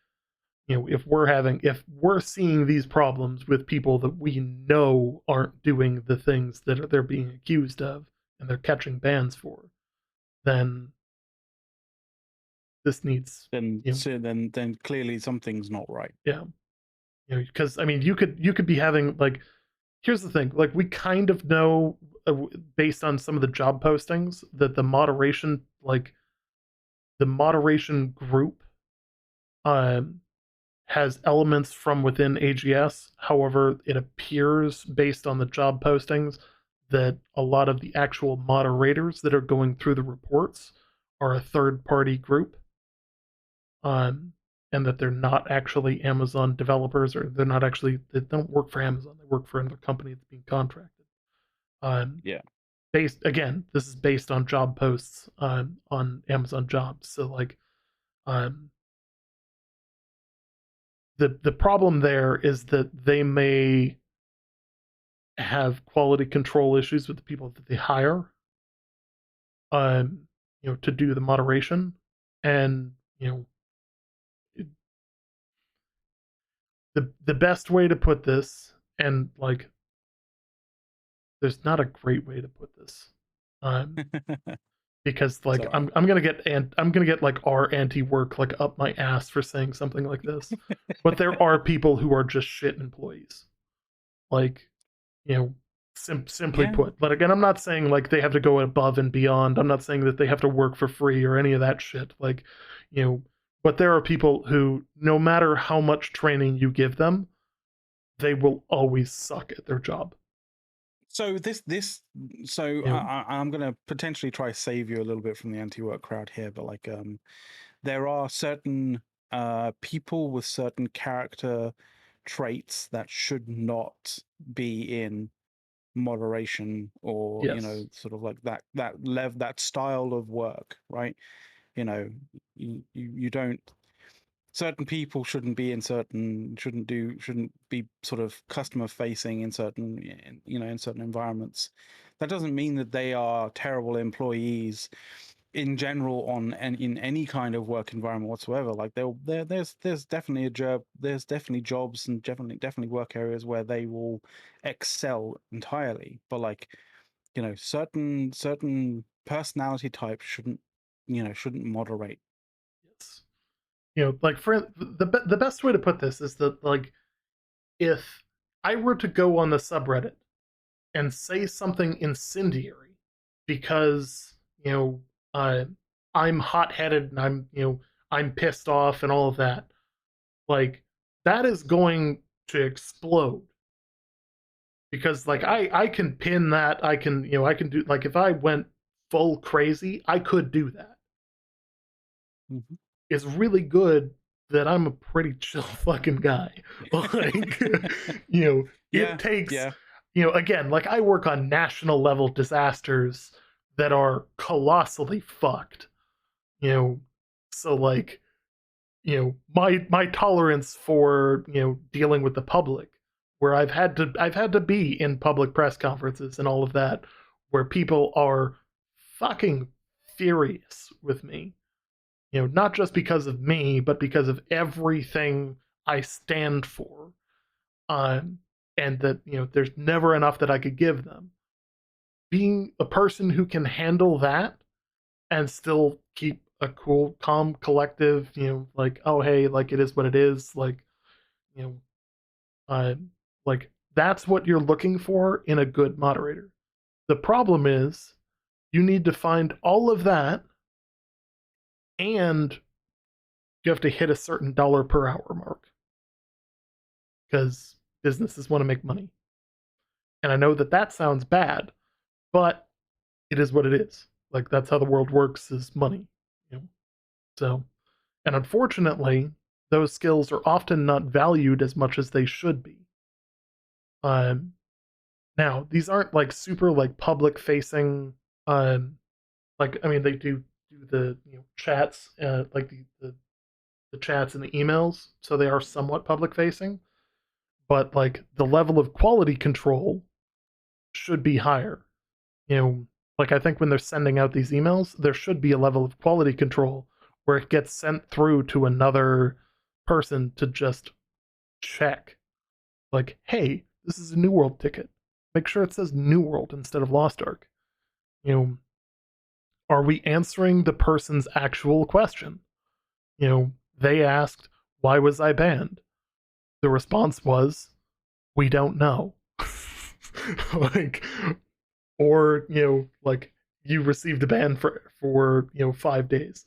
if we're seeing these problems with people that we know aren't doing the things that they're being accused of and they're catching bans for, then this needs, Then then clearly something's not right. yeah, because I mean, you could be having, like, here's the thing, like, we kind of know, based on some of the job postings, that the moderation group um has elements from within AGS. However, it appears, based on the job postings, that a lot of the actual moderators that are going through the reports are a third party group, um, and that they're not actually Amazon developers, or they don't work for Amazon. They work for another company that's being contracted. Um, Yeah. this is based on job posts on Amazon Jobs. So, like, um, the problem there is that they may have quality control issues with the people that they hire, um, to do the moderation, and the best way to put this, and, like, there's not a great way to put this, um, because, like, Sorry. I'm gonna get like our anti work, like, up my ass for saying something like this, but there are people who are just shit employees, like, you know, simply Yeah. put. But again, I'm not saying, like, they have to go above and beyond. I'm not saying that they have to work for free or any of that shit. Like, but there are people who, no matter how much training you give them, they will always suck at their job. So so You know, I'm gonna potentially try save you a little bit from the anti-work crowd here, but like there are certain people with certain character traits that should not be in moderation, or yes, sort of like that style of work, right? you know you don't, certain people shouldn't be sort of customer facing in certain, in certain environments. That doesn't mean that they are terrible employees in general, and in any kind of work environment whatsoever. Like there's definitely there's definitely jobs and definitely work areas where they will excel entirely, but like, certain personality types shouldn't moderate. yes. Like, for the best way to put this is that, like, if I were to go on the subreddit and say something incendiary because, uh, I'm hot headed and I'm pissed off and all of that, like, that is going to explode, because, like, I can pin that. I can do, like, if I went full crazy, I could do that. Mhm. It's really good that I'm a pretty chill fucking guy. Like, it Yeah, takes, yeah. again, like, I work on national level disasters that are colossally fucked. You know, so, like, my tolerance for, dealing with the public, where I've had to be in public press conferences and all of that, where people are fucking furious with me, not just because of me, but because of everything I stand for. Um, and that, there's never enough that I could give them. Being a person who can handle that and still keep a cool, calm, collective, like, oh hey, like, it is what it is, like, you know, uh, like, that's what you're looking for in a good moderator. The problem is, you need to find all of that, and you have to hit a certain dollar per hour mark, because businesses want to make money. And I know that that sounds bad, but it is what it is. Like, that's how the world works, is money. You know? So, and unfortunately, those skills are often not valued as much as they should be. Um, Now, these aren't like super like public facing. Like I mean, they do the chats, like the chats and the emails, so they are somewhat public facing. But like the level of quality control should be higher. You know, like I think when they're sending out these emails, there should be a level of quality control where it gets sent through to another person to just check. Like, hey, this is a New World ticket. Make sure it says New World instead of Lost Ark. You know, are we answering the person's actual question? They asked, why was I banned? The response was, we don't know. Like, or, like you received a ban for 5 days.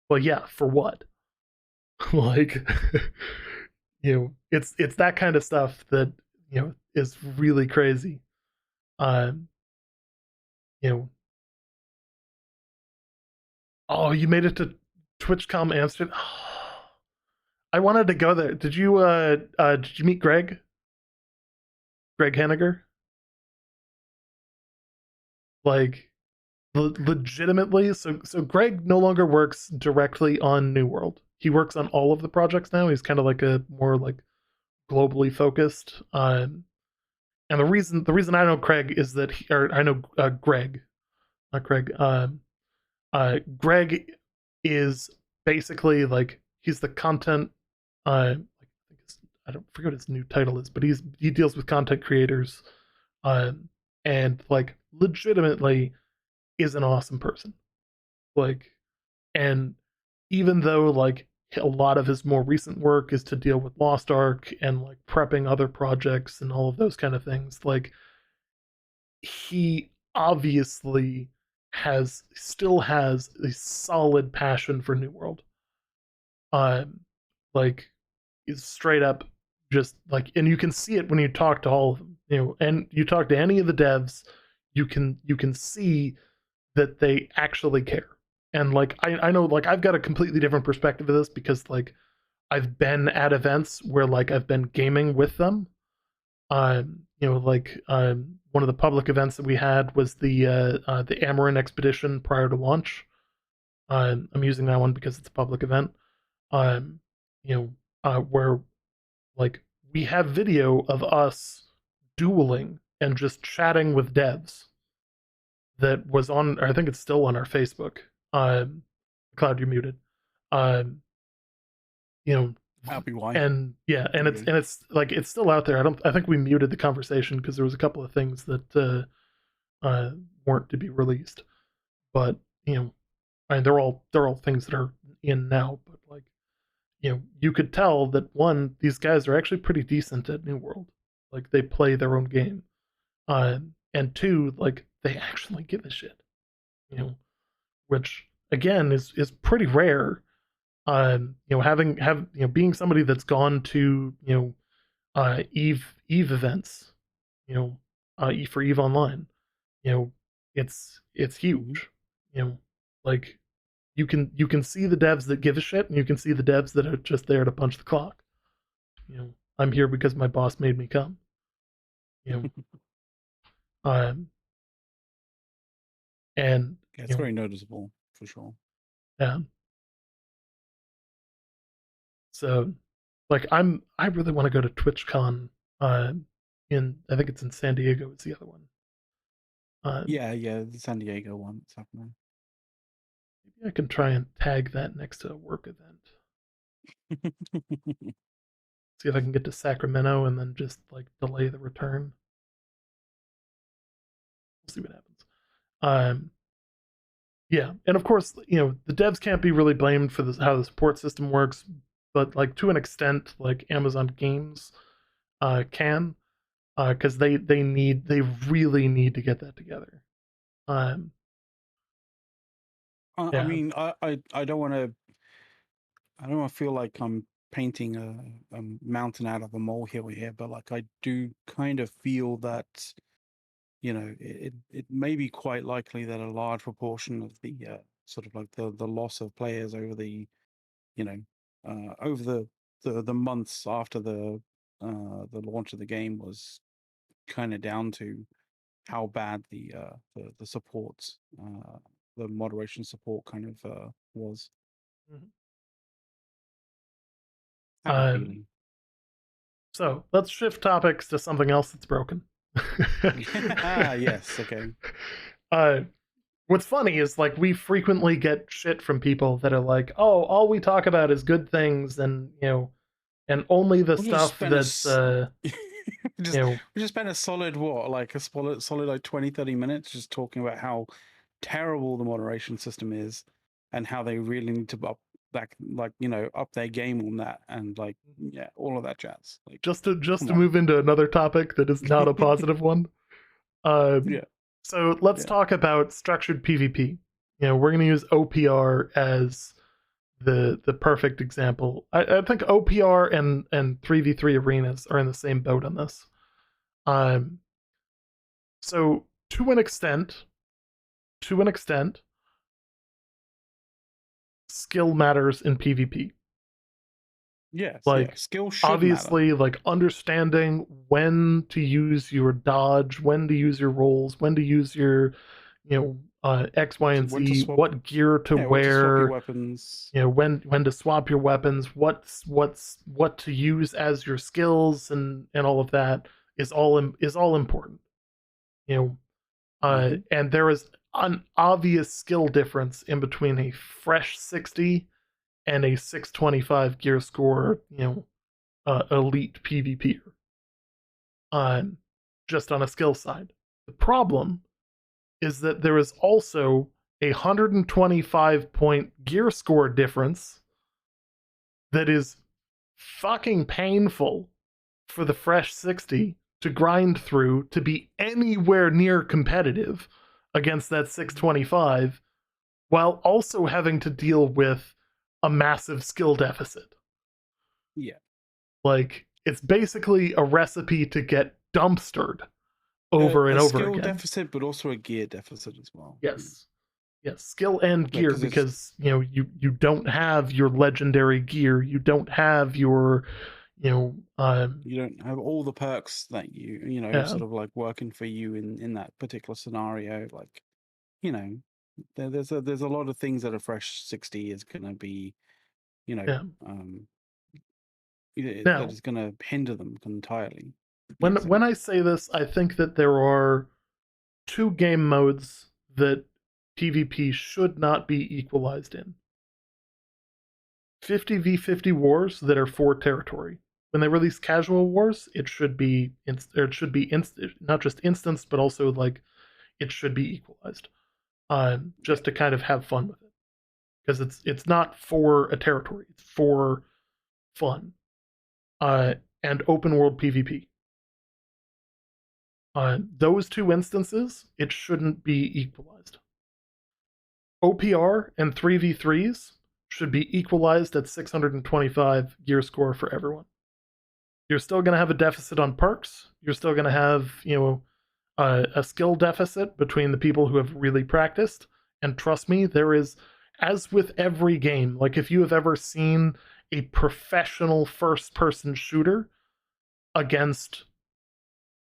Well, yeah, for what? Like, it's that kind of stuff that, is really crazy. Um, you know, oh, you made it to TwitchCon Amsterdam. I wanted to go there. Did you meet Greg? Greg Henniger? Like legitimately, so Greg no longer works directly on New World. He works on all of the projects now. He's kind of like a more like globally focused. And the reason I know Craig is that or I know Greg, not Craig. Greg is basically like he's the content. I don't forget what his new title is, but he deals with content creators, uh, and like legitimately is an awesome person. Like, and even though like a lot of his more recent work is to deal with Lost Ark and like prepping other projects and all of those kind of things, like he obviously still has a solid passion for New World. Um, like is straight up just like, and you can see it when you talk to all of them, and you talk to any of the devs, you can see that they actually care. And like I know like I've got a completely different perspective of this because like I've been at events where like I've been gaming with them. Like one of the public events that we had was the Amarin expedition prior to launch. I'm using that one because it's a public event. Um, where like we have video of us dueling and just chatting with devs that was on. I think it's still on our Facebook. Cloud, you muted. Um, you know, Happy why? and yeah, and You're it's good. and it's like it's still out there. I think we muted the conversation because there was a couple of things that weren't to be released. But I mean, they're all things that are in now. But like you could tell that one, these guys are actually pretty decent at New World. Like they play their own game. And two, like they actually give a shit. You know, which again is pretty rare. Being somebody that's gone to Eve events, you know, for Eve Online, you know, it's Hmm. huge. You know, like you can see the devs that give a shit, and you can see the devs that are just there to punch the clock. I'm here because my boss made me come. You know, um, and Yeah, it's you know, very noticeable for sure. yeah. So, like, I really want to go to TwitchCon. Uh, in I think it's in San Diego. It's the other one. Yeah, yeah, the San Diego one that's happening. Maybe I can try and tag that next to a work event. See if I can get to Sacramento and then just like delay the return. We'll see what happens. Um, yeah, and of course, the devs can't be really blamed for this how the support system works, but like to an extent, like Amazon Games can, because they really need to get that together. Um, I yeah, mean, I don't want to. I don't want to feel like I'm painting a mountain out of a molehill here, but like I do kind of feel that it may be quite likely that a large proportion of the sort of like the loss of players over the over the the months after the launch of the game was kind of down to how bad the support, the moderation support kind of was. Mhm. Have a feeling. So let's shift topics to something else that's broken. Yes, okay. What's funny is like we frequently get shit from people that are like, "Oh, all we talk about is good things, and and only the We just stuff spent that's we you just know we just spent a solid what, like a solid like 20-30 minutes just talking about how terrible the moderation system is and how they really need to up their game on that, and like, yeah, all of that jazz. Like, just come to on. move into another topic that is not a positive one. Um, Yeah. so let's Yeah. talk about structured PvP. We're going to use OPR as the perfect example. I think OPR and 3v3 arenas are in the same boat on this. Um, so to an extent, skill matters in PvP. Yes, yeah. Like Skill should matter. obviously, like understanding when to use your dodge, when to use your rolls, when to use your X, Y, and When to Z, swap what gear to when to swap your wear, weapons. when to swap your weapons, what to use as your skills, and all of that is all important. Hmm. And there is an obvious skill difference in between a fresh 60 and a 625 gear score, elite PvPer, on just on a skill side. The problem is that there is also a 125 point gear score difference that is fucking painful for the fresh 60 to grind through to be anywhere near competitive against that 625, while also having to deal with a massive skill deficit. Yeah. Like, it's basically a recipe to get dumpstered over and A over skill again. deficit, but also a gear deficit as well. Yes. Yes, skill and Like, gear, because it's because you don't have your legendary gear, you don't have your you know you don't have all the perks that yeah, sort of like working for you in that particular scenario. Like, you know, there's a lot of things that a fresh 60 is going to be, you know, yeah. um, that Now, is going to hinder them entirely. when Yes, okay. I say this, I think that there are two game modes that PvP should not be equalized in. 50v50 wars that are for territory. When they release casual wars, it should be not just instanced, but also like it should be equalized, Yeah. just to kind of have fun with it, because it's not for a territory; it's for fun, and open world PvP. Those two instances, it shouldn't be equalized. OPR and 3v3s should be equalized at 625 gear score for everyone. You're still going to have a deficit on perks. You're still going to have, a skill deficit between the people who have really practiced. And trust me, there is, as with every game, like if you have ever seen a professional first person shooter against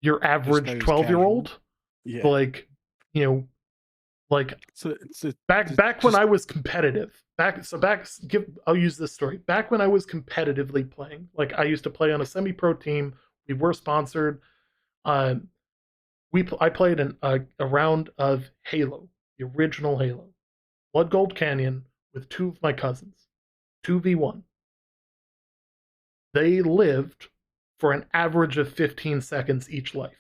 your Just average those 12-year casual. old, Yeah. like, you know, like So it's back when just I was competitive, I'll use this story. Back when I was competitively playing, like I used to play on a semi-pro team. We were sponsored. Um, I played a round of Halo, the original Halo, Blood Gold Canyon, with two of my cousins, 2v1. They lived for an average of 15 seconds each life.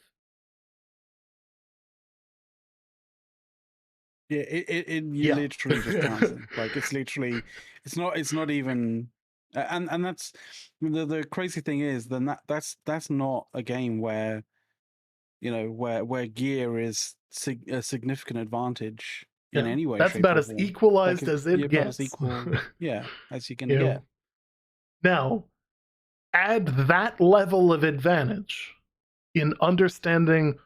yeah, it Yeah. literally just counts them. Like, it's literally, it's not even, and that's the crazy thing is, then that's not a game where, where gear is a significant advantage in Yeah. any way, That's shape, about or as form. Like, equalized it's, as you're it about as gets. equal, yeah, as you're gonna you get. know, Now, add that level of advantage in understanding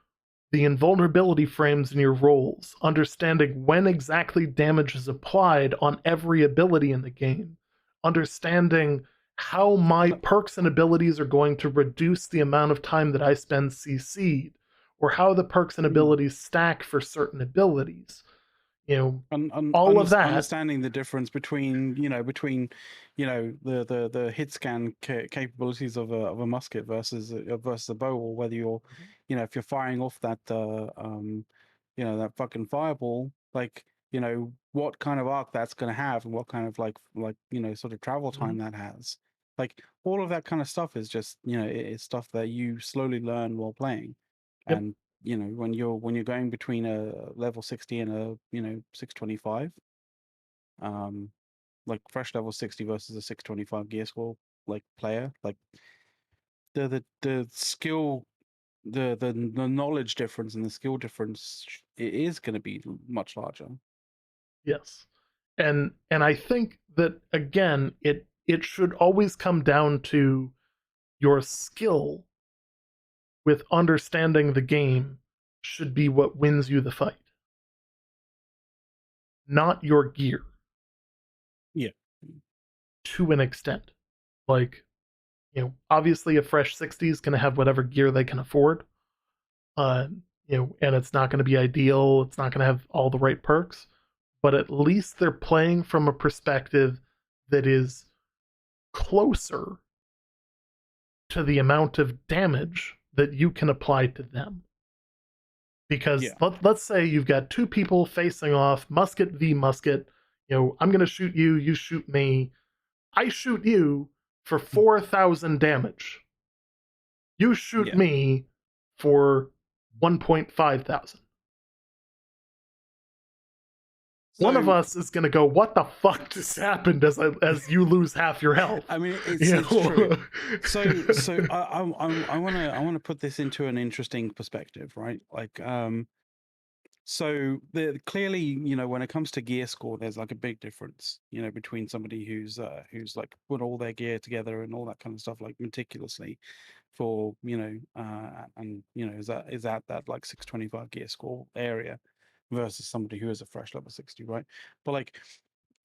the invulnerability frames in your rolls, understanding when exactly damage is applied on every ability in the game, understanding how my And perks and abilities are going to reduce the amount of time that I spend CC'd, or how the perks and mm, abilities stack for certain abilities. You know, all of that. understanding the difference between the hit scan capabilities of a musket versus a bow, or whether you're if you're firing off that that fucking fireball, like what kind of arc that's going to have, and what kind of sort of travel Mhm. time that has. Like all of that kind of stuff is just it's stuff that you slowly learn while playing. Yep. And when you're going between a level 60 and a 625, um like fresh level 60 versus a 625 gear score like player, like the skill, the knowledge difference and the skill difference, it is going to be much larger. Yes. And I think that again, it should always come down to your skill with understanding the game should be what wins you the fight, not your gear Yeah. to an extent. Like, obviously a fresh 60 is going to have whatever gear they can afford. Uh, and it's not going to be ideal. It's not going to have all the right perks, but at least they're playing from a perspective that is closer to the amount of damage that you can apply to them. Because Yeah. let's say you've got two people facing off, musket v musket. I'm going to shoot you, you shoot me. I shoot you for 4,000 damage. You shoot Yeah. me for 1.5 thousand. One of So us is going to go, "What the fuck just happened?" As you lose half your health. I mean, You it's true. know? So I want to put this into an interesting perspective, right? Like so clearly, when it comes to gear score, there's like a big difference, between somebody who's like put all their gear together and all that kind of stuff like meticulously for and is that like 625 gear score area versus somebody who is a fresh level 60, right? But like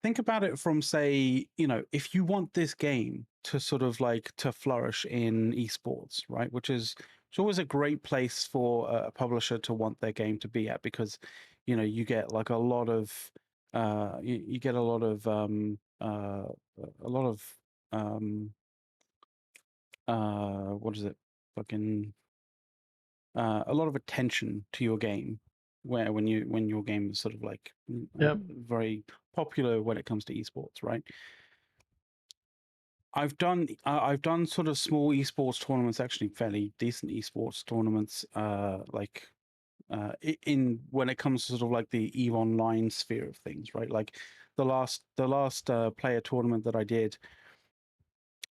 think about it from, say, if you want this game to sort of like to flourish in esports, right? Which is, it's always a great place for a publisher to want their game to be at, because you get like a lot of you get a lot of um what is it, fucking a lot of attention to your game, where when your game is sort of like Yep. very popular when it comes to esports, right? I've done sort of small esports tournaments, actually fairly decent esports tournaments, in when it comes to sort of like the EVE Online sphere of things, right? Like the last player tournament that I did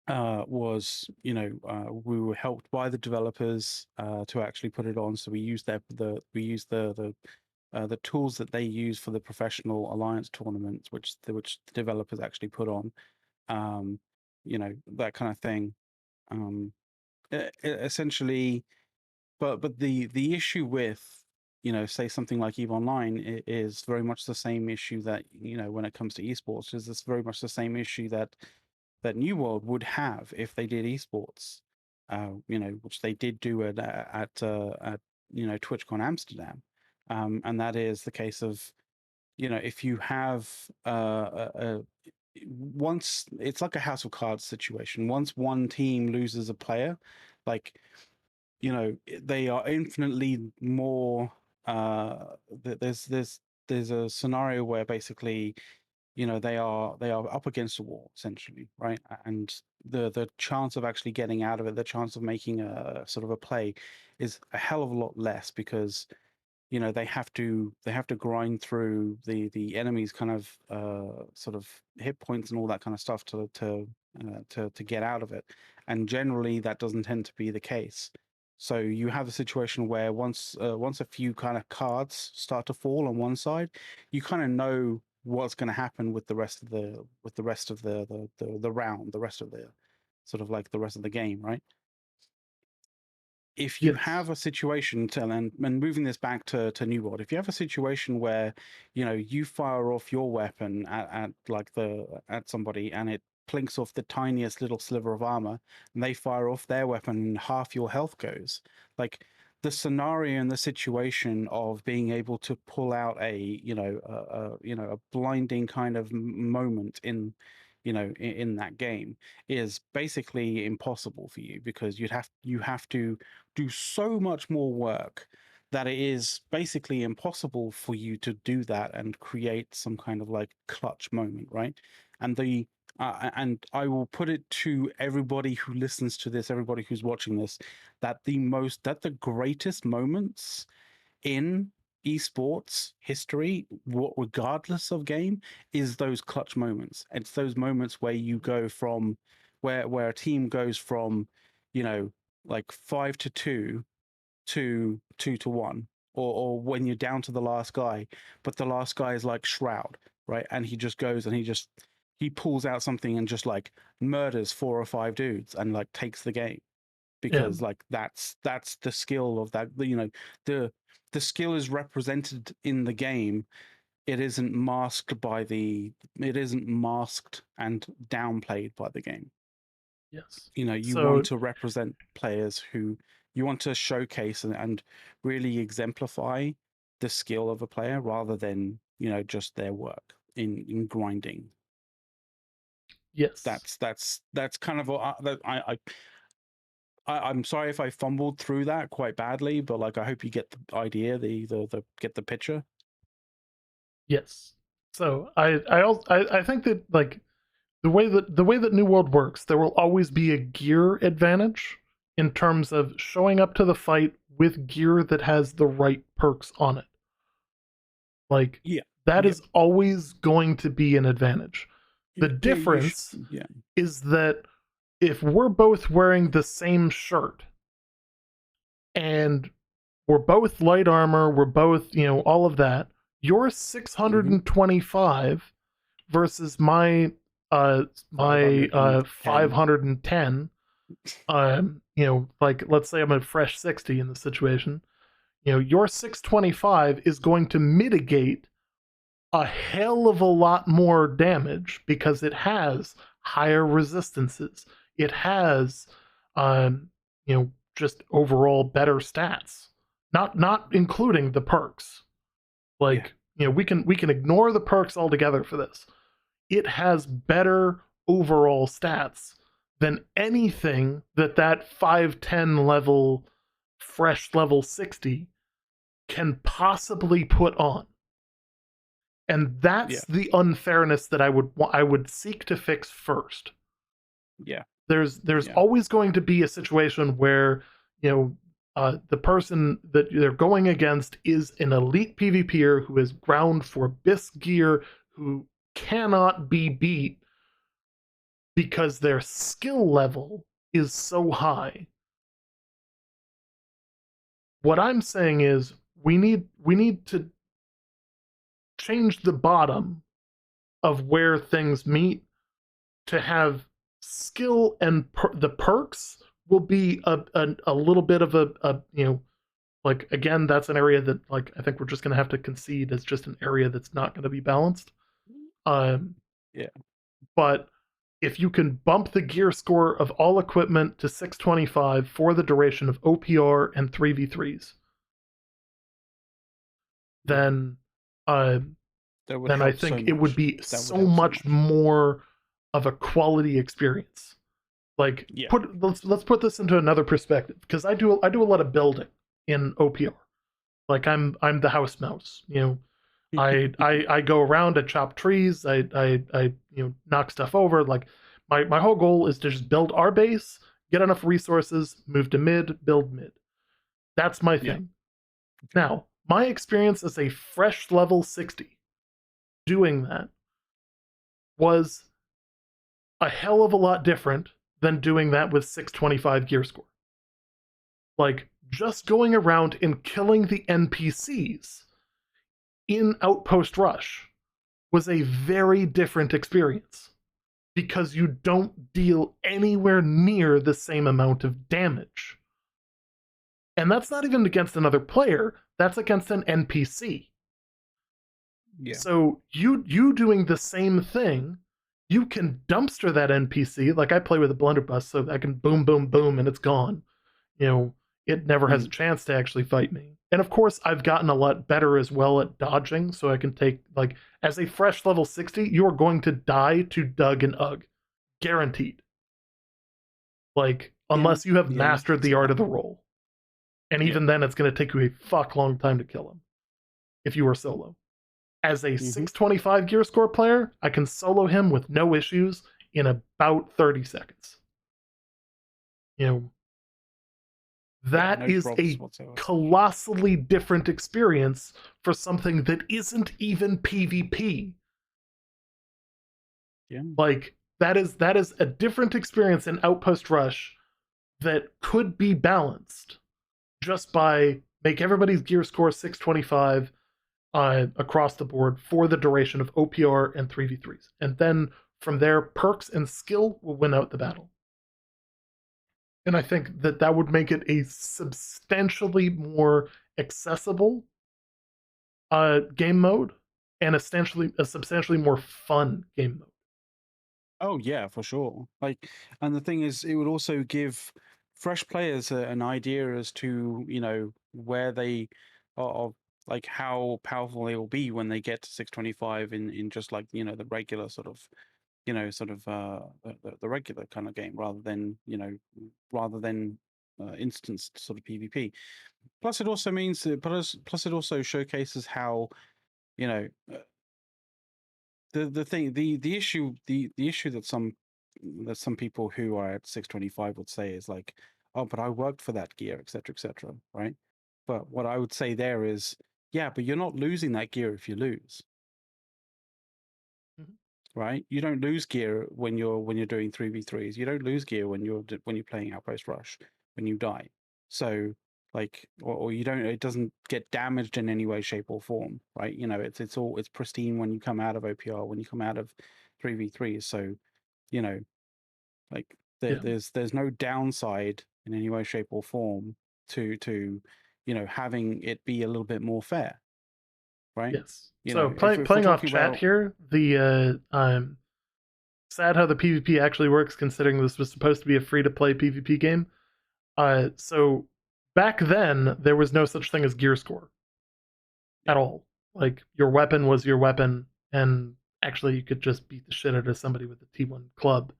was, we were helped by the developers to actually put it on. So we used the tools that they use for the professional alliance tournaments, which the developers actually put on, that kind of thing. Um, Essentially, but the issue with, say something like EVE Online is very much the same issue that, when it comes to esports, is this very much the same issue that New World would have if they did esports, which they did do at TwitchCon Amsterdam, and that is the case of, if you have once, it's like a House of Cards situation. Once one team loses a player, like, they are infinitely more. There's a scenario where basically, they are up against a wall essentially, right? And the chance of actually getting out of it, the chance of making a sort of a play, is a hell of a lot less, because they have to grind through the enemy's kind of sort of hit points and all that kind of stuff to get out of it, and generally that doesn't tend to be the case. So you have a situation where once a few kind of cards start to fall on one side, you kind of know what's going to happen with the rest of the round, the rest of the sort of like the rest of the game, right? If you Yes. have a situation and moving this back to New World, if you have a situation where you fire off your weapon at somebody, and it clinks off the tiniest little sliver of armor, and they fire off their weapon, and half your health goes. Like the scenario and the situation of being able to pull out a a blinding kind of moment in in that game is basically impossible for you, because you have to do so much more work that it is basically impossible for you to do that and create some kind of like clutch moment, right? And the and I will put it to everybody who listens to this, everybody who's watching this, that the greatest moments in esports history, regardless of game, is those clutch moments. It's those moments where you go from where a team goes from, like 5-2 to 2-1, or when you're down to the last guy, but the last guy is like Shroud, right? And he just goes and he pulls out something and just like murders 4 or 5 dudes and like takes the game, Yeah. because like that's the skill of that. The skill is represented in the game. It isn't masked and downplayed by the game. Yes. You want So to represent players who you want to showcase and really exemplify the skill of a player, rather than just their work in grinding. yes. That's kind of what I'm sorry if I fumbled through that quite badly, but like I hope you get the idea, the get the picture. Yes. So I think that like the way that New World works, there will always be a gear advantage in terms of showing up to the fight with gear that has the right perks on it. Like Yeah. that Yeah. is always going to be an advantage. The Yeah. difference Yeah. is that if we're both wearing the same shirt and we're both light armor, we're both, all of that, you're Mm-hmm. 625 versus my my 510. 510. Like let's say I'm a fresh 60 in this situation. Your 625 is going to mitigate a hell of a lot more damage because it has higher resistances. It has, just overall better stats. Not including the perks. Yeah. Like, we can ignore the perks altogether for this. It has better overall stats than anything that 510 level, fresh level 60 can possibly put on. And Yeah. that's the unfairness that I would seek to fix first. Yeah. There's Yeah. always going to be a situation where the person that they're going against is an elite PvPer who is ground for bisque gear, who cannot be beat because their skill level is so high. What I'm saying is we need to change the bottom of where things meet to have skill and the perks will be a little bit of a like, again, that's an area that, like, I think we're just going to have to concede as just an area that's not going to be balanced. Yeah. But if you can bump the gear score of all equipment to 625 for the duration of OPR and 3v3s, Yeah. then uh, That would then I help so think it would much. be That would so help so much much. more of a quality experience. Like, Yeah. let's put this into another perspective, because I do a lot of building in OPR. Like, I'm the house mouse. I go around, I chop trees, I knock stuff over. Like, my whole goal is to just build our base, get enough resources, move to mid, build mid. That's my Yeah. thing. Now, my experience as a fresh level 60 doing that was a hell of a lot different than doing that with 625 gear score. Like, just going around and killing the NPCs in Outpost Rush was a very different experience because you don't deal anywhere near the same amount of damage. And that's not even against another player, that's against an NPC. Yeah. So you doing the same thing, you can dumpster that NPC. Like I play with a blunderbuss, so I can boom, boom, boom, and it's gone. You know, it never has a Mm. chance to actually fight me. And of course, I've gotten a lot better as well at dodging, so I can take, like, as a fresh level 60, you are going to die to Doug and Ugg. Guaranteed. Like, Yeah, unless you have yeah, I mastered can the see art that. of the roll. And Yeah. even then, it's going to take you a fuck long time to kill him if you are solo. As a Hmm. 625 gear score player, I can solo him with no issues in about 30 seconds. You know, Yeah, that no is problems a whatsoever. colossally different experience for something that isn't even PvP. Yeah. Like that is a different experience in Outpost Rush that could be balanced just by make everybody's gear score 625 across the board for the duration of OPR and 3v3s. And then from there, perks and skill will win out the battle. And I think that that would make it a substantially more accessible game mode and a substantially more fun game mode. Oh yeah, for sure. Like, and the thing is, it would also give fresh players an idea as to, where they are, like how powerful they will be when they get to 625 in just like, the regular sort of, the regular kind of game, rather than instanced sort of PvP. Plus, it also means that, plus it also showcases how, you know the thing the issue the issue that some people who are at 625 would say is like, oh, but I worked for that gear, etc., right? But what I would say there is, yeah, but you're not losing that gear if you lose, Mhm. right? You don't lose gear when you're doing 3v3s. You don't lose gear when you're playing Outpost Rush when you die. So, like, or you don't, it doesn't get damaged in any way, shape, or form, right? It's pristine when you come out of OPR, when you come out of 3v3s. So, you know like, Yeah. there's no downside in any way, shape, or form to having it be a little bit more fair, right? Yes. So If we're playing off talking chat about, here, the sad how the PvP actually works, considering this was supposed to be a free to play PvP game. So back then there was no such thing as gear score yeah. at all. Like your weapon was your weapon, and actually you could just beat the shit out of somebody with a T1 club,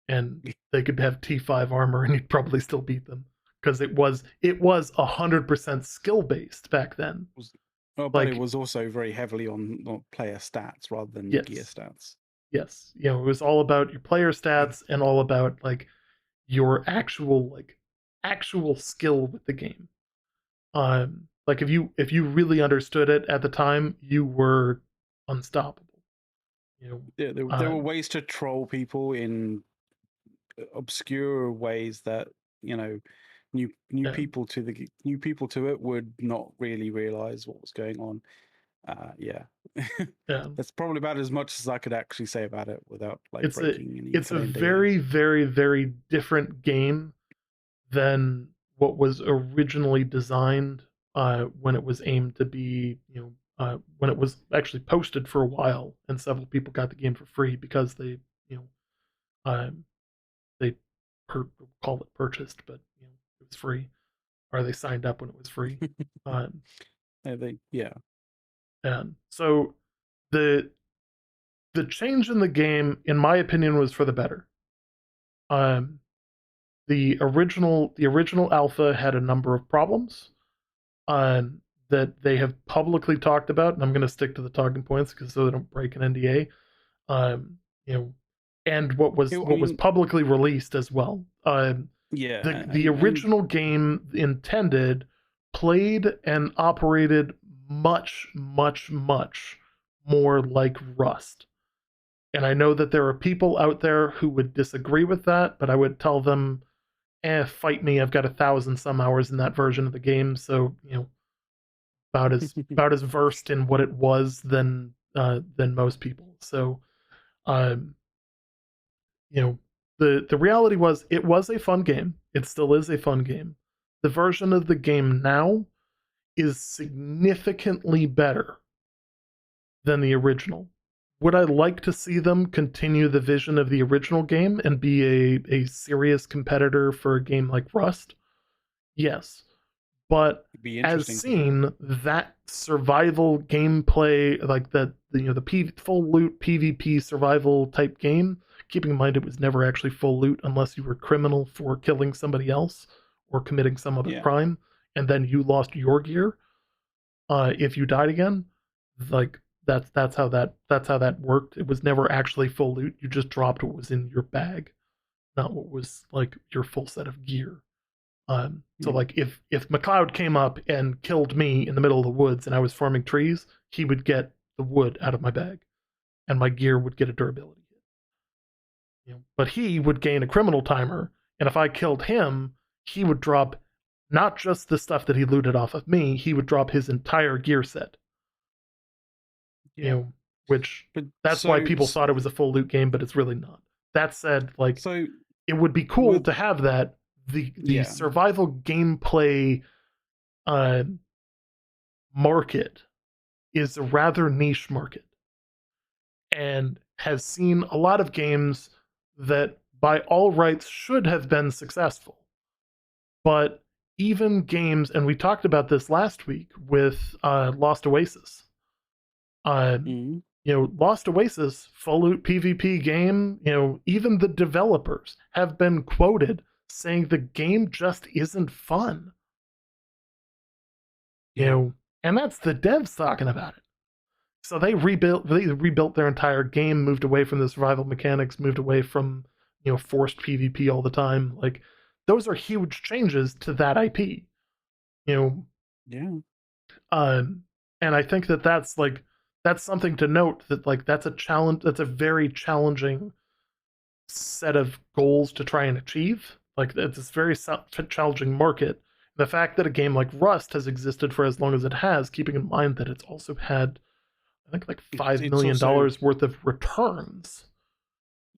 and they could have T5 armor, and you'd probably still beat them because it was 100% skill based back then. Was, oh, but it Like was also very heavily on player stats rather than gear yes, stats. yes, it was all about your player stats and all about like your actual skill with the game. Like if you really understood it at the time, you were unstoppable. You know, Yeah, there were ways to troll people in obscure ways that you know and new people to it would not really realize what was going on. Yeah, and that's probably about as much as I could actually say about it without like it's a breaking any it's kind a of NDA. very very very different game than what was originally designed when it was aimed to be, when it was actually posted for a while, and several people got the game for free because they, you know, um, they per- call it purchased, but it was free, or they signed up when it was free. Um, Yeah. and so the the change in the game, in my opinion, was for the better. Um, the original alpha had a number of problems um, that they have publicly talked about, and I'm going to stick to the talking points because so they don't break an NDA. Um, you know, and what was I what was mean, publicly released as well. yeah, The and original game intended played and operated much much much more like Rust. And I know that there are people out there who would disagree with that, but I would tell them, fight me. I've got 1,000 some hours in that version of the game, so about as versed in what it was than most people. So, um, the reality was it was a fun game. It still is a fun game. The version of the game now is significantly better than the original. Would I like to see them continue the vision of the original game and be a serious competitor for a game like Rust? Yes. But It'd be as interesting for sure. seen, that survival gameplay, like the full loot PvP survival type game, keeping in mind it was never actually full loot unless you were criminal for killing somebody else or committing some other Yeah. crime, and then you lost your gear. If you died again, like that's how that worked. It was never actually full loot. You just dropped what was in your bag, not what was like your full set of gear. So Yeah. like if McLeod came up and killed me in the middle of the woods and I was farming trees, he would get the wood out of my bag, and my gear would get a durability hit. But he would gain a criminal timer, and if I killed him, he would drop not just the stuff that he looted off of me, he would drop his entire gear set. you Yeah. know, which But that's why people thought it was a full loot game, but it's really not. That said, like so it would be cool with to have that. The yeah. survival gameplay uh, market is a rather niche market and has seen a lot of games that by all rights should have been successful. But even games, and we talked about this last week with Lost Oasis. Uh, Mhm. Lost Oasis, full loot PvP game, even the developers have been quoted saying the game just isn't fun. Yeah. And that's the devs talking about it. So they rebuilt their entire game, moved away from the survival mechanics, moved away from forced PvP all the time. Like those are huge changes to that IP. You know, Yeah. um, and I think that's something to note that like that's a challenge. That's a very challenging set of goals to try and achieve. Like it's this very challenging market. The fact that a game like Rust has existed for as long as it has, keeping in mind that it's also had I think like It's $5 it's million also dollars worth of returns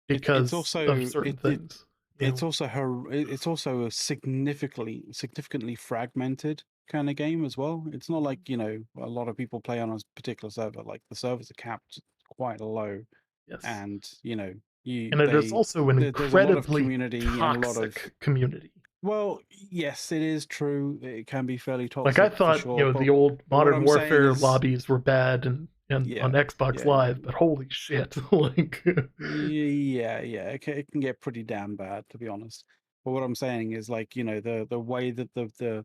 it's because of also certain things. it's also a significantly fragmented kind of game as well. It's not like, a lot of people play on a particular server. Like the servers are capped quite low, Yes. and you And it is they also an there's a lot of incredibly community and a lot of, toxic community. well, yes, it is true. It can be fairly Like I toxic for thought, sure. the old But what Modern I'm saying Warfare is, lobbies were bad and on yeah, Xbox yeah. Live, but holy shit. Like Yeah. It can get pretty damn bad, to be honest. But what I'm saying is, like, the way that the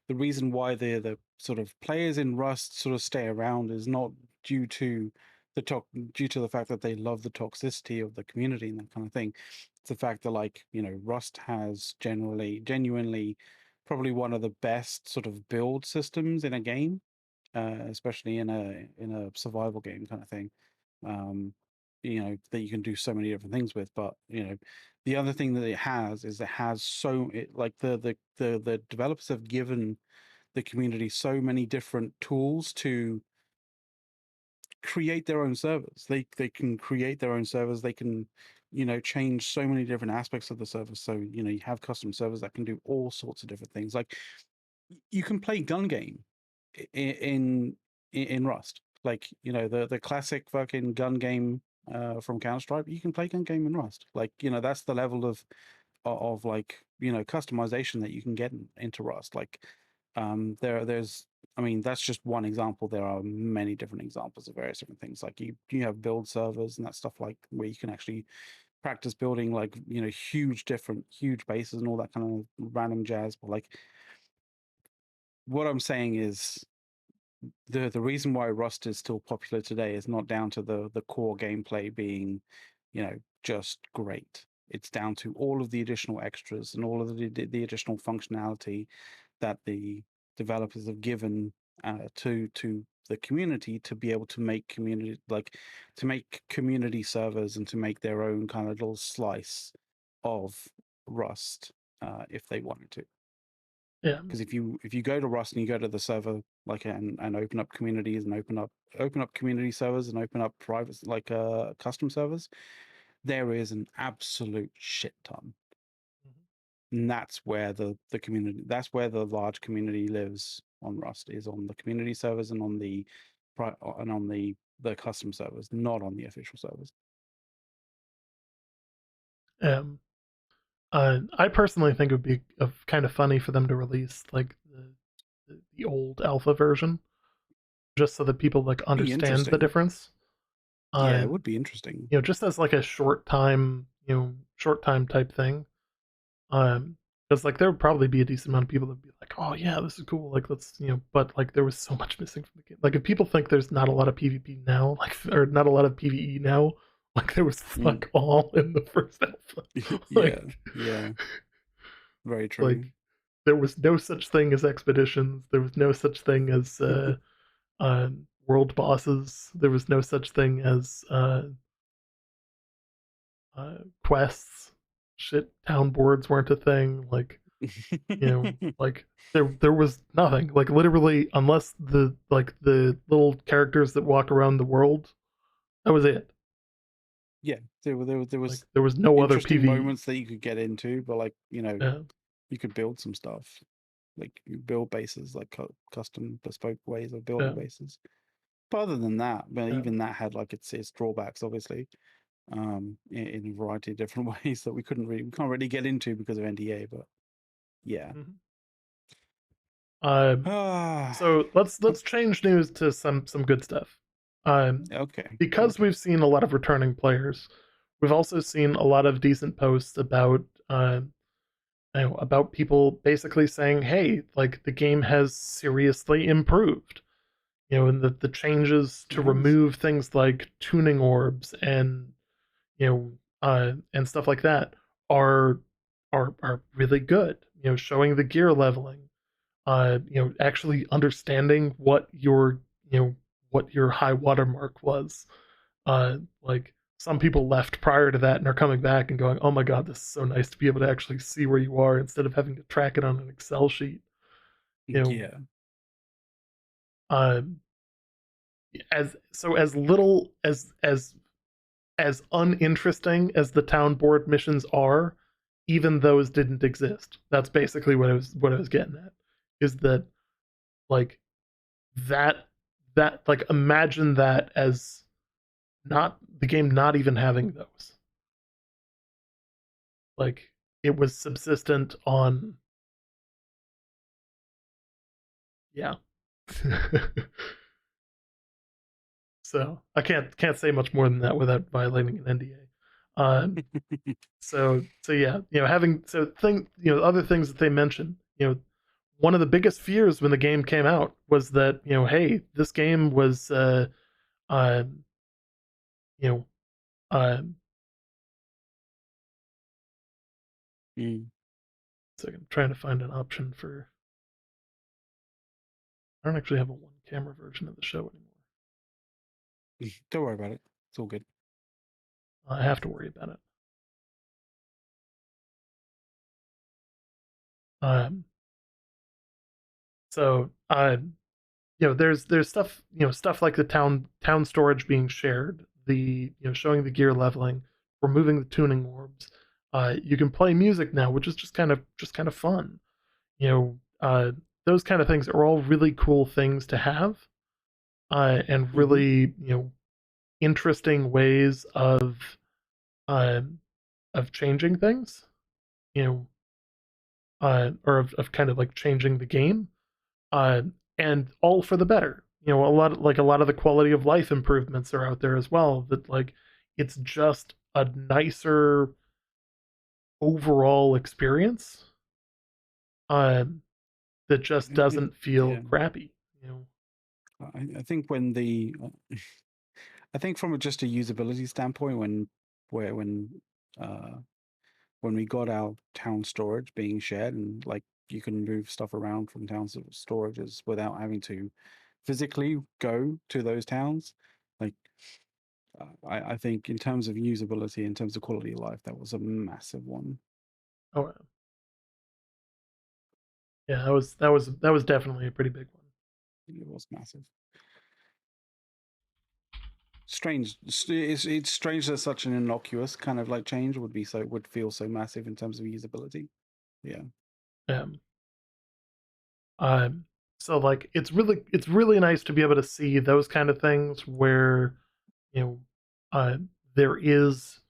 reason why the sort of players in Rust sort of stay around is not due to due to the fact that they love the toxicity of the community and that kind of thing. It's the fact that, like, Rust has genuinely probably one of the best sort of build systems in a game, especially in a survival game kind of thing. Um, that you can do so many different things with. But the other thing that it has is like the developers have given the community so many different tools to create their own servers. They can create their own servers. They can change so many different aspects of the server. So you have custom servers that can do all sorts of different things. Like you can play gun game in Rust. Like the classic fucking gun game from Counter Strike. You can play gun game in Rust. Like that's the level of like customization that you can get into Rust. Like there's I mean that's just one example. There are many different examples of various different things. Like you have build servers and that stuff, like where you can actually practice building like huge bases and all that kind of random jazz. But like what I'm saying is the reason why Rust is still popular today is not down to the core gameplay being, just great. It's down to all of the additional extras and all of the additional functionality that the developers have given to the community to be able to make community servers and to make their own kind of little slice of Rust if they wanted to. yeah. Because if you go to Rust and you go to the server like and open up communities and open up community servers and open up private like custom servers, there is an absolute shit ton. And that's where the community, that's where the large community lives on Rust, is on the community servers and on the and on the custom servers, not on the official servers. Um, I personally think it would be kind of funny for them to release like the old alpha version, just so that people like Be understand the interesting. difference. Yeah, Uh, it would be interesting. just as like a short time type thing. Because like there would probably be a decent amount of people that would be like, oh yeah, this is cool. Like let's but like there was so much missing from the game. Like if people think there's not a lot of PvP now, like or not a lot of PvE now, like there was Mm. fuck all in the first alpha. Yeah, like yeah, very like true. there was no such thing as expeditions. There was no such thing as world bosses. There was no such thing as quests. Shit, town boards weren't a thing. Like there was nothing. Like literally, unless the little characters that walk around the world, that was it. Yeah, there Like was there was no other interesting PvE. moments that you could get into, but like Yeah, you could build some stuff, like you build bases, like custom bespoke ways of building yeah, bases. But other than that, but yeah. even that had like its drawbacks, obviously, in a variety of different ways that we can't really get into because of NDA. But yeah, Mhm. Um, ah, so let's change news to some good stuff. okay, Because okay. we've seen a lot of returning players, we've also seen a lot of decent posts about about people basically saying, "Hey, like the game has seriously improved." And the changes to Nice. remove things like tuning orbs and and stuff like that are are really good. Showing the gear leveling, actually understanding what your high watermark was. Like some people left prior to that and are coming back and going, "Oh my god, this is so nice to be able to actually see where you are instead of having to track it on an Excel sheet." You know, Yeah. uh, as little as uninteresting as the town board missions are, even those didn't exist. That's basically what I was getting at. Is that like that like imagine that as not the game not even having those. Like it was subsistent on yeah. So I can't say much more than that without violating an NDA. So yeah, having so thing other things that they mentioned, one of the biggest fears when the game came out was that hey, this game was uh you know uh Mm. so I'm trying to find an option for I don't actually have a one camera version of the show anymore. Don't worry about it. It's all good. I have to worry about it. Um, so there's stuff stuff like the town storage being shared, the showing the gear leveling, removing the tuning orbs. You can play music now, which is just kind of fun. You know, those kind of things are all really cool things to have, and Hmm. really interesting ways uh, of changing things. You know, or of kind of like changing the game, uh, and all for the better. A lot of the quality of life improvements are out there as well. That like it's just a nicer overall experience that just doesn't feel Yeah. crappy. You know, I think when the I think from just a usability standpoint, where uh, when we got our town storage being shared and like you can move stuff around from towns of storages without having to physically go to those towns, like I think in terms of usability, in terms of quality of life, that was a massive one. oh yeah, that was definitely a pretty big one. It was massive. Strange. It's strange that such an innocuous kind of like change would feel so massive in terms of usability. Yeah. Um, um, So like it's really nice to be able to see those kind of things where you know uh, there is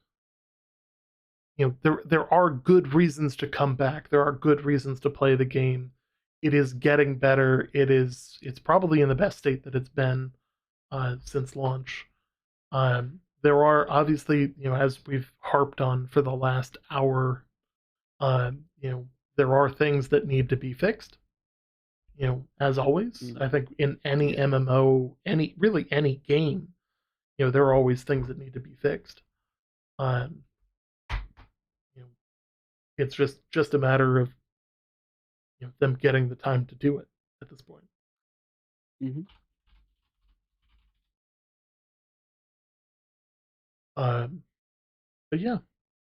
there are good reasons to come back. There are good reasons to play the game. It is getting better. It's probably in the best state that it's been since launch. There are obviously, as we've harped on for the last hour, there are things that need to be fixed. As always, Mm. I think in any Yeah. MMO, really any game, there are always things that need to be fixed. Um, you know, it's just a matter of them getting the time to do it at this point. Hmm. Um, but yeah,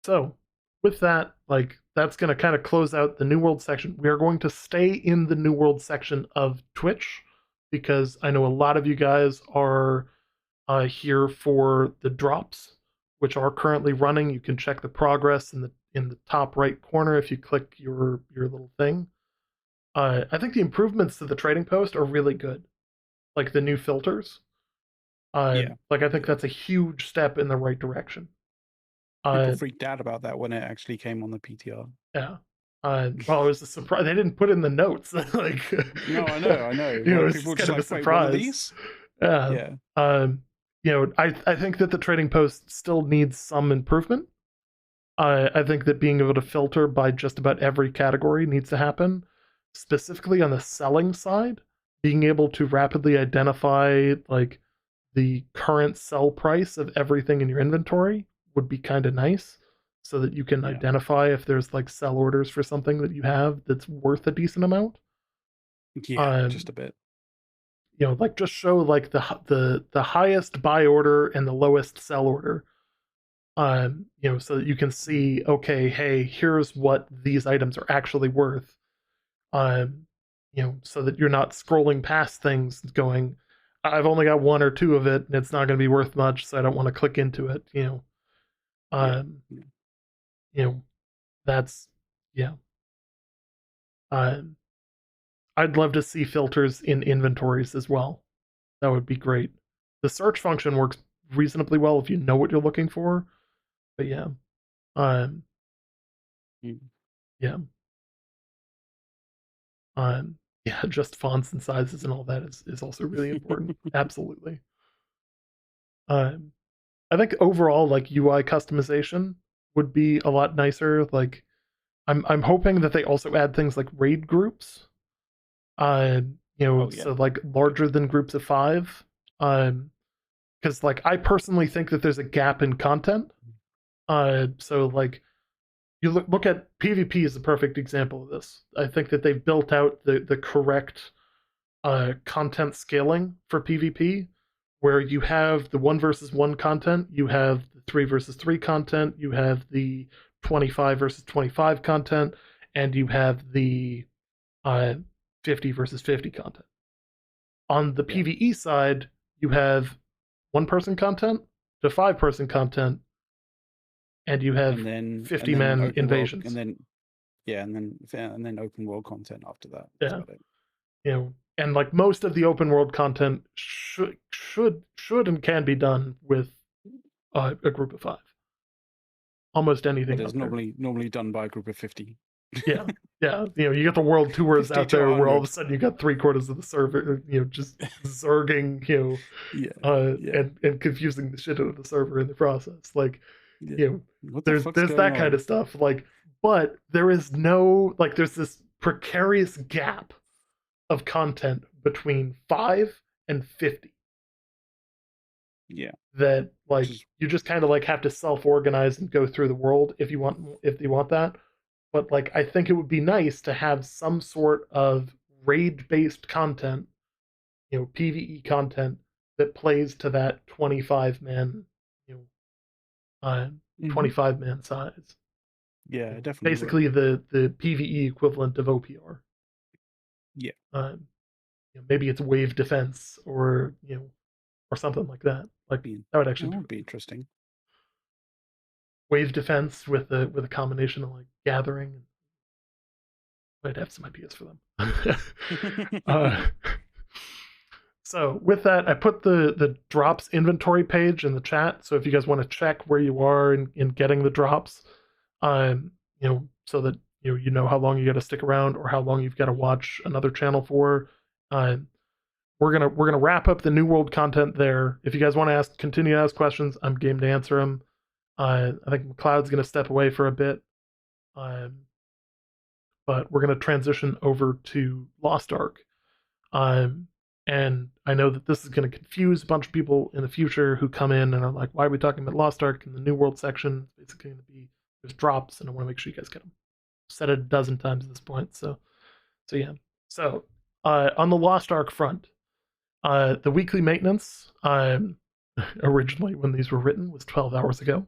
so with that, like that's going to kind of close out the New World section. We are going to stay in the New World section of Twitch because I know a lot of you guys are here for the drops, which are currently running. You can check the progress in the top right corner if you click your little thing. I think the improvements to the trading post are really good, like the new filters. Yeah. Like I think Yeah. that's a huge step in the right direction. People Uh, freaked out about that when it actually came on the PTR. yeah. Well, it was a surprise. They didn't put in the notes. Like, No, I know, I know. Like it's people just were just kind of a like, wait, one of surprise. these? Yeah. Yeah. I think that the trading post still needs some improvement. I think that being able to filter by just about every category needs to happen. Specifically on the selling side, being able to rapidly identify like the current sell price of everything in your inventory would be kind of nice so that you can Yeah. identify if there's like sell orders for something that you have that's worth a decent amount. Yeah. Just Um, a bit. like just show like the highest buy order and the lowest sell order. So that you can see, okay, hey, here's what these items are actually worth. Um, so that you're not scrolling past things going, I've only got one or two of it, and it's not going to be worth much, so I don't want to click into it. Yeah. Um, Yeah. you know, that's yeah. Um, I'd love to see filters in inventories as well. That would be great. The search function works reasonably well if you know what you're looking for. But yeah, um, Mm. yeah, yeah. Just fonts and sizes and all that is also really important. Absolutely. Um, I think overall, like UI customization would be a lot nicer. Like, I'm hoping that they also add things like raid groups. Oh yeah. So like larger than groups of five. Because like I personally think that there's a gap in content. So like you look at PvP is a perfect example of this. I think that they've built out the correct content scaling for PvP, where you have the 1 versus 1 content, you have the 3 versus 3 content, you have the 25 versus 25 content, and you have the uh, 50 versus 50 content. On the Yeah. PvE side, you have 1 person content to 5 person content, and you have And then 50 man open world, and invasions. then yeah, and then open world content after that. That's Yeah, about it. and like most of the open world content should and can be done with a group of 5. Almost But anything it's out there. normally done by a group of 50. Yeah, yeah. You get the world tours 50 out to there where all of a 100. sudden you got 3/4 of the server, just zerging, Yeah. Yeah. and confusing the shit out of the server in the process. Like, Yeah. you know, What the there's fuck's there's going that kind on? of stuff. Like, but there is no like there's this precarious gap of content between 5 and 50 Yeah. that Which like is you just kind of like have to self-organize and go through the world if you want that. But like I think it would be nice to have some sort of raid-based content, PvE content that plays to that 25 man, you know, uh, Mhm. 25 man size. Yeah, it definitely would. Basically the PvE equivalent of OPR. Yeah. Maybe it's wave defense or something like that. Like Be that would actually That be would be really cool. interesting. Wave defense with a combination of like gathering. I'd have some ideas for them. uh, so with that, I put the drops inventory page in the chat. So if you guys want to check where you are in getting the drops, so that you know how long you got to stick around or how long you've got to watch another channel for. Uh, we're gonna wrap up the New World content there. If you guys want to continue to ask questions, I'm game to answer them. I think McLeod's gonna step away for a bit, um, but we're gonna transition over to Lost Ark. Um, and I know that this is going to confuse a bunch of people in the future who come in and are like, why are we talking about Lost Ark in the New World section? It's basically going to be there's drops, and I want to make sure you guys get them. I've said it a dozen times at this point, so yeah. So on the Lost Ark front, the weekly maintenance, originally when these were written, was 12 hours ago,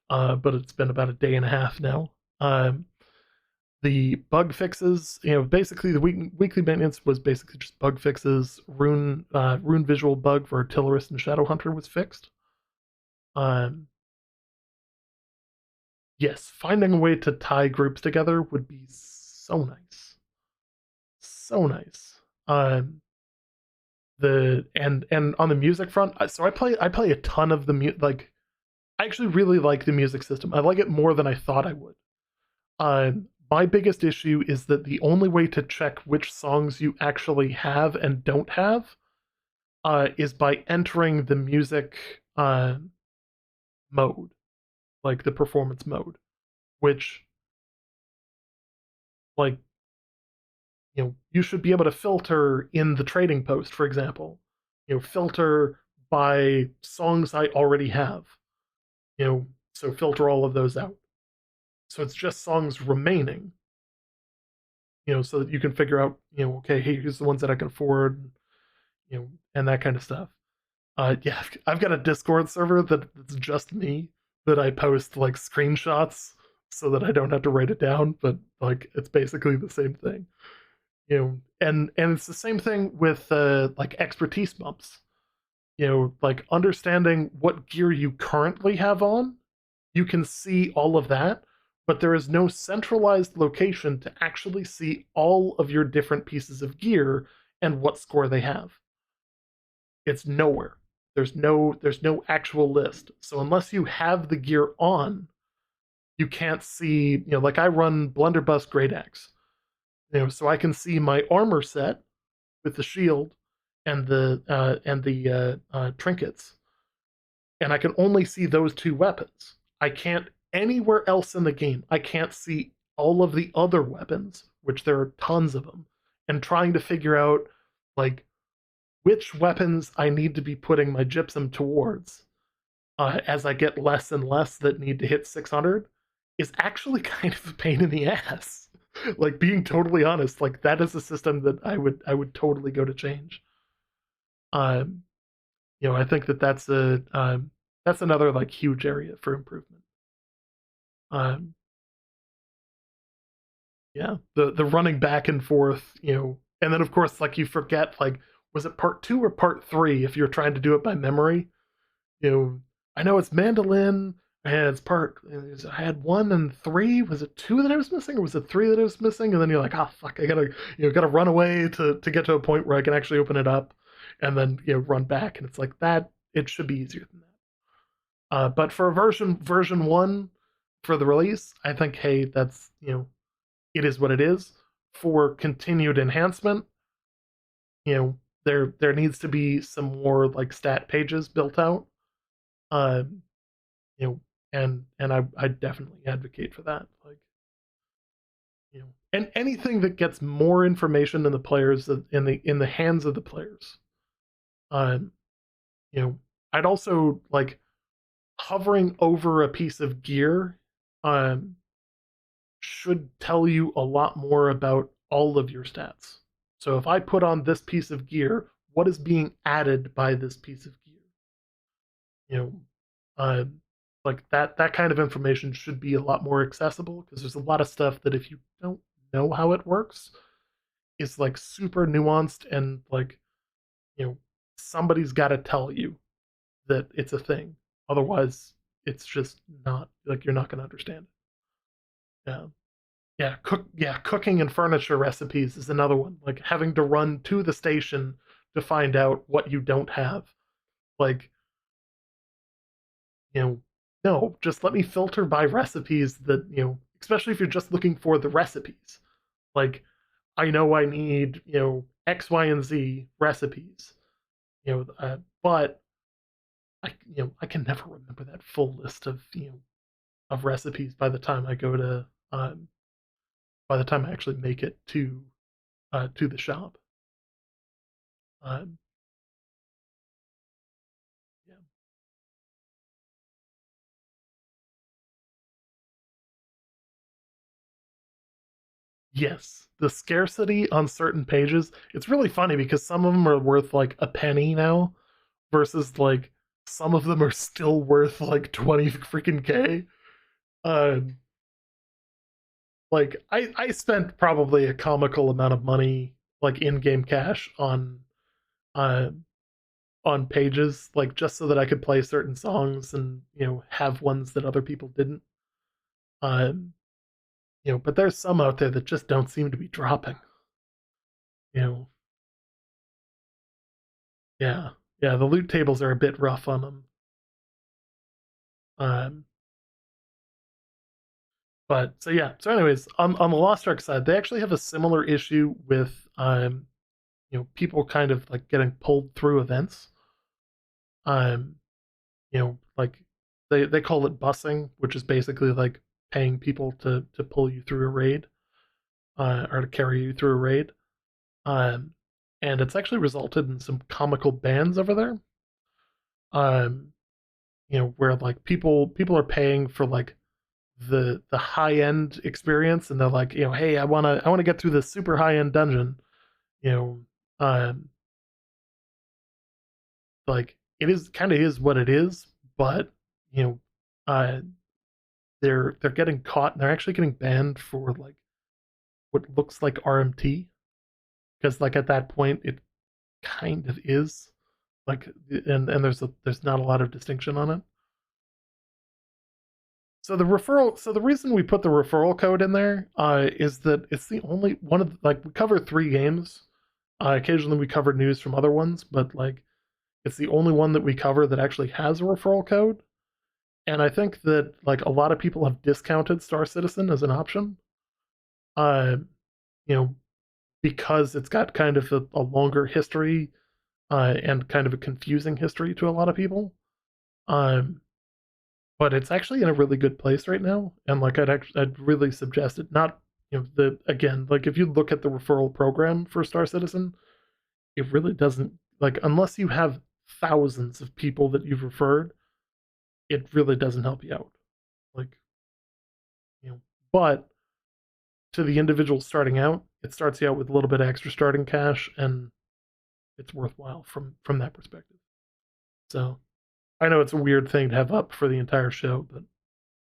but it's been about a day and a half now. The bug fixes, basically the weekly maintenance was basically just bug fixes. Rune visual bug for Artillerist and Shadowhunter was fixed. Yes, finding a way to tie groups together would be so nice, so nice. And on the music front, so I play a ton of the like. I actually really like the music system. I like it more than I thought I would. My biggest issue is that the only way to check which songs you actually have and don't have is by entering the music mode, like the performance mode, which, like, you should be able to filter in the trading post, for example. Filter by songs I already have. So filter all of those out. So it's just songs remaining. So that you can figure out, okay, hey, here's the ones that I can afford, and that kind of stuff. Yeah, I've got a Discord server that's just me that I post like screenshots so that I don't have to write it down, but like it's basically the same thing. And it's the same thing with like expertise bumps. Like understanding what gear you currently have on, you can see all of that, but there is no centralized location to actually see all of your different pieces of gear and what score they have. It's nowhere. There's no actual list. So unless you have the gear on, you can't see, like I run Blunderbuss Great Axe. So I can see my armor set with the shield and the trinkets, and I can only see those two weapons. I can't anywhere else in the game. I can't see all of the other weapons, which there are tons of them, and trying to figure out like which weapons I need to be putting my gypsum towards as I get less and less that need to hit 600 is actually kind of a pain in the ass. Like being totally honest, like that is a system that I would totally go to change. Um, I think that's another like huge area for improvement. Um, yeah, the running back and forth, and then of course like you forget like was it part 2 or part 3 if you're trying to do it by memory. I know it's mandolin and it's I had 1 and 3. Was it 2 that I was missing or was it 3 that I was missing? And then you're like, oh fuck, I gotta run away to get to a point where I can actually open it up and then run back, and it's like that. It should be easier than that. But for version 1 for the release, I think, hey, that's it is what it is. For continued enhancement, there needs to be some more like stat pages built out. Uh, and I definitely advocate for that. Like, and anything that gets more information in the players in the hands of the players. Um, I'd also like hovering over a piece of gear. Should tell you a lot more about all of your stats. So if I put on this piece of gear, what is being added by this piece of gear? Uh, like that kind of information should be a lot more accessible because there's a lot of stuff that if you don't know how it works, is like super nuanced and like somebody's got to tell you that it's a thing. Otherwise, it's just not like you're not going to understand it. Yeah. Cooking and furniture recipes is another one. Like having to run to the station to find out what you don't have. Like, you know, no, just let me filter by recipes that, especially if you're just looking for the recipes. Like, I know I need, X, Y, and Z recipes, but I can never remember that full list of, of recipes by the time I go to, by the time I actually make it to the shop. Um, yeah. Yes, the scarcity on certain pages, it's really funny because some of them are worth like a penny now versus like some of them are still worth like 20 freaking K. Um, like I spent probably a comical amount of money like in-game cash uh on pages like just so that I could play certain songs and have ones that other people didn't. Um, but there's some out there that just don't seem to be dropping. You know, yeah, yeah. The loot tables are a bit rough on them. Um, but so yeah. So anyways, on the Lost Ark side, they actually have a similar issue with people kind of like getting pulled through events. Um, like they call it busing, which is basically like paying people to pull you through a raid, or to carry you through a raid. Um, and it's actually resulted in some comical bans over there. Um, where like people are paying for like the high end experience, and they're like, hey, I wanna get through this super high end dungeon. You know, um, like it is kind of is what it is, but you know, uh, they're getting caught and they're actually getting banned for like what looks like RMT, because like at that point it kind of is like, and there's not a lot of distinction on it. So the reason we put the referral code in there is that it's the only one of like we cover 3 games. Occasionally we cover news from other ones, but like it's the only one that we cover that actually has a referral code. And I think that like a lot of people have discounted Star Citizen as an option. Uh, you know, because it's got kind of a longer history, and kind of a confusing history to a lot of people. Um, but it's actually in a really good place right now, and like I'd really suggest it. Not the again like if you look at the referral program for Star Citizen, it really doesn't like unless you have thousands of people that you've referred, it really doesn't help you out. Like you know, but to the individual starting out, it starts you out with a little bit of extra starting cash, and it's worthwhile from that perspective. So I know it's a weird thing to have up for the entire show, but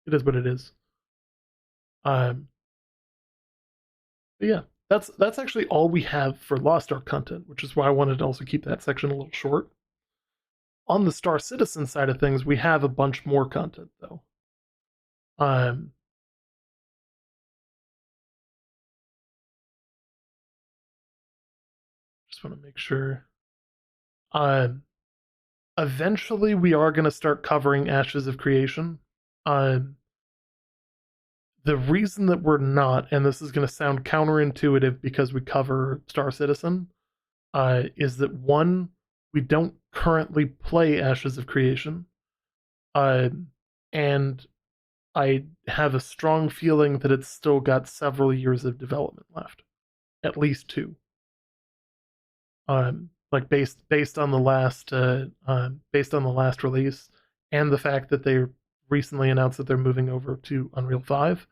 it is what it is. Um, but yeah, that's actually all we have for Lost Ark content, which is why I wanted to also keep that section a little short. On the Star Citizen side of things, we have a bunch more content though. Um, just want to make sure. Um, eventually, we are going to start covering Ashes of Creation. Um, the reason that we're not, and this is going to sound counterintuitive because we cover Star Citizen, is that one, we don't currently play Ashes of Creation, uh, and I have a strong feeling that it's still got several years of development left, at least 2. Like based on the last release, and the fact that they recently announced that they're moving over to Unreal 5,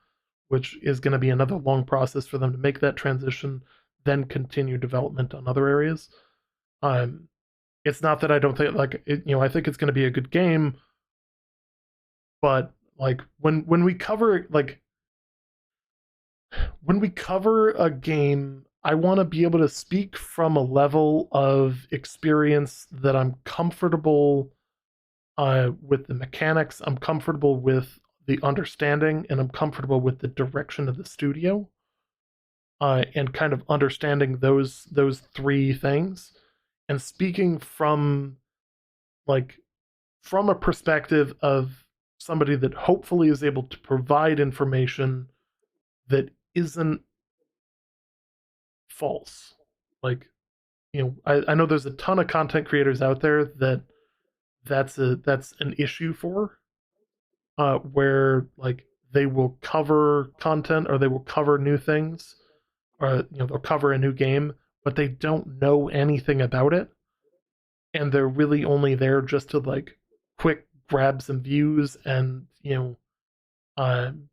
which is going to be another long process for them to make that transition, then continue development on other areas. Um, it's not that I don't think like it, I think it's going to be a good game, but like when we cover like when we cover a game, I want to be able to speak from a level of experience that I'm comfortable with the mechanics. I'm comfortable with the understanding and I'm comfortable with the direction of the studio, and kind of understanding those three things, and speaking from like from a perspective of somebody that hopefully is able to provide information that isn't false. Like, I know there's a ton of content creators out there that's an issue for, where like they will cover content or they will cover new things, or they'll cover a new game, but they don't know anything about it, and they're really only there just to like quick grab some views and um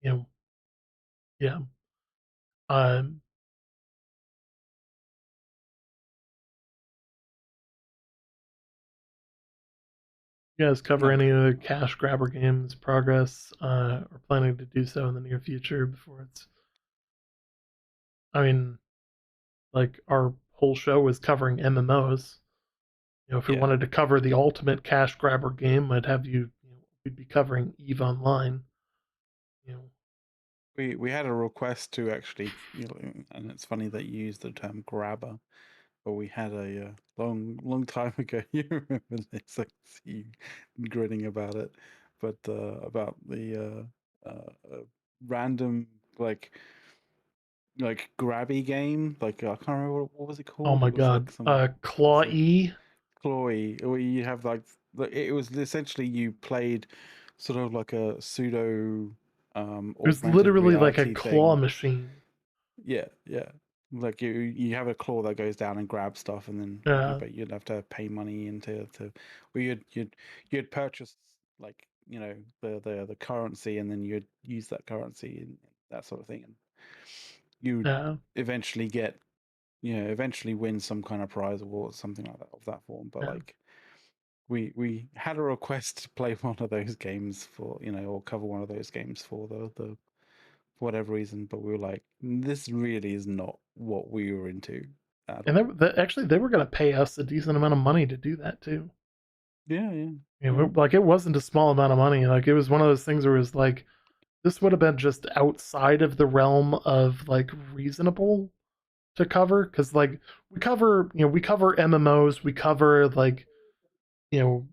you know yeah um you guys cover any Okay. of the cash grabber games progress, or planning to do so in the near future before it's, I mean, like our whole show is covering MMOs. If we Yeah. wanted to cover the ultimate cash grabber game, I'd have we'd be covering Eve Online. you know We had a request to actually, and it's funny that you use the term grabber, but we had a long time ago. You remember this? I see you grinning about it, but about the random like grabby game. Like I can't remember what was it oh called. my It was like god, some. It Claw was like E. Chloe, where you have like it was essentially you played sort of like a pseudo It was augmented literally like a reality claw thing. machine. Yeah, yeah. Like you have a claw that goes down and grabs stuff, and then Yeah, but you'd have to pay money into to, or you'd purchase like the currency, and then you'd use that currency and that sort of thing, and you'd yeah. eventually get eventually win some kind of prize or something like that of that form. But Yeah. like we had a request to play one of those games for or cover one of those games for the for whatever reason, but we were like, this really is not what we were into at And all. actually, they were going to pay us a decent amount of money to do that too. Yeah, yeah, yeah, Like it wasn't a small amount of money. Like it was one of those things where it was like this would have been just outside of the realm of like reasonable to cover, because like we cover MMOs, we cover like you know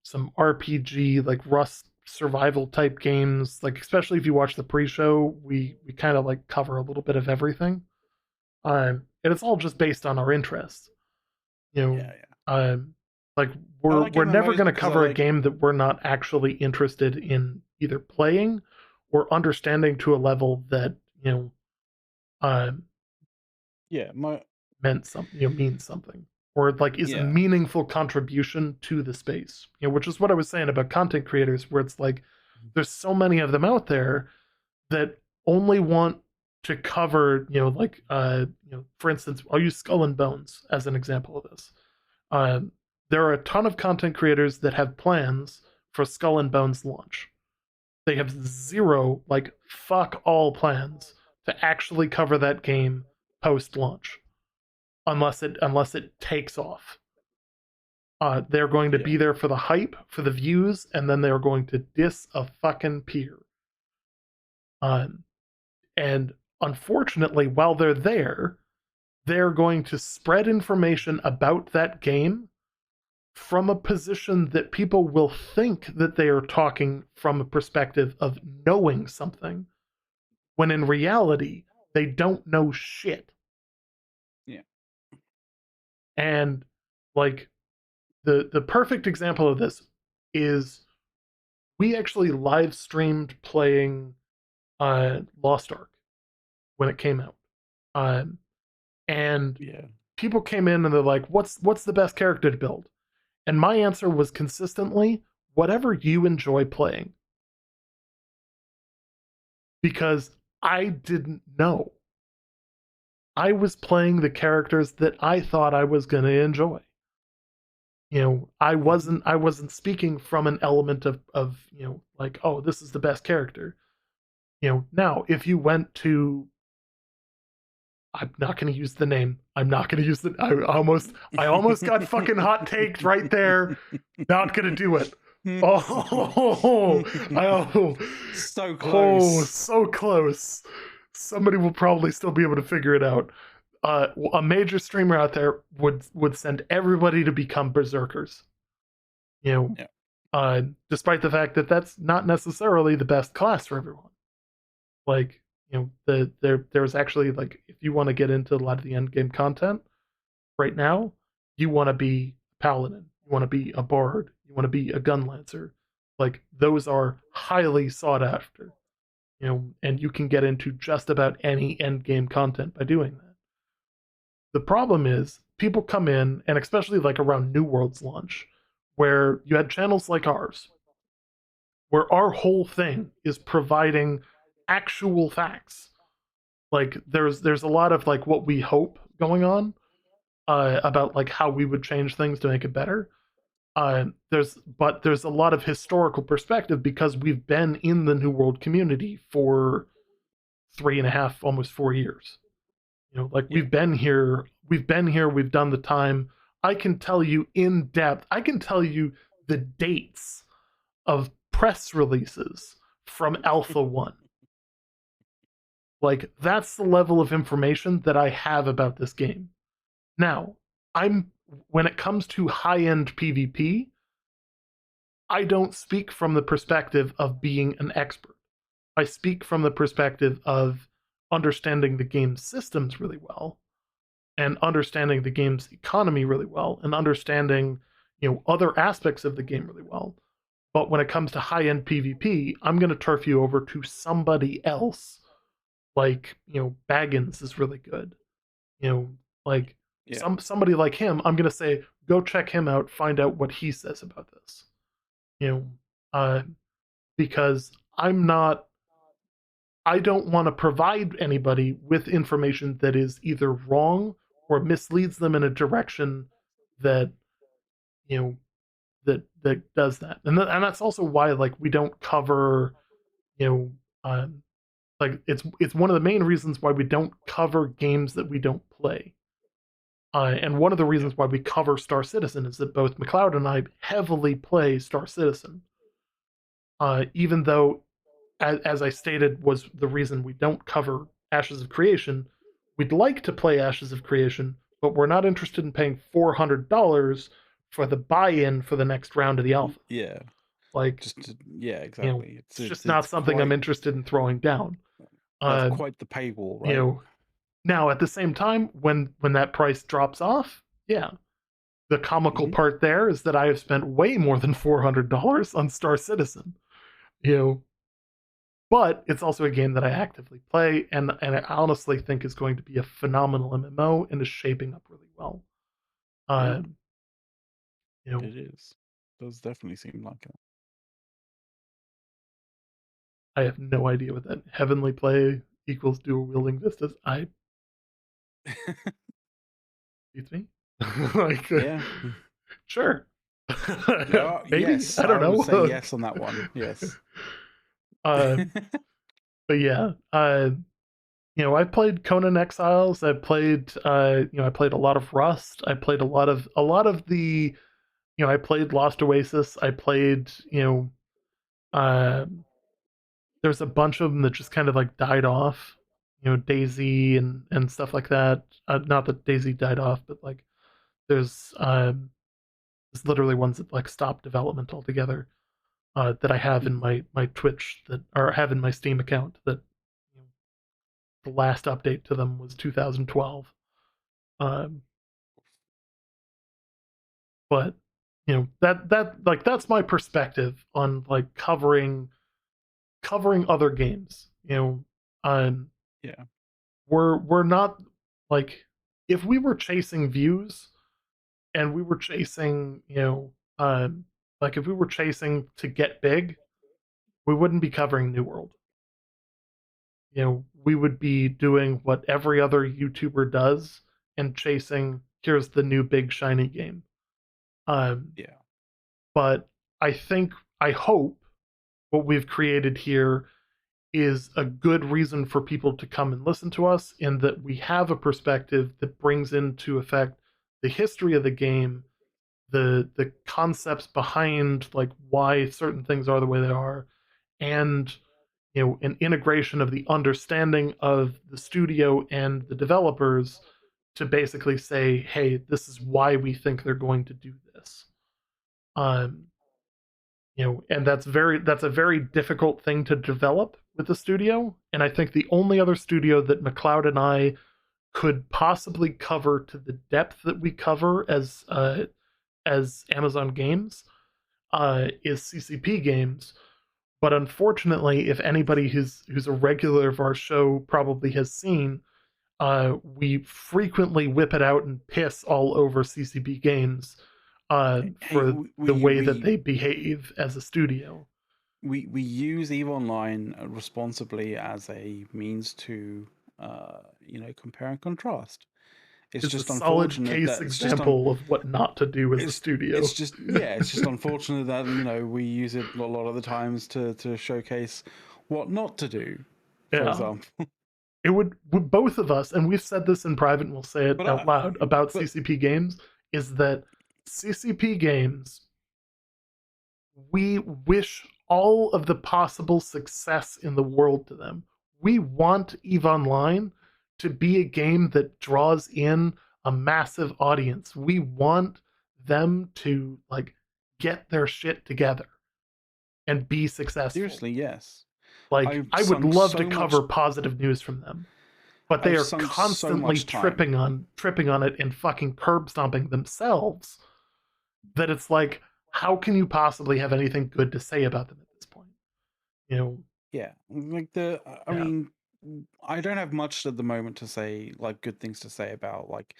some RPG like Rust survival type games. Like especially if you watch the pre-show, we kind of like cover a little bit of everything. And it's all just based on our interests. You know, yeah, yeah. um, like I we're like we're never MMOs going to because I cover a like game that we're not actually interested in either playing or understanding to a level that uh, yeah my means something, or like is a yeah meaningful contribution to the space. Which is what I was saying about content creators, where it's like there's so many of them out there that only want to cover, for instance, I'll use Skull and Bones as an example of this. Uh, there are a ton of content creators that have plans for Skull and Bones launch. They have zero, like, fuck all plans to actually cover that game post launch, unless it takes off. They're going to yeah be there for the hype, for the views, and then they're going to diss a fucking peer. Um, And unfortunately, while they're there, they're going to spread information about that game from a position that people will think that they are talking from a perspective of knowing something, when in reality, they don't know shit. yeah And like the perfect example of this is we actually live streamed playing Lost Ark when it came out. Um, and yeah people came in and they're like, what's the best character to build? And my answer was consistently whatever you enjoy playing. Because I didn't know. I was playing the characters that I thought I was going to enjoy. I hmm wasn't speaking from an element of like, oh, this is the best character. Now if you went to, I'm not going to use the name. I'm not going to use the. I almost got fucking hot taked right there. Not going to do it. Oh, oh, So oh, close. so close. Somebody will probably still be able to figure it out. A major streamer out there would send everybody to become berserkers. You know, Yeah. despite the fact that that's not necessarily the best class for everyone. Like, there's actually, like, if you want to get into a lot of the end game content right now, you want to be a paladin, you want to be a bard, you want to be a gun lancer. Like, those are highly sought after. And you can get into just about any end game content by doing that. The problem is people come in, and especially like around New World's launch, where you had channels like ours, where our whole thing is providing actual facts. Like, there's a lot of like what we hope going on, about like how we would change things to make it better. There's a lot of historical perspective because we've been in the New World community for 3.5, almost 4 years. Like, Yeah. we've done the time. I can tell you in depth. I can tell you the dates of press releases from Alpha 1. Like, that's the level of information that I have about this game. Now, when it comes to high-end PvP, I don't speak from the perspective of being an expert. I speak from the perspective of understanding the game's systems really well, and understanding the game's economy really well, and understanding, other aspects of the game really well. But when it comes to high-end PvP, I'm going to turf you over to somebody else. Like, Baggins is really good. Like, Yeah. somebody like him, I'm going to say, go check him out, find out what he says about this. You know, uh, because I don't want to provide anybody with information that is either wrong or misleads them in a direction that, you know, that does that. And that's also why, like, we don't cover, you know, like, it's one of the main reasons why we don't cover games that we don't play. And one of the Yeah. reasons why we cover Star Citizen is that both McLeod and I heavily play Star Citizen. Even though, as I stated, was the reason we don't cover Ashes of Creation, we'd like to play Ashes of Creation, but we're not interested in paying $400 for the buy-in for the next round of the alpha. Yeah. Like, Yeah, exactly. it's just not something I'm interested in throwing down. That's Uh, quite the paywall, you right? know, Now at the same time, when that price drops off, yeah, the comical Hmm. part there is that I have spent way more than $400 on Star Citizen. You know, but it's also a game that I actively play, and I honestly think is going to be a phenomenal MMO and is shaping up really well. Yeah, Uh, you know, it is. Does definitely seem like I have no idea what that heavenly play equals dual wielding vistas. I it. beats me. Like, Yeah. sure, maybe, Yes, I don't I would say know. yes on that one. Yes. uh, but yeah, I played Conan Exiles. I played a lot of Rust. I played a lot of the, I played Lost Oasis. I played, uh, there's a bunch of them that just kind of like died off, Daisy and stuff like that. Not that Daisy died off, but like there's literally ones that like stopped development altogether. That I have in Mhm. my Twitch that or have in my Steam account that, the last update to them was 2012. Um, but that like that's my perspective on like covering other games. Um, Yeah. we're not like, if we were chasing views and we were chasing, like if we were chasing to get big, we wouldn't be covering New World. We would be doing what every other YouTuber does and chasing, here's the new big shiny game. Um, Yeah. but I hope what we've created here is a good reason for people to come and listen to us, in that we have a perspective that brings into effect the history of the game, the concepts behind like why certain things are the way they are, and an integration of the understanding of the studio and the developers to basically say, hey, this is why we think they're going to do this. Um, and that's a very difficult thing to develop with the studio. And I think the only other studio that McLeod and I could possibly cover to the depth that we cover as Amazon Games is CCP Games. But unfortunately, if anybody who's a regular of our show probably has seen, we frequently whip it out and piss all over CCP Games Hey, for the way that they behave as a studio. we use EVE Online responsibly as a means to compare and contrast. It's It's a just solid unfortunate case that it's just on example of what not to do as a it's studio. just yeah, it's just unfortunate that we use it a lot of the times to showcase what not to do, for Yeah. example. It would both of us, and we've said this in private and we'll say it But out loud about but CCP games, is that CCP games, we wish all of the possible success in the world to them. We want EVE Online to be a game that draws in a massive audience. We want them to like get their shit together and be successful. seriously, yes. Like I've I would sunk love to so cover much positive news from them, but they I've are sunk so constantly much time. tripping on it and fucking curb stomping themselves that it's like, how can you possibly have anything good to say about them at this point? You know, Yeah, I yeah, mean, I don't have much at the moment to say, like, good things to say about, like,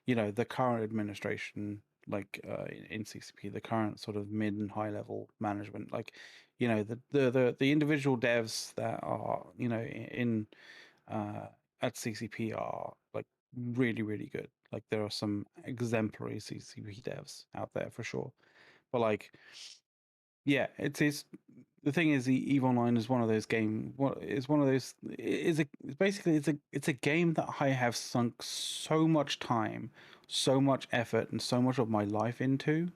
the current administration, like, in CCP, the current sort of mid and high level management, like, the individual devs that are, in uh, at CCP are like really, really good. Like, there are some exemplary CCP devs out there for sure, but like, yeah, it's the thing is, the Eve Online is one of those game. What is one of those? Is a basically it's a game that I have sunk so much time, so much effort, and so much of my life into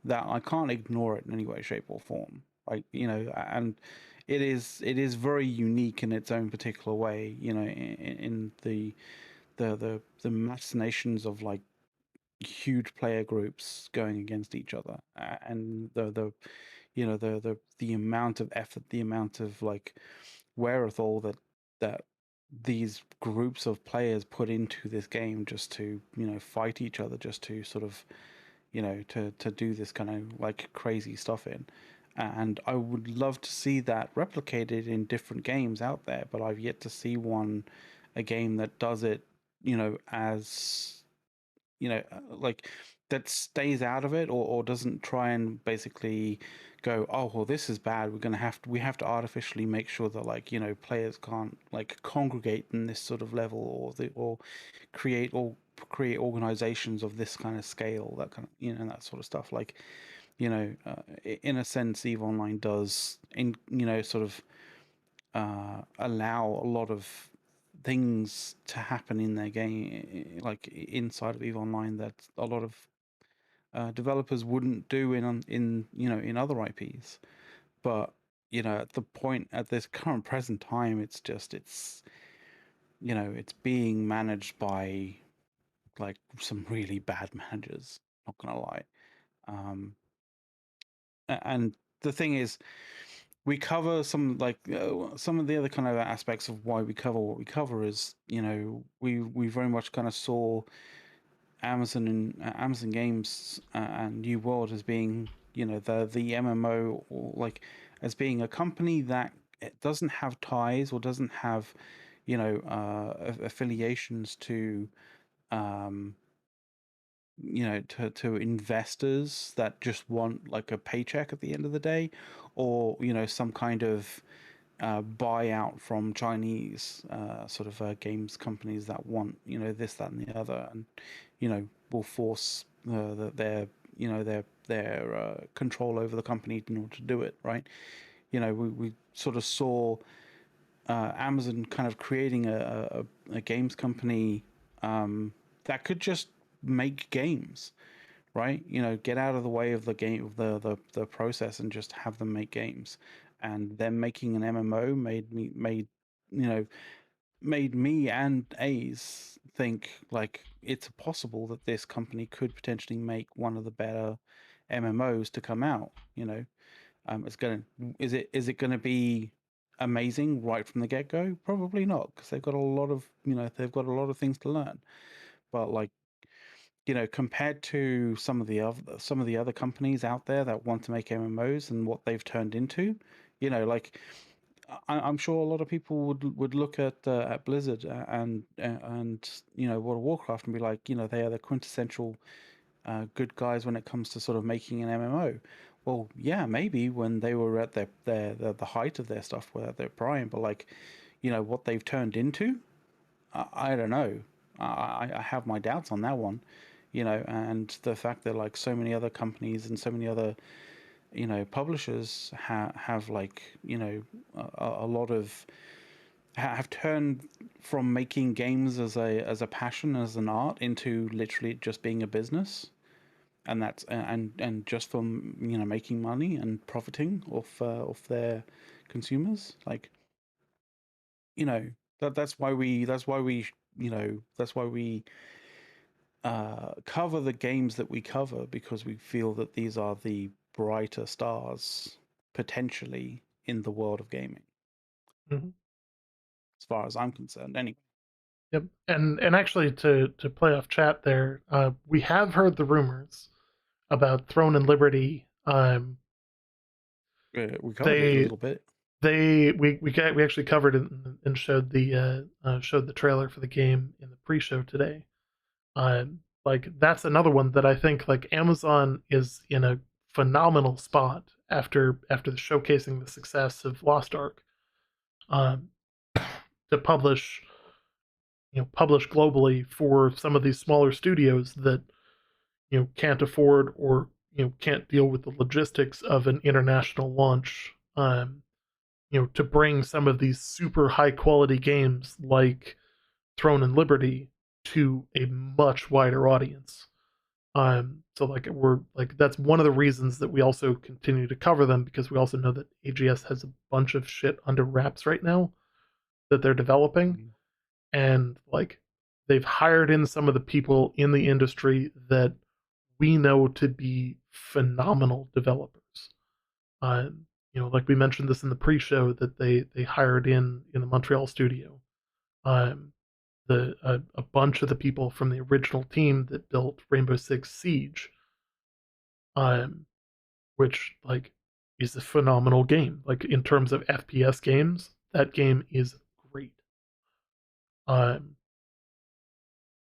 that I can't ignore it in any way, shape, or form. Like, and it is very unique in its own particular way. In the machinations of like huge player groups going against each other, and the amount of effort, the amount of like wherewithal that these groups of players put into this game just to fight each other, just to sort of to do this kind of like crazy stuff in. And I would love to see that replicated in different games out there, but I've yet to see a game that does it, as like that stays out of it, or doesn't try and basically go, oh well, this is bad, we have to artificially make sure that like players can't like congregate in this sort of level, or create organizations of this kind of scale, that kind of that sort of stuff, like in a sense Eve Online does, in sort of allow a lot of things to happen in their game, like inside of Eve Online, that a lot of developers wouldn't do in other IPs. But at the point at this current present time, it's being managed by like some really bad managers. Not gonna lie. Um, and the thing is, we cover some of the other kind of aspects of why we cover what we cover is we very much kind of saw Amazon Games and New World as being the MMO, or like as being a company that it doesn't have ties or doesn't have affiliations to um, to investors that just want like a paycheck at the end of the day, or some kind of buyout from Chinese sort of games companies that want this, that, and the other, and will force their control over the company in order to do it, right. We sort of saw Amazon kind of creating a games company that could just make games, right? You know, get out of the way of the game, of the process, and just have them make games. And them making an MMO you know, made me and A's think like it's possible that this company could potentially make one of the better MMOs to come out. You know, it's gonna is it gonna be amazing right from the get go? Probably not, because they've got a lot of they've got a lot of things to learn. But like, compared to some of the other companies out there that want to make MMOs and what they've turned into, like I'm sure a lot of people would look at Blizzard and World of Warcraft and be like, they are the quintessential good guys when it comes to sort of making an MMO. Well, yeah, maybe when they were at the height of their stuff, were at their prime, but like, what they've turned into, I don't know. I have my doubts on that one, and the fact that like so many other companies and so many other publishers have like a lot of have turned from making games as a passion, as an art, into literally just being a business, and that's and just from making money and profiting off their consumers. Like, you know that's why we that's why we cover the games that we cover, because we feel that these are the brighter stars potentially in the world of gaming, Mhm. as far as I'm concerned. Anyway, Yep. And actually, to play off chat there, we have heard the rumors about Throne and Liberty. we covered it a They little bit. we actually covered it and showed the trailer for the game in the pre-show today. Like that's another one that I think like Amazon is in a phenomenal spot after showcasing the success of Lost Ark, um, to publish globally for some of these smaller studios that can't afford or can't deal with the logistics of an international launch. To bring some of these super high quality games like Throne and Liberty to a much wider audience. So like we're like that's one of the reasons that we also continue to cover them, because we also know that AGS has a bunch of shit under wraps right now that they're developing, Mm. and like they've hired in some of the people in the industry that we know to be phenomenal developers. Like we mentioned this in the pre-show that they hired in the Montreal studio. Um, a bunch of the people from the original team that built Rainbow Six Siege, um, which like is a phenomenal game. Like in terms of FPS games, that game is great. Um,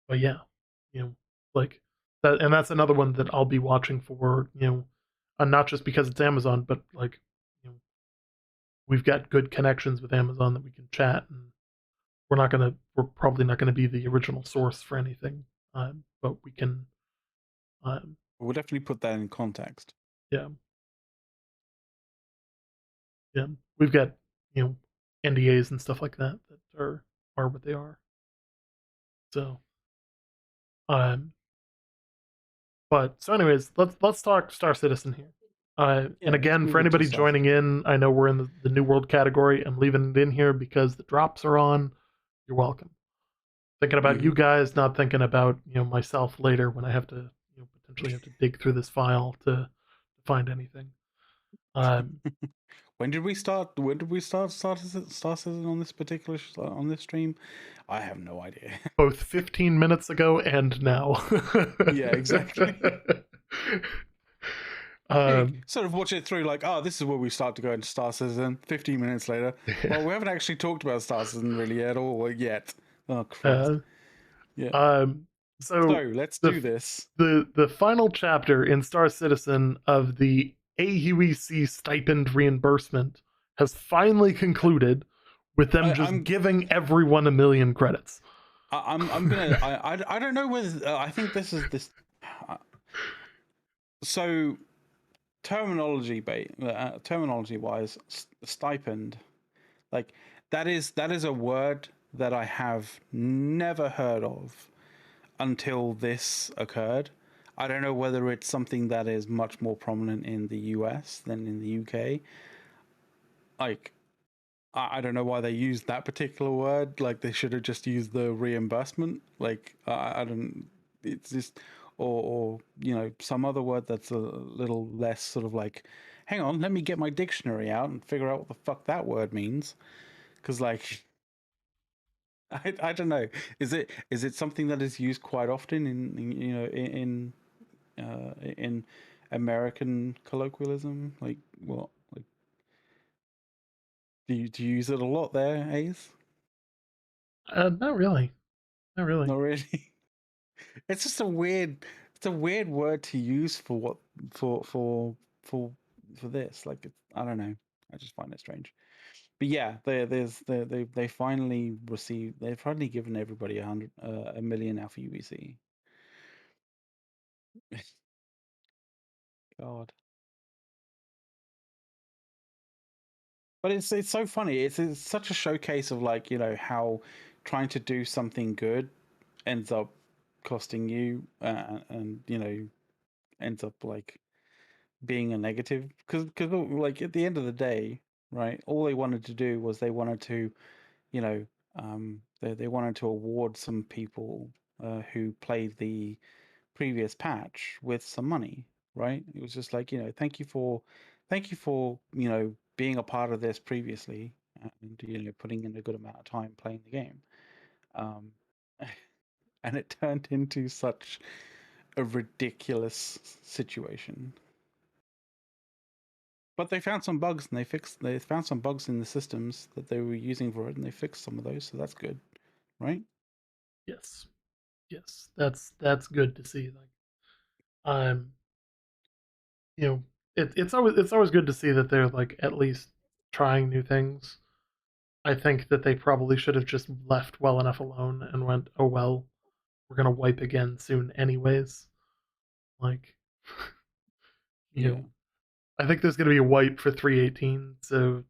but yeah, like that, and that's another one that I'll be watching for. Not just because it's Amazon, but like you know, we've got good connections with Amazon that we can chat, and we're probably not gonna be the original source for anything, but we can, um, We'll definitely put that in context. yeah, yeah, we've got NDAs and stuff like that that are what they are. So, um, but so anyways, let's talk Star Citizen here. And Yeah, let's again, for move into anybody Star joining Citizen. in, I know we're in the New World category. I'm leaving it in here because the drops are on. You're welcome. Thinking about you Hmm. guys, not thinking about myself later when I have to potentially have to dig through this file to find anything. Um, When did we start? When did we Star Citizen on this particular on this stream? I have no idea. both 15 minutes ago and now. Yeah, exactly. You um, sort of watch it through like, oh, this is where we start to go into Star Citizen. 15 minutes later, well, we haven't actually talked about Star Citizen really at all yet. Oh Christ. uh, Yeah. um, so So let's the do this. the final chapter in Star Citizen of the AUEC stipend reimbursement has finally concluded, with them I, just I'm giving everyone 1,000,000 credits. I'm gonna I don't know whether I think this is this. So terminology wise, stipend, like that is a word that I have never heard of until this occurred. I don't know whether it's something that is much more prominent in the US than in the UK. Like, I don't know why they used that particular word. Like, they should have just used the reimbursement. Like, I don't. It's just, or you know, some other word that's a little less sort of like, hang on, let me get my dictionary out and figure out what the fuck that word means. Because like, I don't know. Is it something that is used quite often in you know in American colloquialism? Like what? Like do you use it a lot there, Ace? Not really. Not really. Not really. It's just a weird. It's a weird word to use for what for for this. Like it's, I don't know. I just find it strange. But yeah, they finally received. They've finally given everybody a million alpha UBC. God. But it's so funny. It's such a showcase of like how trying to do something good ends up costing you, and ends up like being a negative because like at the end of the day, right? All they wanted to do was they wanted to you know they wanted to award some people who played the previous patch with some money, right? It was just like, thank you for, being a part of this previously and, putting in a good amount of time playing the game. Um, and it turned into such a ridiculous situation. But they found some bugs and they found some bugs in the systems that they were using for it and they fixed some of those, so that's good, right? Yes. Yes. That's good to see. Like, um, you know, it's always good to see that they're like at least trying new things. I think that they probably should have just left well enough alone and went, oh well, we're gonna wipe again soon anyways. Like, you Yeah. know, I think there's gonna be a wipe for 318, so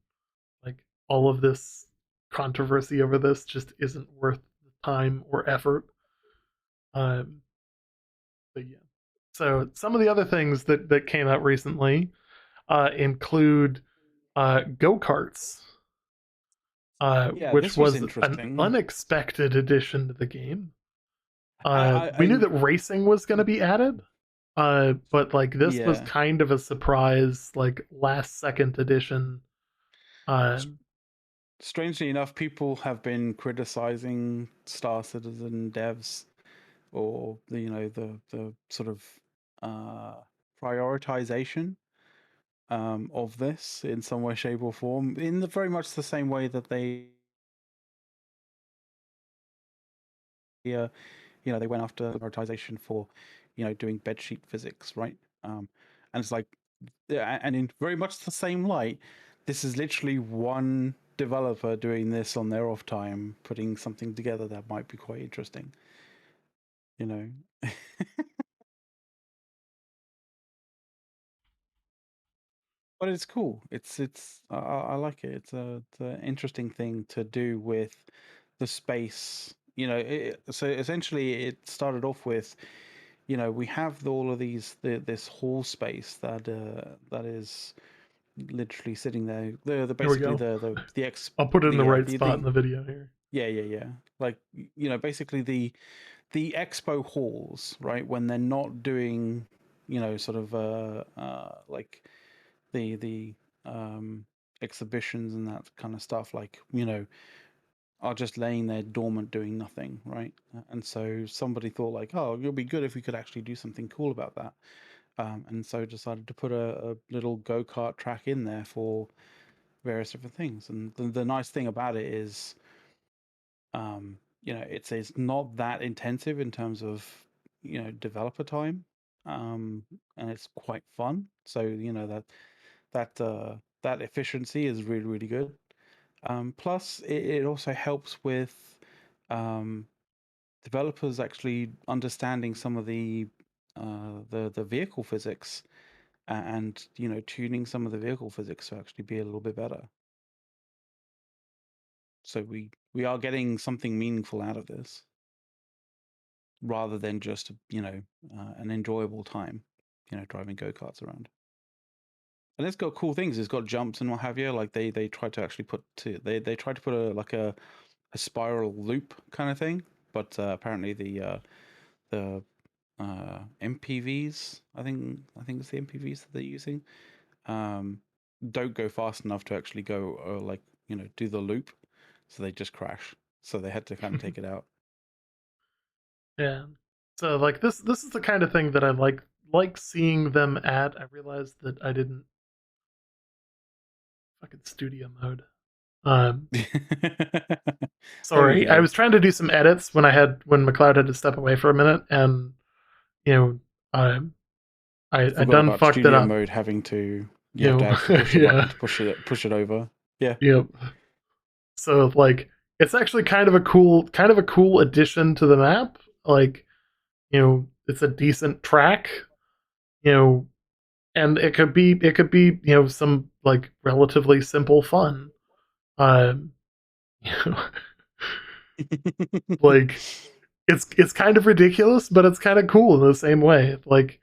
like all of this controversy over this just isn't worth the time or effort. Um, but yeah. So some of the other things that came out recently include go karts, Yeah, which this was was an interesting. unexpected addition to the game. We knew I that racing was going to be added, but like this was yeah. kind of a surprise, like last second addition. S- Um, Strangely enough, people have been criticizing Star Citizen devs or the sort of uh, prioritization of this in some way, shape, or form, in the very much the same way that uh, they went after prioritization for doing bedsheet physics, right? And it's like, yeah, and in very much the same light, this is literally one developer doing this on their off time, putting something together that might be quite interesting, you know. But it's cool. I like it. It's an interesting thing to do with the space. So essentially, it started off with, we have all of this hall space that is literally sitting there. The Here we basically go. the ex I'll put it in the the yeah right spot in the video here. yeah, like basically the expo halls, right? When they're not doing sort of like the exhibitions and that kind of stuff, like are just laying there dormant doing nothing, right? And so somebody thought like, oh, it would be good if we could actually do something cool about that. And so decided to put a little go-kart track in there for various different things. And the nice thing about it is, it's not that intensive in terms of, developer time. And it's quite fun. So, that efficiency is really, really good. Plus, it also helps with um, developers actually understanding some of the vehicle physics and tuning some of the vehicle physics to actually be a little bit better. So we are getting something meaningful out of this. rather than just an enjoyable time, driving go-karts around. And it's got cool things. It's got jumps and what have you. Like they tried to actually they tried to put a spiral loop kind of thing, but apparently the MPVs, I think it's the MPVs that they're using, um, don't go fast enough to actually go like do the loop, so they just crash. So they had to kind of take it out. Yeah. So like this is the kind of thing that I like seeing them at. I realized that I didn't fucking studio mode. Um There we sorry. I go. was trying to do some edits when McLeod had to step away for a minute, and you know, I I Forgot done about fucked it studio up. mode having to you You have to know, actually push the button yeah. to push it over. Yeah. Yep. So like it's actually kind of a cool addition to the map. Like, it's a decent track, you know, and it could be some like relatively simple fun. Um you know, like it's kind of ridiculous, but it's kind of cool in the same way. Like,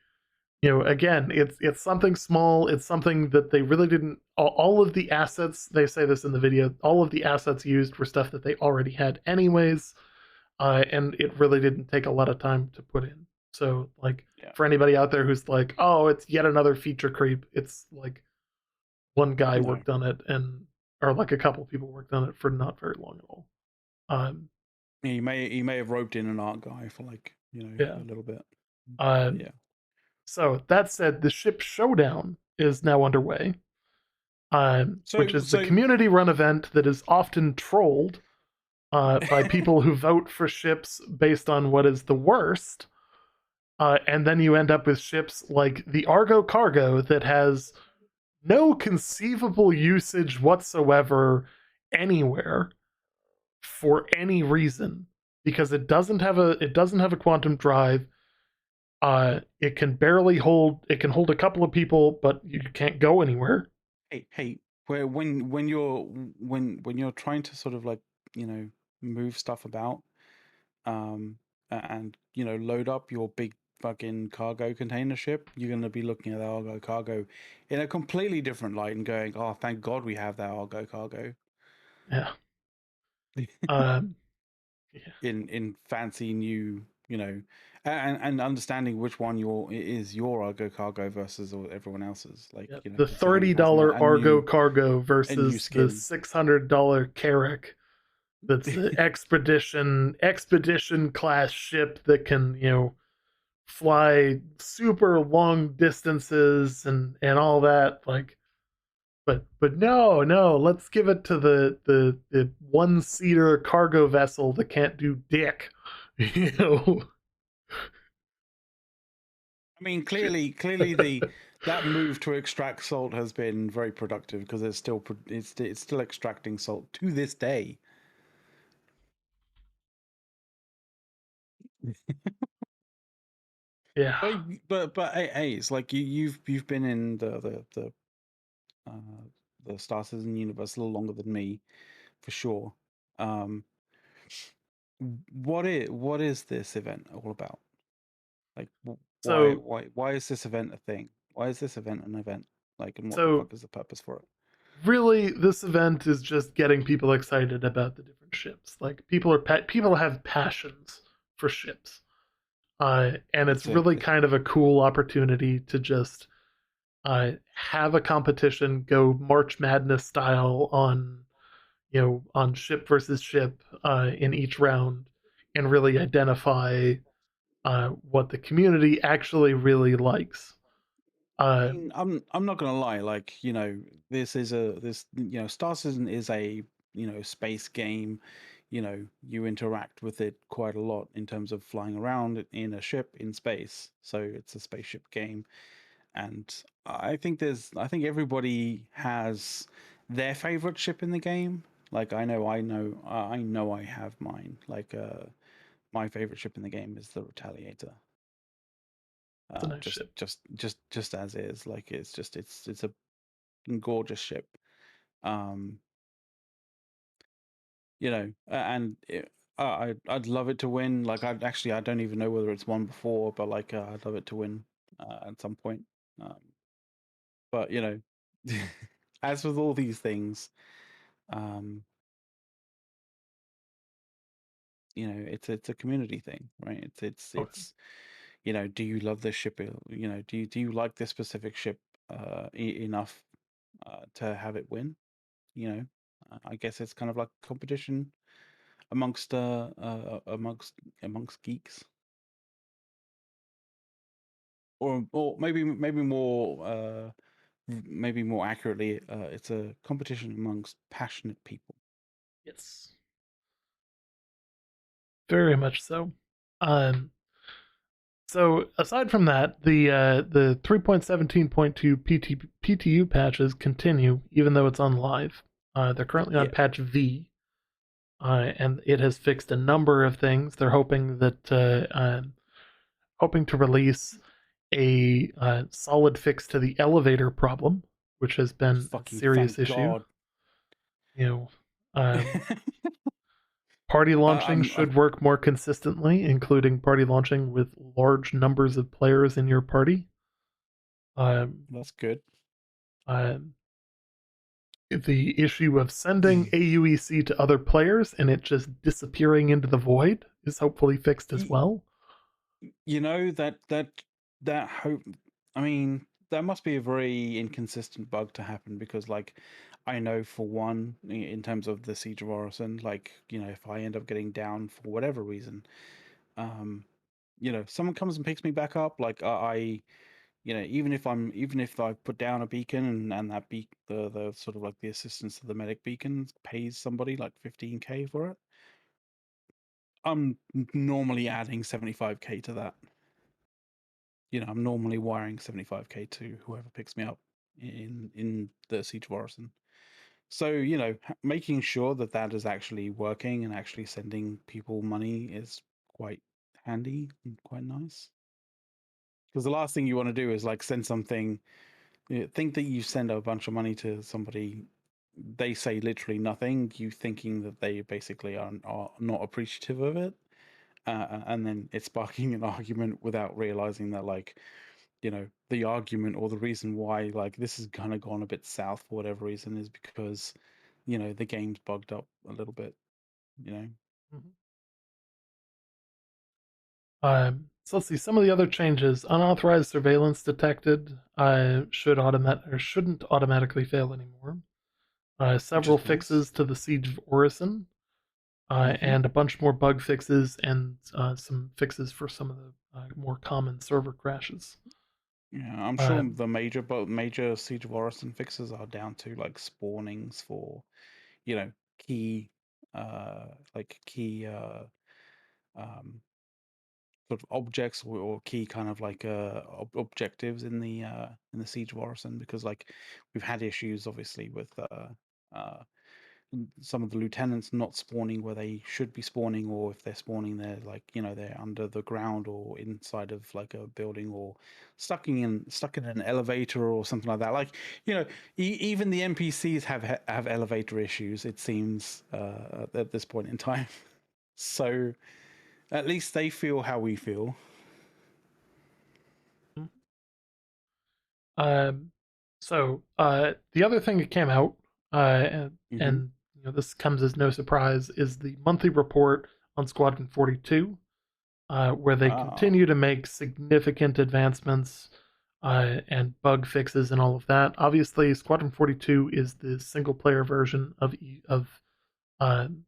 again, it's something small. It's something that they really didn't. All of the assets, they say this in the video, all of the assets used were stuff that they already had anyways, and it really didn't take a lot of time to put in. So, like, Yeah. for anybody out there who's like, "Oh, it's yet another feature creep," it's like one guy No. worked on it, or like a couple people worked on it for not very long at all. Um, He may have roped in an art guy for yeah. a little bit. But Um, yeah. so that said, the ship showdown is now underway, which So is the so community run event that is often trolled by people who vote for ships based on what is the worst. And then you end up with ships like the Argo Cargo that has no conceivable usage whatsoever anywhere for any reason, because it doesn't have a quantum drive. It can hold a couple of people, but you can't go anywhere. hey, where when you're trying to sort of like move stuff about, um and load up your big fucking cargo container ship, you're going to be looking at the Argo Cargo in a completely different light and going, oh, thank God we have that Argo Cargo. Yeah. Um, yeah. In fancy new, and understanding which one is your Argo Cargo versus everyone else's, like Yep. The considering it thirty has dollar Argo Cargo a new versus the skin. $600 Carrack. That's the expedition class ship that can fly super long distances and all that. Like, but no, let's give it to the one seater cargo vessel that can't do dick. you know. I mean, clearly the that move to extract salt has been very productive because it's still extracting salt to this day. Yeah. But hey, it's like you've been in uh, the Star Citizen universe a little longer than me, for sure. Um, what is this event all about? Like, So why is this event a thing? Why is this event an event? Like, and what the so fuck is the purpose for it? really, this event is just getting people excited about the different ships. Like, people have passions for ships, and it's It's a really kind of a cool opportunity to just have a competition go March Madness style on ship versus ship in each round, and really identify what the community actually really likes. I Uh, mean, I'm not gonna lie. Like, Star Citizen is a space game. You interact with it quite a lot in terms of flying around in a ship in space. So it's a spaceship game, and I think everybody has their favorite ship in the game. Like, I know I have mine. Like, my favorite ship in the game is the Retaliator. it's a nice Just ship. just as is. Like, it's a gorgeous ship. Um, and I'd love it to win. Like I don't even know whether it's won before, but like I'd love it to win at some point. Um, but you know, as with all these things, um, you know, it's a community thing, right? Oh, you know, do you love this ship? You know, do you like this specific ship enough to have it win? You know, I guess it's kind of like competition amongst amongst geeks, or maybe more maybe more accurately, it's a competition amongst passionate people. yes, very much so. Um, so aside from that, the 3.17.2 PTU patches continue even though it's on live. They're currently on Yeah, patch V, and it has fixed a number of things. They're hoping to release a solid fix to the elevator problem, which has been a fucking serious thank issue. God. You know, party launching I'm should work more consistently, including party launching with large numbers of players in your party. Um, That's good. um, the issue of sending AUEC to other players and it just disappearing into the void is hopefully fixed as Y- well. you know that hope. I mean, that must be a very inconsistent bug to happen because, like, I know for one, in terms of the Siege of Orison, like, you know, if I end up getting down for whatever reason, um, you know, someone comes and picks me back up, like you know, even if I put down a beacon and that the sort of like the assistance to the medic beacon pays somebody like 15k for it, I'm normally adding 75k to that. You know, I'm normally wiring 75k to whoever picks me up in the Siege of Orison. So, you know, making sure that that is actually working and actually sending people money is quite handy and quite nice. Because the last thing you want to do is like send something. You think that you send a bunch of money to somebody, they say literally nothing. You thinking that they basically are not appreciative of it, and then it's sparking an argument without realizing that, like, you know, the argument or the reason why like this has kind of gone a bit south for whatever reason is because, you know, the game's bugged up a little bit. You know. Mhm. So let's see some of the other changes. Unauthorized surveillance detected shouldn't automatically fail anymore. Which Several is nice. fixes to the Siege of Orison, Hmm. and a bunch more bug fixes and some fixes for some of the more common server crashes. Yeah, I'm sure Um, the major Siege of Orison fixes are down to like spawnings for, you know, key key um sort of objects or key kind of like objectives in the Siege of Orison, because like we've had issues obviously with uh some of the lieutenants not spawning where they should be spawning, or if they're spawning, they're like, you know, they're under the ground or inside of like a building, or stuck in an elevator or something like that. Like, you know, even the NPCs have elevator issues, it seems, at this point in time. So at least they feel how we feel. um, the other thing that came out, Hmm. and you know this comes as no surprise, is the monthly report on Squadron 42, where they Ah, continue to make significant advancements and bug fixes and all of that. Obviously, Squadron 42 is the single player version of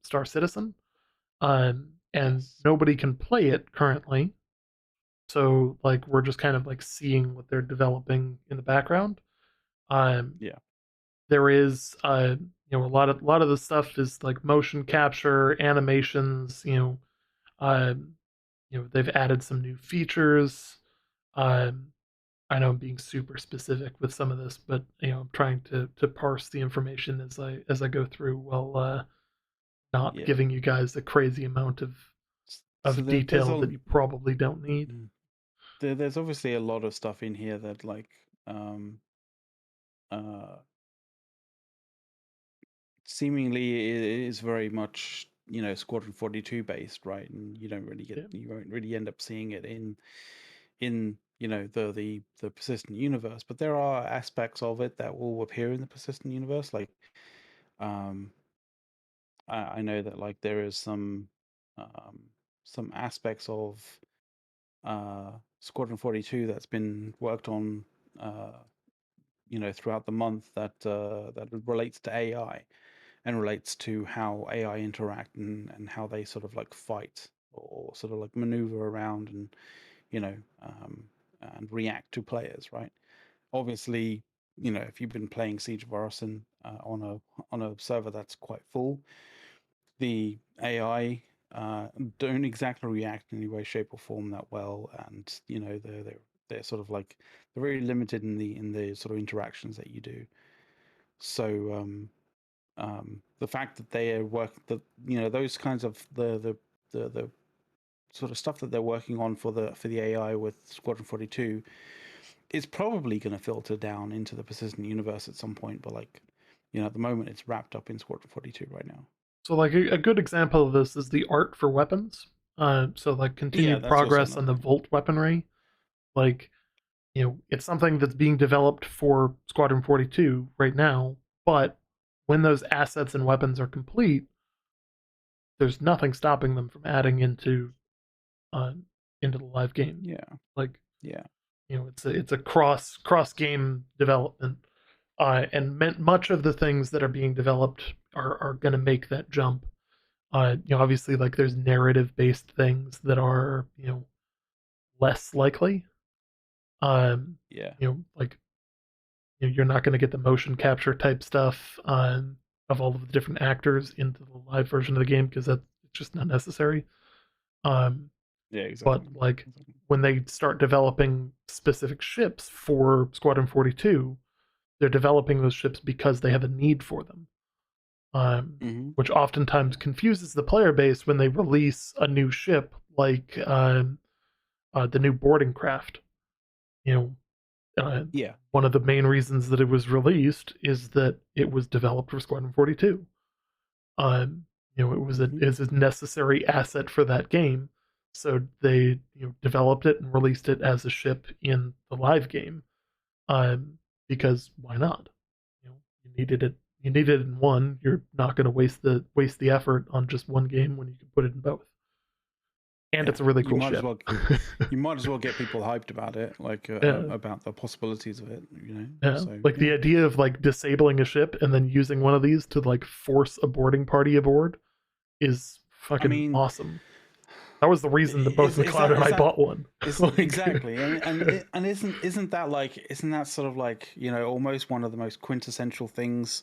Star Citizen, and yes. nobody can play it currently. So, like, we're just kind of like seeing what they're developing in the background. Um, Yeah. there is, a lot of the stuff is like motion capture, animations. They've added some new features. Um, I know I'm being super specific with some of this, but I'm trying to parse the information as I go through while not Yeah. giving you guys a crazy amount of So there's detail that you probably don't need. mm, there's obviously a lot of stuff in here that like um uh seemingly is very much Squadron 42 based, right? And Yeah. you won't really end up seeing it in the persistent universe. But there are aspects of it that will appear in the persistent universe. Like um, I know that like there is um, some aspects of Squadron 42 that's been worked on throughout the month that relates to AI and relates to how AI interact and how they sort of like fight or sort of like maneuver around and you know um, and react to players, right? Obviously, if you've been playing Siege of Orison on a server that's quite full, the AI don't exactly react in any way, shape, or form that well, and they're sort of like they're very limited in the sort of interactions that you do. So the fact that they are those kinds of the sort of stuff that they're working on for the AI with Squadron 42 is probably going to filter down into the persistent universe at some point, but like at the moment it's wrapped up in Squadron 42 right now. So like a good example of this is the art for weapons. So like Yeah, continued that's also progress on another the thing. Volt weaponry. Like, it's something that's being developed for Squadron 42 right now, but when those assets and weapons are complete, there's nothing stopping them from adding uh, into the live game. Yeah, Like, yeah, it's a cross game development, and much of the things that are being developed are going to make that jump. Obviously, like there's narrative based things that are less likely. yeah, Like you're not going to get the motion capture type stuff of all of the different actors into the live version of the game because that's just not necessary. Um, yeah, but exactly. like Exactly. when they start developing specific ships for Squadron 42, they're developing those ships because they have a need for them, Mm-hmm. which oftentimes Yeah, confuses the player base when they release a new ship like the new boarding craft. You know, uh, yeah, one yeah. of the main reasons that it was released is that it was developed for Squadron 42. It was Mm-hmm. a necessary asset for that game, so they developed it and released it as a ship in the live game. Because why not? You needed it. You needed it in one. You're not going to waste the effort on just one game when you can put it in both. And Yeah. it's a really cool ship. You might as well get people hyped about it, like Yeah, about the possibilities of it, yeah. So Like the yeah. idea of like disabling a ship and then using one of these to like force a boarding party aboard is I fucking mean, awesome. That was the reason that both McLeod and is I that bought one. is Like, exactly and isn't that sort of like almost one of the most quintessential things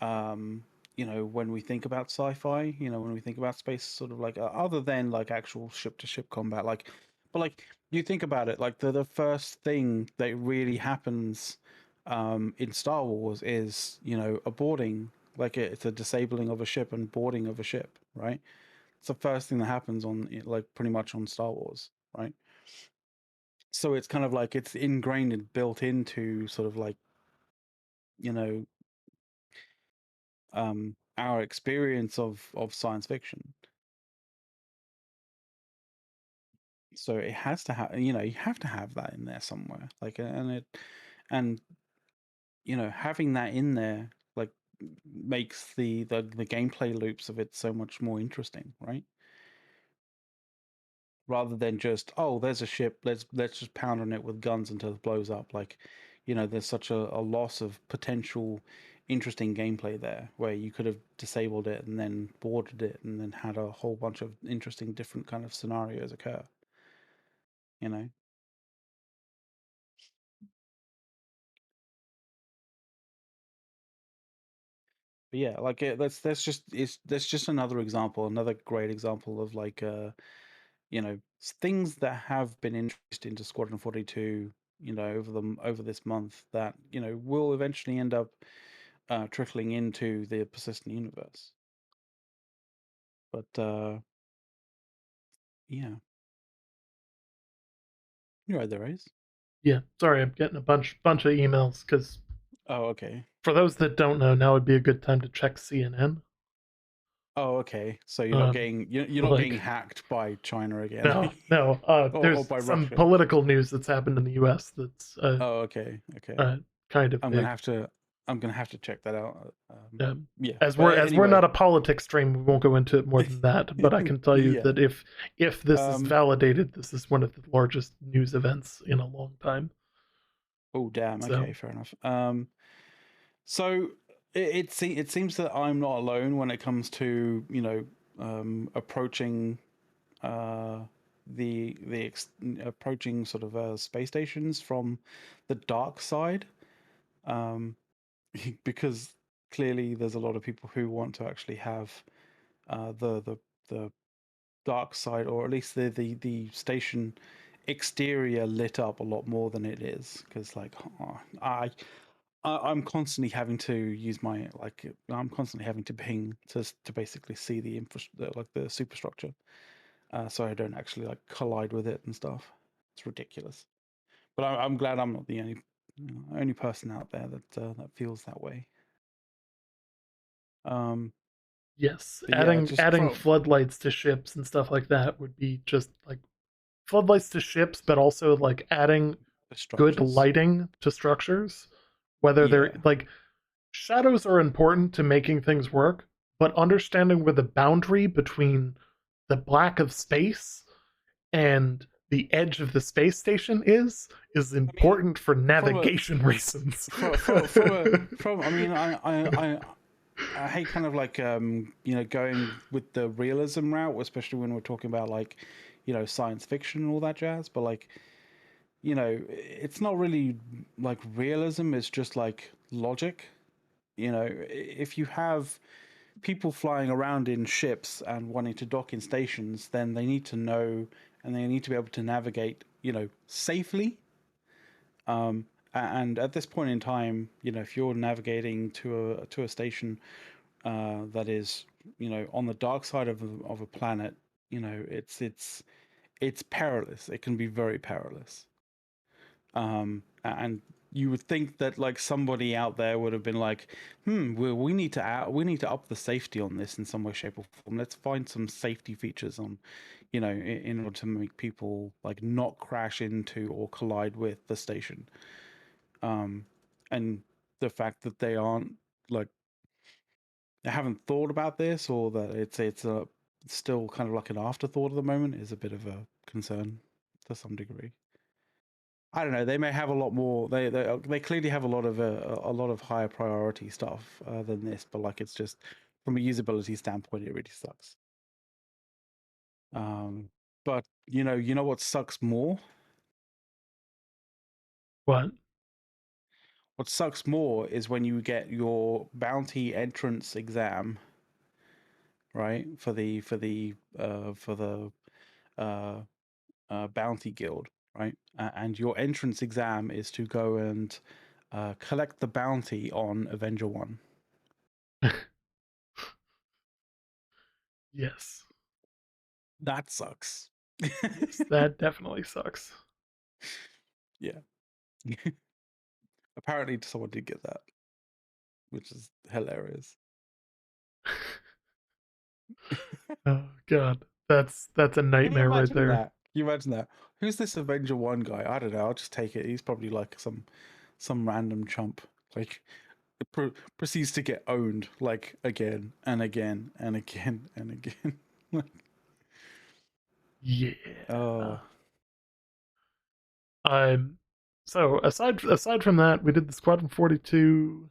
when we think about sci-fi, when we think about space, sort of like other than like actual ship-to-ship combat, like, but like you think about it, like the first thing that really happens in Star Wars is a boarding, like it's a disabling of a ship and boarding of a ship, right? It's the first thing that happens on like pretty much on Star Wars, right? So it's kind of like it's ingrained and built into sort of like you know our experience of science fiction. So it has to have, you have to have that in there somewhere, like, and having that in there, like, makes the gameplay loops of it so much more interesting, right? Rather than just, oh, there's a ship, let's just pound on it with guns until it blows up. Like, there's such a loss of potential interesting gameplay there, where you could have disabled it and then boarded it and then had a whole bunch of interesting different kind of scenarios occur, you know. But yeah, like that's just another example, another great example of like things that have been introduced into Squadron 42, over this month that will eventually end up trickling into the persistent universe. But yeah, you're right there, Ace. yeah, sorry, I'm getting a bunch of emails because Oh, okay. for those that don't know, now would be a good time to check CNN. Oh, okay. So Um, you're not getting like hacked by China again, no, no. or There's by some Russia. political news that's happened in the U.S. that's Oh, okay, okay. uh, kind of I'm gonna big. have to I'm gonna have to check that out. Yeah, As but we're anyway, not a politics stream, we won't go into it more than that. But I can tell you yeah. that if this is Um. validated, this is one of the largest news events in a long time. Oh, damn. So Okay, fair enough. So it seems that I'm not alone when it comes to approaching uh approaching sort of space stations from the dark side, um because clearly there's a lot of people who want to actually have the dark side, or at least the station exterior, lit up a lot more than it is, because like I'm constantly having to use my like I'm constantly having to ping to basically see like the superstructure, so I don't actually like collide with it and stuff. It's ridiculous. But I'm glad I'm not the only person out there that feels that way. Um, yes, but yeah, just adding from floodlights to ships and stuff like that would be just like floodlights to ships, but also like adding the good structures. lighting to structures. Whether they're Yeah, like shadows are important to making things work, but understanding where the boundary between the black of space and the edge of the space station is I mean, important for from a navigation reasons. from I mean I hate kind of like going with the realism route, especially when we're talking about like science fiction and all that jazz. But like it's not really like realism. It's just like logic. If you have people flying around in ships and wanting to dock in stations, then they need to know and they need to be able to navigate safely. And at this point in time, if you're navigating to a station that is on the dark side of a planet, it's perilous. It can be very perilous. And you would think that like somebody out there would have been like, we need to up the safety on this in some way, shape, or form. Let's find some safety features on, in order to make people like not crash into or collide with the station. And the fact that they aren't like they haven't thought about this, or that it's a still kind of like an afterthought at the moment, is a bit of a concern to some degree. I don't know. They may have a lot more. They clearly have a lot of higher priority stuff than this, but like it's just from a usability standpoint, it really sucks. Um, but you know what sucks more? What? What sucks more is when you get your bounty entrance exam, right? For the uh, bounty guild, right? And your entrance exam is to go and collect the bounty on Avenger One. Yes. That sucks. Yes, that definitely sucks. Yeah. Apparently, someone did get that, which is hilarious. Oh god. That's a Can you nightmare right imagine there. that? Can you imagine that? Who's this Avenger One guy? I don't know. I'll just take it. He's probably like some random chump. Like proceeds to get owned like again and again and again and again. Yeah. Oh, Um so aside from that, we did the Squadron 42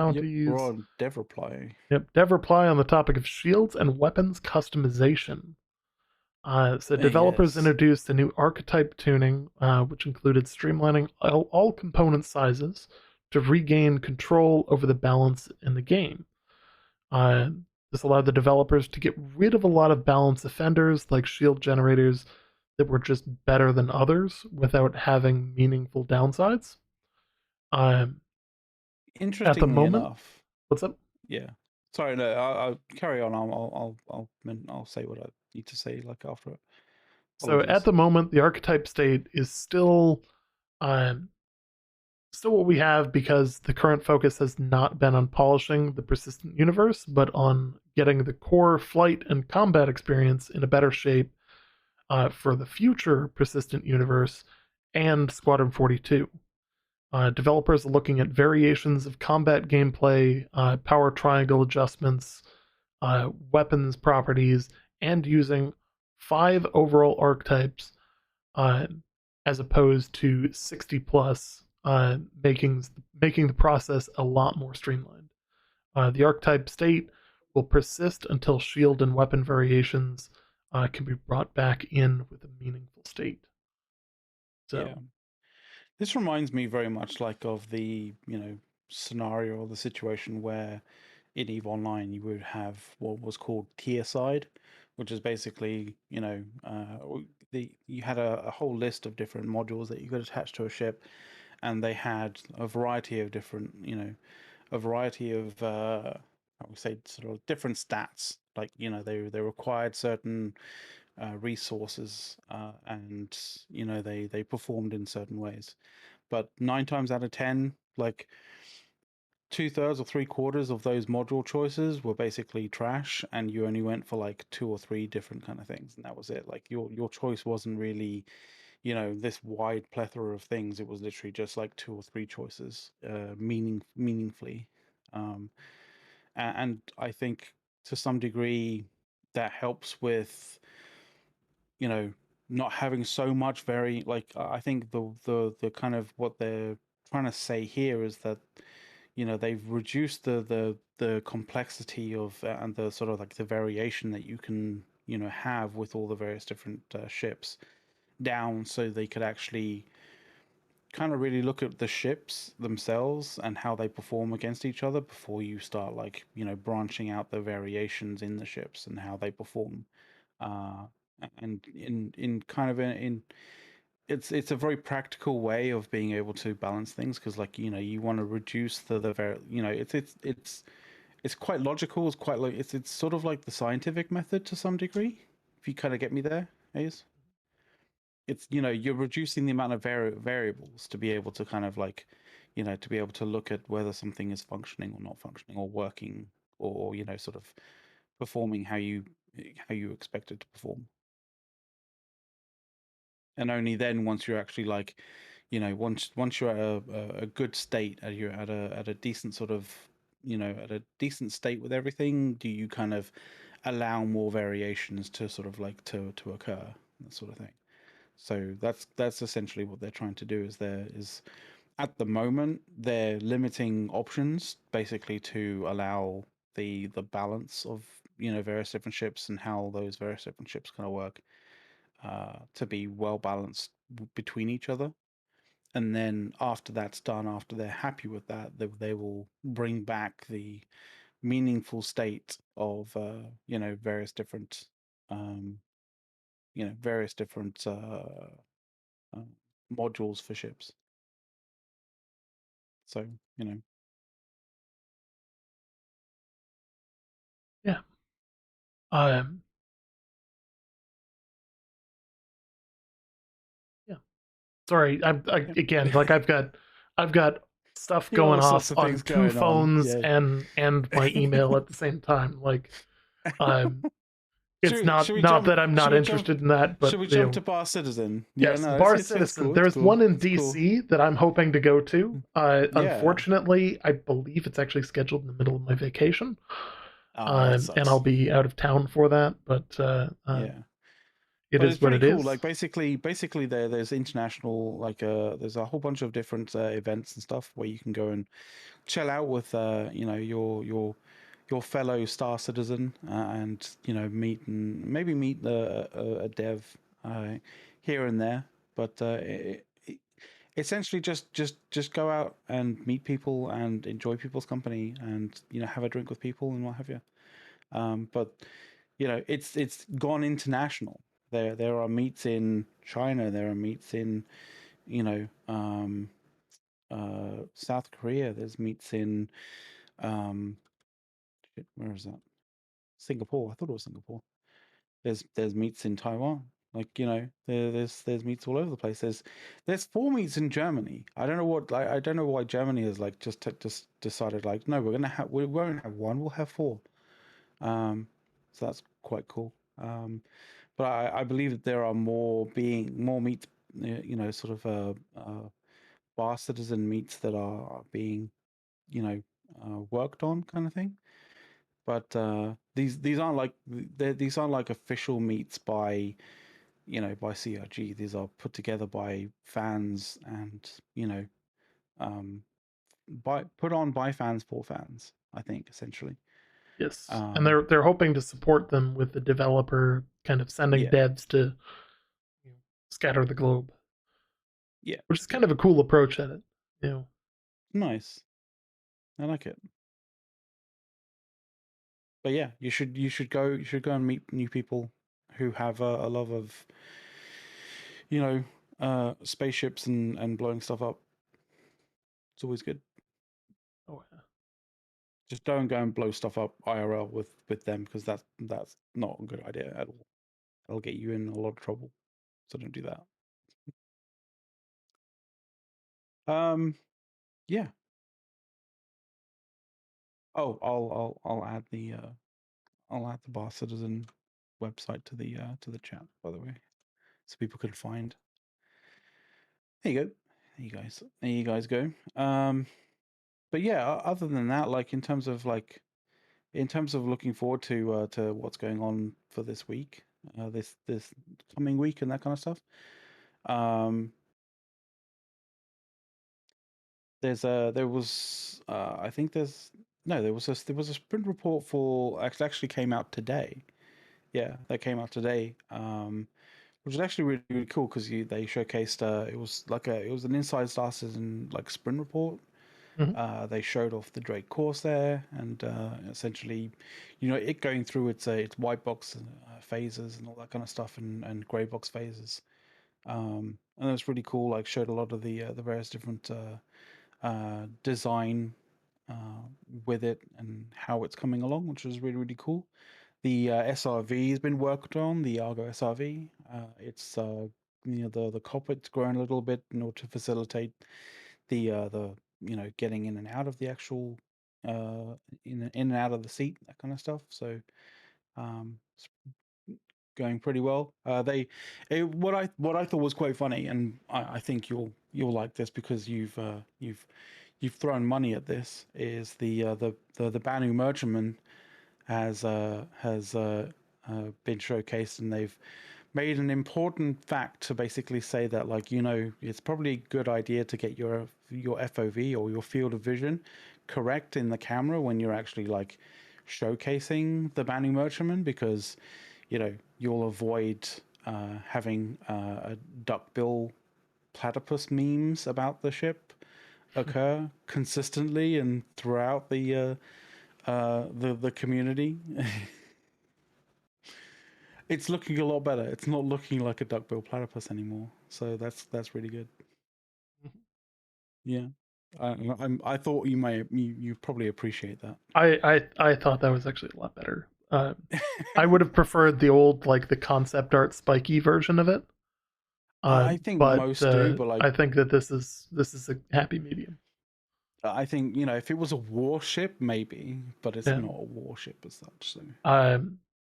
yep. We're bounties. on Dev Reply. Yep, dev reply on the topic of shields and weapons customization. So developers Yes. introduced a new archetype tuning, which included streamlining all component sizes to regain control over the balance in the game. Uh, this allowed the developers to get rid of a lot of balance offenders like shield generators that were just better than others without having meaningful downsides. Um, at the Interestingly moment, enough, what's up? yeah. Sorry, no. I'll carry on. I'll say what I need to say like after it. So at Apologies. the moment, the archetype state is still um, still what we have because the current focus has not been on polishing the persistent universe, but on getting the core flight and combat experience in a better shape for the future persistent universe and Squadron 42. Developers are looking at variations of combat gameplay, power triangle adjustments, weapons properties, and using 5 overall archetypes uh, as opposed to 60 plus, making the process a lot more streamlined. The archetype state will persist until shield and weapon variations can be brought back in with a meaningful state. Yeah. So, This reminds me very much like of the, scenario or the situation where in EVE Online you would have what was called tier side, which is basically, you had a whole list of different modules that you could attach to a ship, and they had a variety of different, a variety of I would say sort of different stats. Like, they required certain resources, and they performed in certain ways. But 9 times out of 10, like 2/3 or 3/4 of those module choices were basically trash, and you only went for like 2 or 3 different kind of things, and that was it. Like your choice wasn't really, this wide plethora of things. It was literally just like 2 or 3 choices, meaningfully. Um, and I think to some degree that helps with, you know not having so much very, like, I think the kind of what they're trying to say here is that, they've reduced the complexity of, and the sort of like the variation that you can, have with all the various different ships down, so they could actually kind of really look at the ships themselves and how they perform against each other before you start, like, branching out the variations in the ships and how they perform. uh and in kind of in it's a very practical way of being able to balance things, because, like, you want to reduce the very, it's quite logical. It's quite like, it's sort of like the scientific method to some degree, if you kind of get me there, Ace. It's, you're reducing the amount of variables to be able to kind of like, to be able to look at whether something is functioning or not functioning, or working, or, sort of performing how you expect it to perform. And only then, once you're actually like, once you're at a good state, you're at a decent sort of, at a decent state with everything, do you kind of allow more variations to sort of like to occur, that sort of thing. So that's essentially what they're trying to do. Is at the moment they're limiting options basically to allow the balance of, various different ships and how those various different ships kind of work, to be well balanced between each other. And then after that's done, after they're happy with that, they will bring back the meaningful state of, various different, um, various different uh, modules for ships. So, you know, yeah. Um, yeah. Sorry, again, like I've got stuff yeah, all going sorts off of on things 2 going on. phones Yeah. and my email at the same time. Like, um, it's Should not we not jump? that I'm Should not we jump? interested in that, Should but we jump to Bar Citizen? Yeah, yes, no, Bar it's Citizen. cool. It's There's cool. one in It's cool. DC that I'm hoping to go to. Yeah. Unfortunately, I believe it's actually scheduled in the middle of my vacation, Ah, that and I'll sucks. be out of town for that. But Yeah. it But is it's what pretty it cool. Like, is. basically there's international, like, there's a whole bunch of different events and stuff where you can go and chill out with, your fellow Star Citizen, and, meet, and maybe meet a dev here and there. But essentially just go out and meet people and enjoy people's company, and, have a drink with people and what have you. But, it's gone international. There are meets in China. There are meets in, you know um, South Korea. There's meets in, um, where is that? Singapore. I thought it was Singapore. There's meets in Taiwan. Like, there's meats all over the place. There's four meats in Germany. I don't know what I don't know why Germany is like just decided like no, we won't have one, we'll have four. So that's quite cool. But I believe that there are more meats, sort of bastards and meats that are being you know worked on kind of thing. But these aren't like these aren't like official meats by by CRG. These are put together by fans and um, by put on by fans for fans. I think essentially. Yes, and Um, they're hoping to support them with the developer kind of sending yeah, devs to scatter the globe, yeah, which is yeah. kind of a cool approach at it. You know, Nice. I like it. But yeah, you should go and meet new people who have a love of spaceships and blowing stuff up. It's always good. oh yeah. Just don't go and blow stuff up IRL with them because that's not a good idea at all. That'll get you in a lot of trouble. So don't do that. Um, yeah. Oh, I'll add the Bar Citizen website to the chat, by the way, so people can find. There you go. There you guys go. But yeah, other than that, like in terms of looking forward to what's going on for this week, this coming week and that kind of stuff. Um, there was I think there's no there was a sprint report for actually came out today. Yeah, that came out today. Which is actually really, really cool because they showcased it was an inside Star Citizen like sprint report. Mhm. They showed off the Drake course there, and essentially, it going through its white box phases and all that kind of stuff, and grey box phases. And it was really cool. Like showed a lot of the various different design uh, with it and how it's coming along, which was really, really cool. The SRV has been worked on, the Argo SRV. It's the cockpit's grown a little bit in order to facilitate the getting in and out of the actual in and out of the seat, that kind of stuff. So it's going pretty well. What I thought was quite funny, and I think you'll like this because you've thrown money at this. Is the Banu Merchantman has been showcased, and they've made an important fact to basically say that it's probably a good idea to get your FOV or your field of vision correct in the camera when you're actually like showcasing the Banu Merchantman because you'll avoid having a duckbill platypus memes about the ship occur consistently and throughout the community. It's looking a lot better. It's not looking like a duckbill platypus anymore. So that's really good. Yeah, I thought you probably appreciate that. I thought that was actually a lot better. I would have preferred the old like the concept art spiky version of it. I think But most do, but I think that this is a happy medium. I think if it was a warship, maybe, but it's Yeah. not a warship as such. So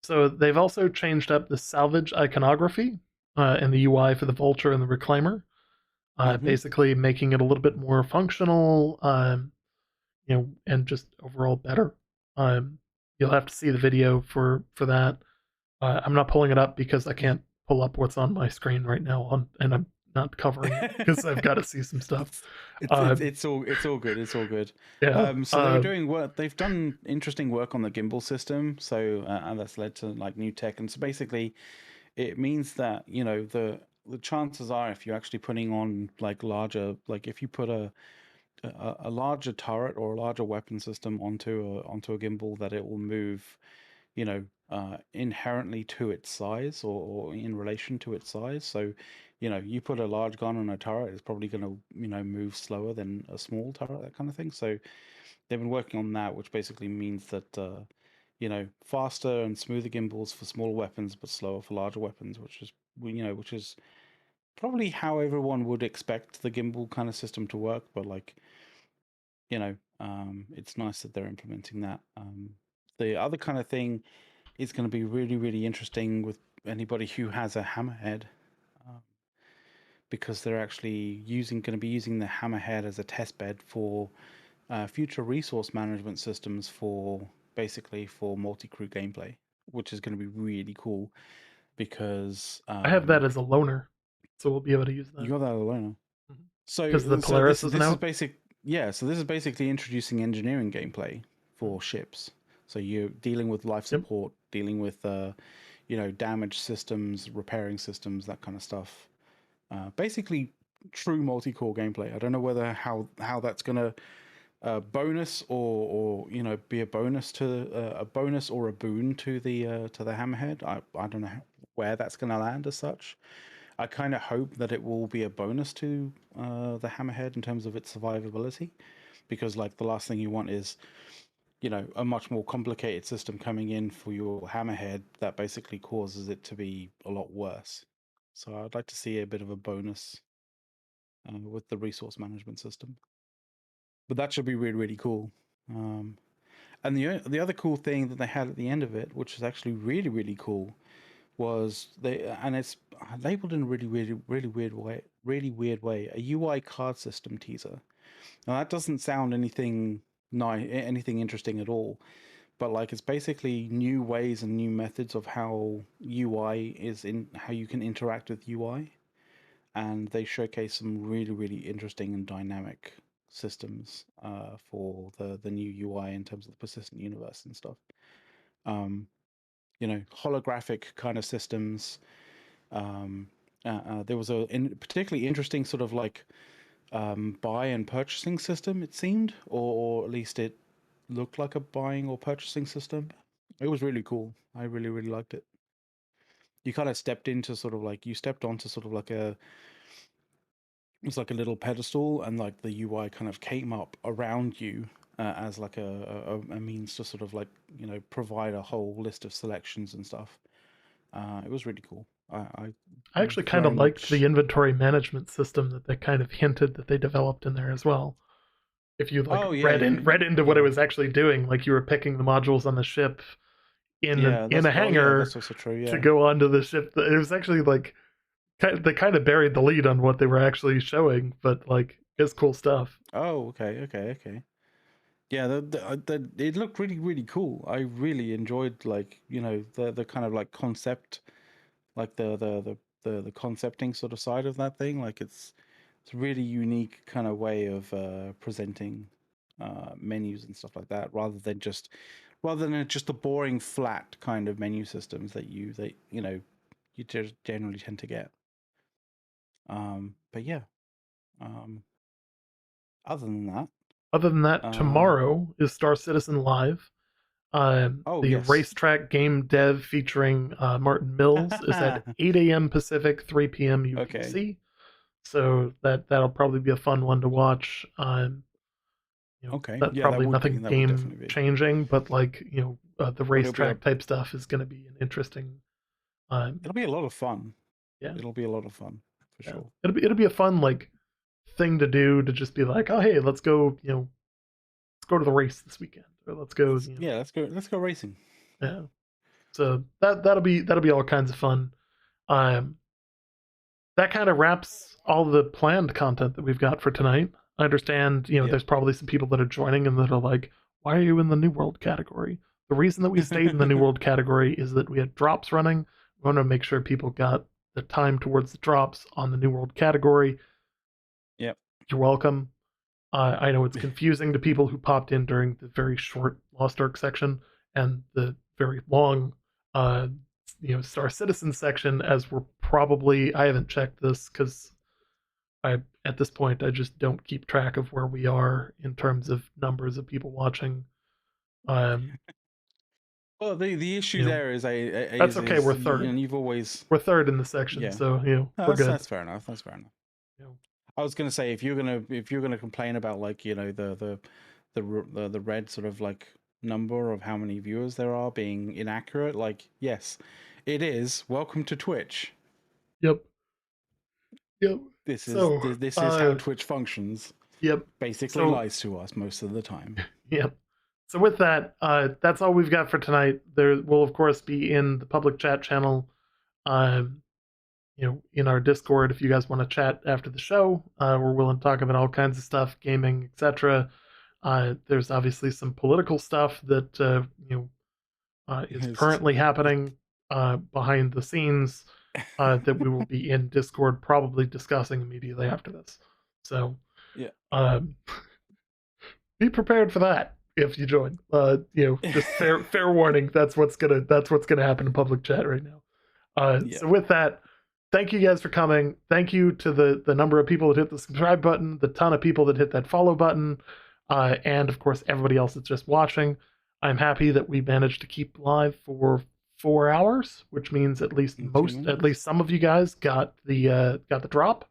So they've also changed up the salvage iconography in the UI for the Vulture and the Reclaimer, hmm basically making it a little bit more functional, and just overall better. Um, you'll have to see the video for that. I'm not pulling it up because I can't pull up what's on my screen right now, and I'm not covering it because I've got to see some stuff. it's it's Uh, it's it's all good. It's all good. yeah. So they were doing work. They've done interesting work on the gimbal system. So and that's led to like new tech. And so basically, it means that the chances are if you're actually putting on like larger, like if you put a larger turret or a larger weapon system onto a gimbal, that it will move inherently to its size or in relation to its size. So, you put a large gun on a turret, it's probably going to, move slower than a small turret, that kind of thing. So they've been working on that, which basically means that, faster and smoother gimbals for smaller weapons, but slower for larger weapons, which is which is probably how everyone would expect the gimbal kind of system to work. But like, it's nice that they're implementing that. The other kind of thing is going to be really, really interesting with anybody who has a hammerhead, um, because they're actually going to be using the hammerhead as a test bed for future resource management systems for basically for multi-crew gameplay, which is going to be really cool because I have that as a loaner, so we'll be able to use you that. got that alone. Because the So this Polaris isn't this is out. basic. Yeah, so this is basically introducing engineering gameplay Mhm. for ships. So you're dealing with life Yep. support, dealing with damaged systems, repairing systems, that kind of stuff. Basically, true multi-core gameplay. I don't know whether how that's gonna bonus or be a bonus to a bonus or a boon to the hammerhead. I don't know where that's gonna land as such. I kind of hope that it will be a bonus to the hammerhead in terms of its survivability, because like the last thing you want is a much more complicated system coming in for your hammerhead that basically causes it to be a lot worse. So I'd like to see a bit of a bonus with the resource management system, but that should be really, really cool. And the other cool thing that they had at the end of it, which is actually really, really cool, was it's labeled in a really weird way, a UI card system teaser. Now that doesn't sound anything interesting at all, but like it's basically new ways and new methods of how how you can interact with UI, and they showcase some really, really interesting and dynamic systems for the new UI in terms of the persistent universe and stuff. Um, Holographic kind of systems. There was particularly interesting sort of like buy and purchasing system, it seemed, or at least it looked like a buying or purchasing system. It was really cool. I really, really liked it. You kind of stepped onto sort of like it was like a little pedestal, and like the UI kind of came up around you as like a means to sort of like provide a whole list of selections and stuff. It was really cool. I I actually kind very of liked the much. inventory management system that they kind of hinted that they developed in there as well. If you like Oh yeah, read into what it yeah, was actually doing, like you were picking the modules on the ship yeah. in That's a oh yeah, hangar that's also true. to Yeah. go onto the ship. It was actually like they kind of buried the lead on what they were actually showing, but like it's cool stuff. Oh, okay, okay, okay. Yeah, it looked really, really cool. I really enjoyed like the kind of like concept, like the concepting sort of side of that thing. Like it's a really unique kind of way of presenting menus and stuff like that, rather than just the boring flat kind of menu systems you just generally tend to get. But yeah, um, other than that, Other than that, uh, tomorrow is Star Citizen Live. oh The yes, racetrack game dev featuring Martin Mills is at 8 a.m. Pacific, 3 p.m. okay, UTC. So that'll probably be a fun one to watch. okay, That yeah, probably nothing that would game definitely be. changing, but like the But it'll be racetrack type stuff is going to be an interesting. Um, a lot of fun. yeah, It'll be a lot of fun for yeah, sure. it'll be a fun like thing to do to just be like, oh hey, let's go, let's go to the race this weekend, or let's go, Yeah, let's go racing. yeah. So that'll be all kinds of fun. Um, that kind of wraps all the planned content that we've got for tonight. I understand, Yep. there's probably some people that are joining and that are like, why are you in the New World category? The reason that we stayed in the New World category is that we had drops running. We want to make sure people got the time towards the drops on the New World category. Yep. You're welcome. I know it's confusing to people who popped in during the very short Lost Ark section and the very long, uh, Star Citizen section, as we're probably, I haven't checked this because at this point, I just don't keep track of where we are in terms of numbers of people watching. Um, Well, the issue you know, there that's okay. We're third. you've always We're third in the section, yeah. so No, we're good. that's fair enough. That's fair enough. You know, I was gonna say if you're gonna complain about like the red sort of like number of how many viewers there are being inaccurate, like yes, it is. Welcome to Twitch. Yep. Yep. So, This is how Twitch functions. yep. Basically lies to us most of the time. Yep. So with that, that's all we've got for tonight. There will, of course, be in the public chat channel, in our Discord if you guys want to chat after the show. We're willing to talk about all kinds of stuff, gaming, etc. There's obviously some political stuff that is currently happening behind the scenes that we will be in Discord probably discussing immediately after this. So yeah, be prepared for that if you join. Just fair warning. That's what's gonna happen in public chat right now. So with that, thank you guys for coming. Thank you to the number of people that hit the subscribe button, the ton of people that hit that follow button, and of course everybody else that's just watching. I'm happy that we managed to keep live for 4 hours, which means at least some of you guys got the drop.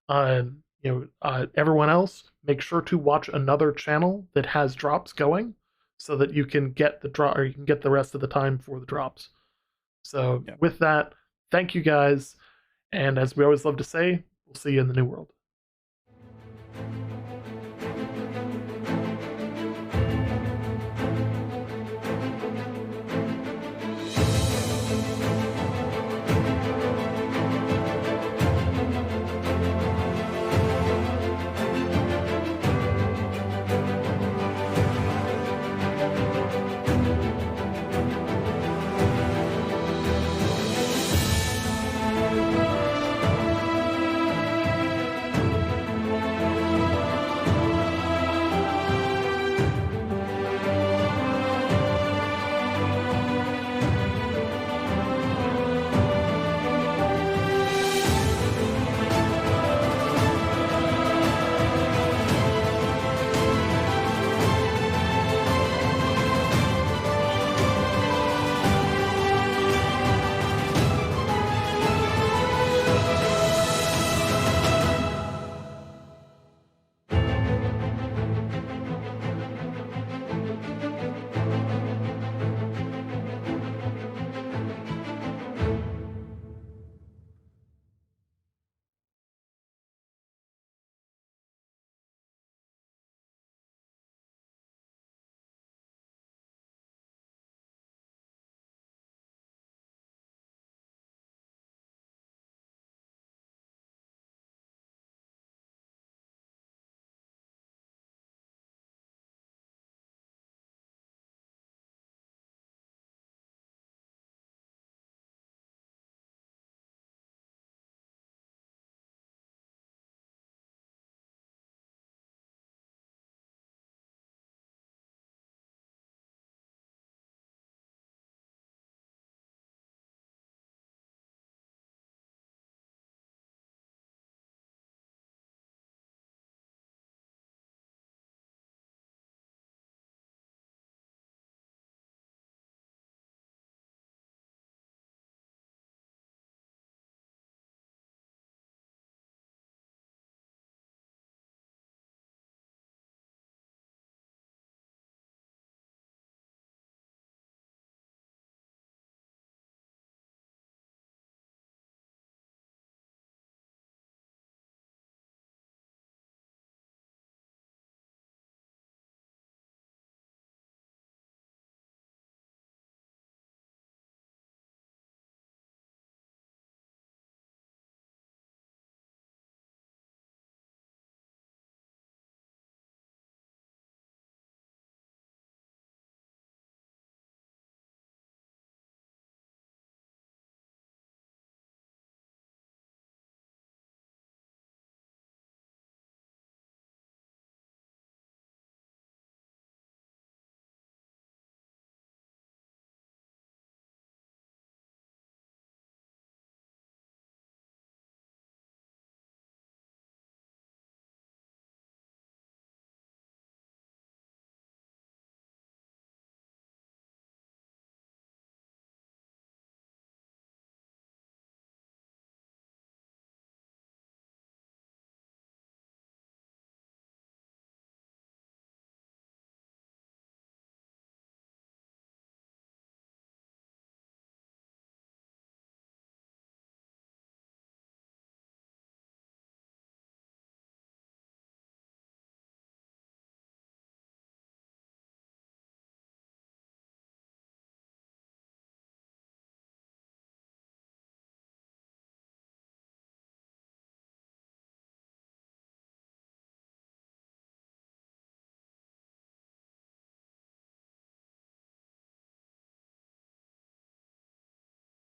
Everyone else, make sure to watch another channel that has drops going, so that you can get the drop, or you can get the rest of the time for the drops. So with that, thank you guys, and as we always love to say, we'll see you in the new world.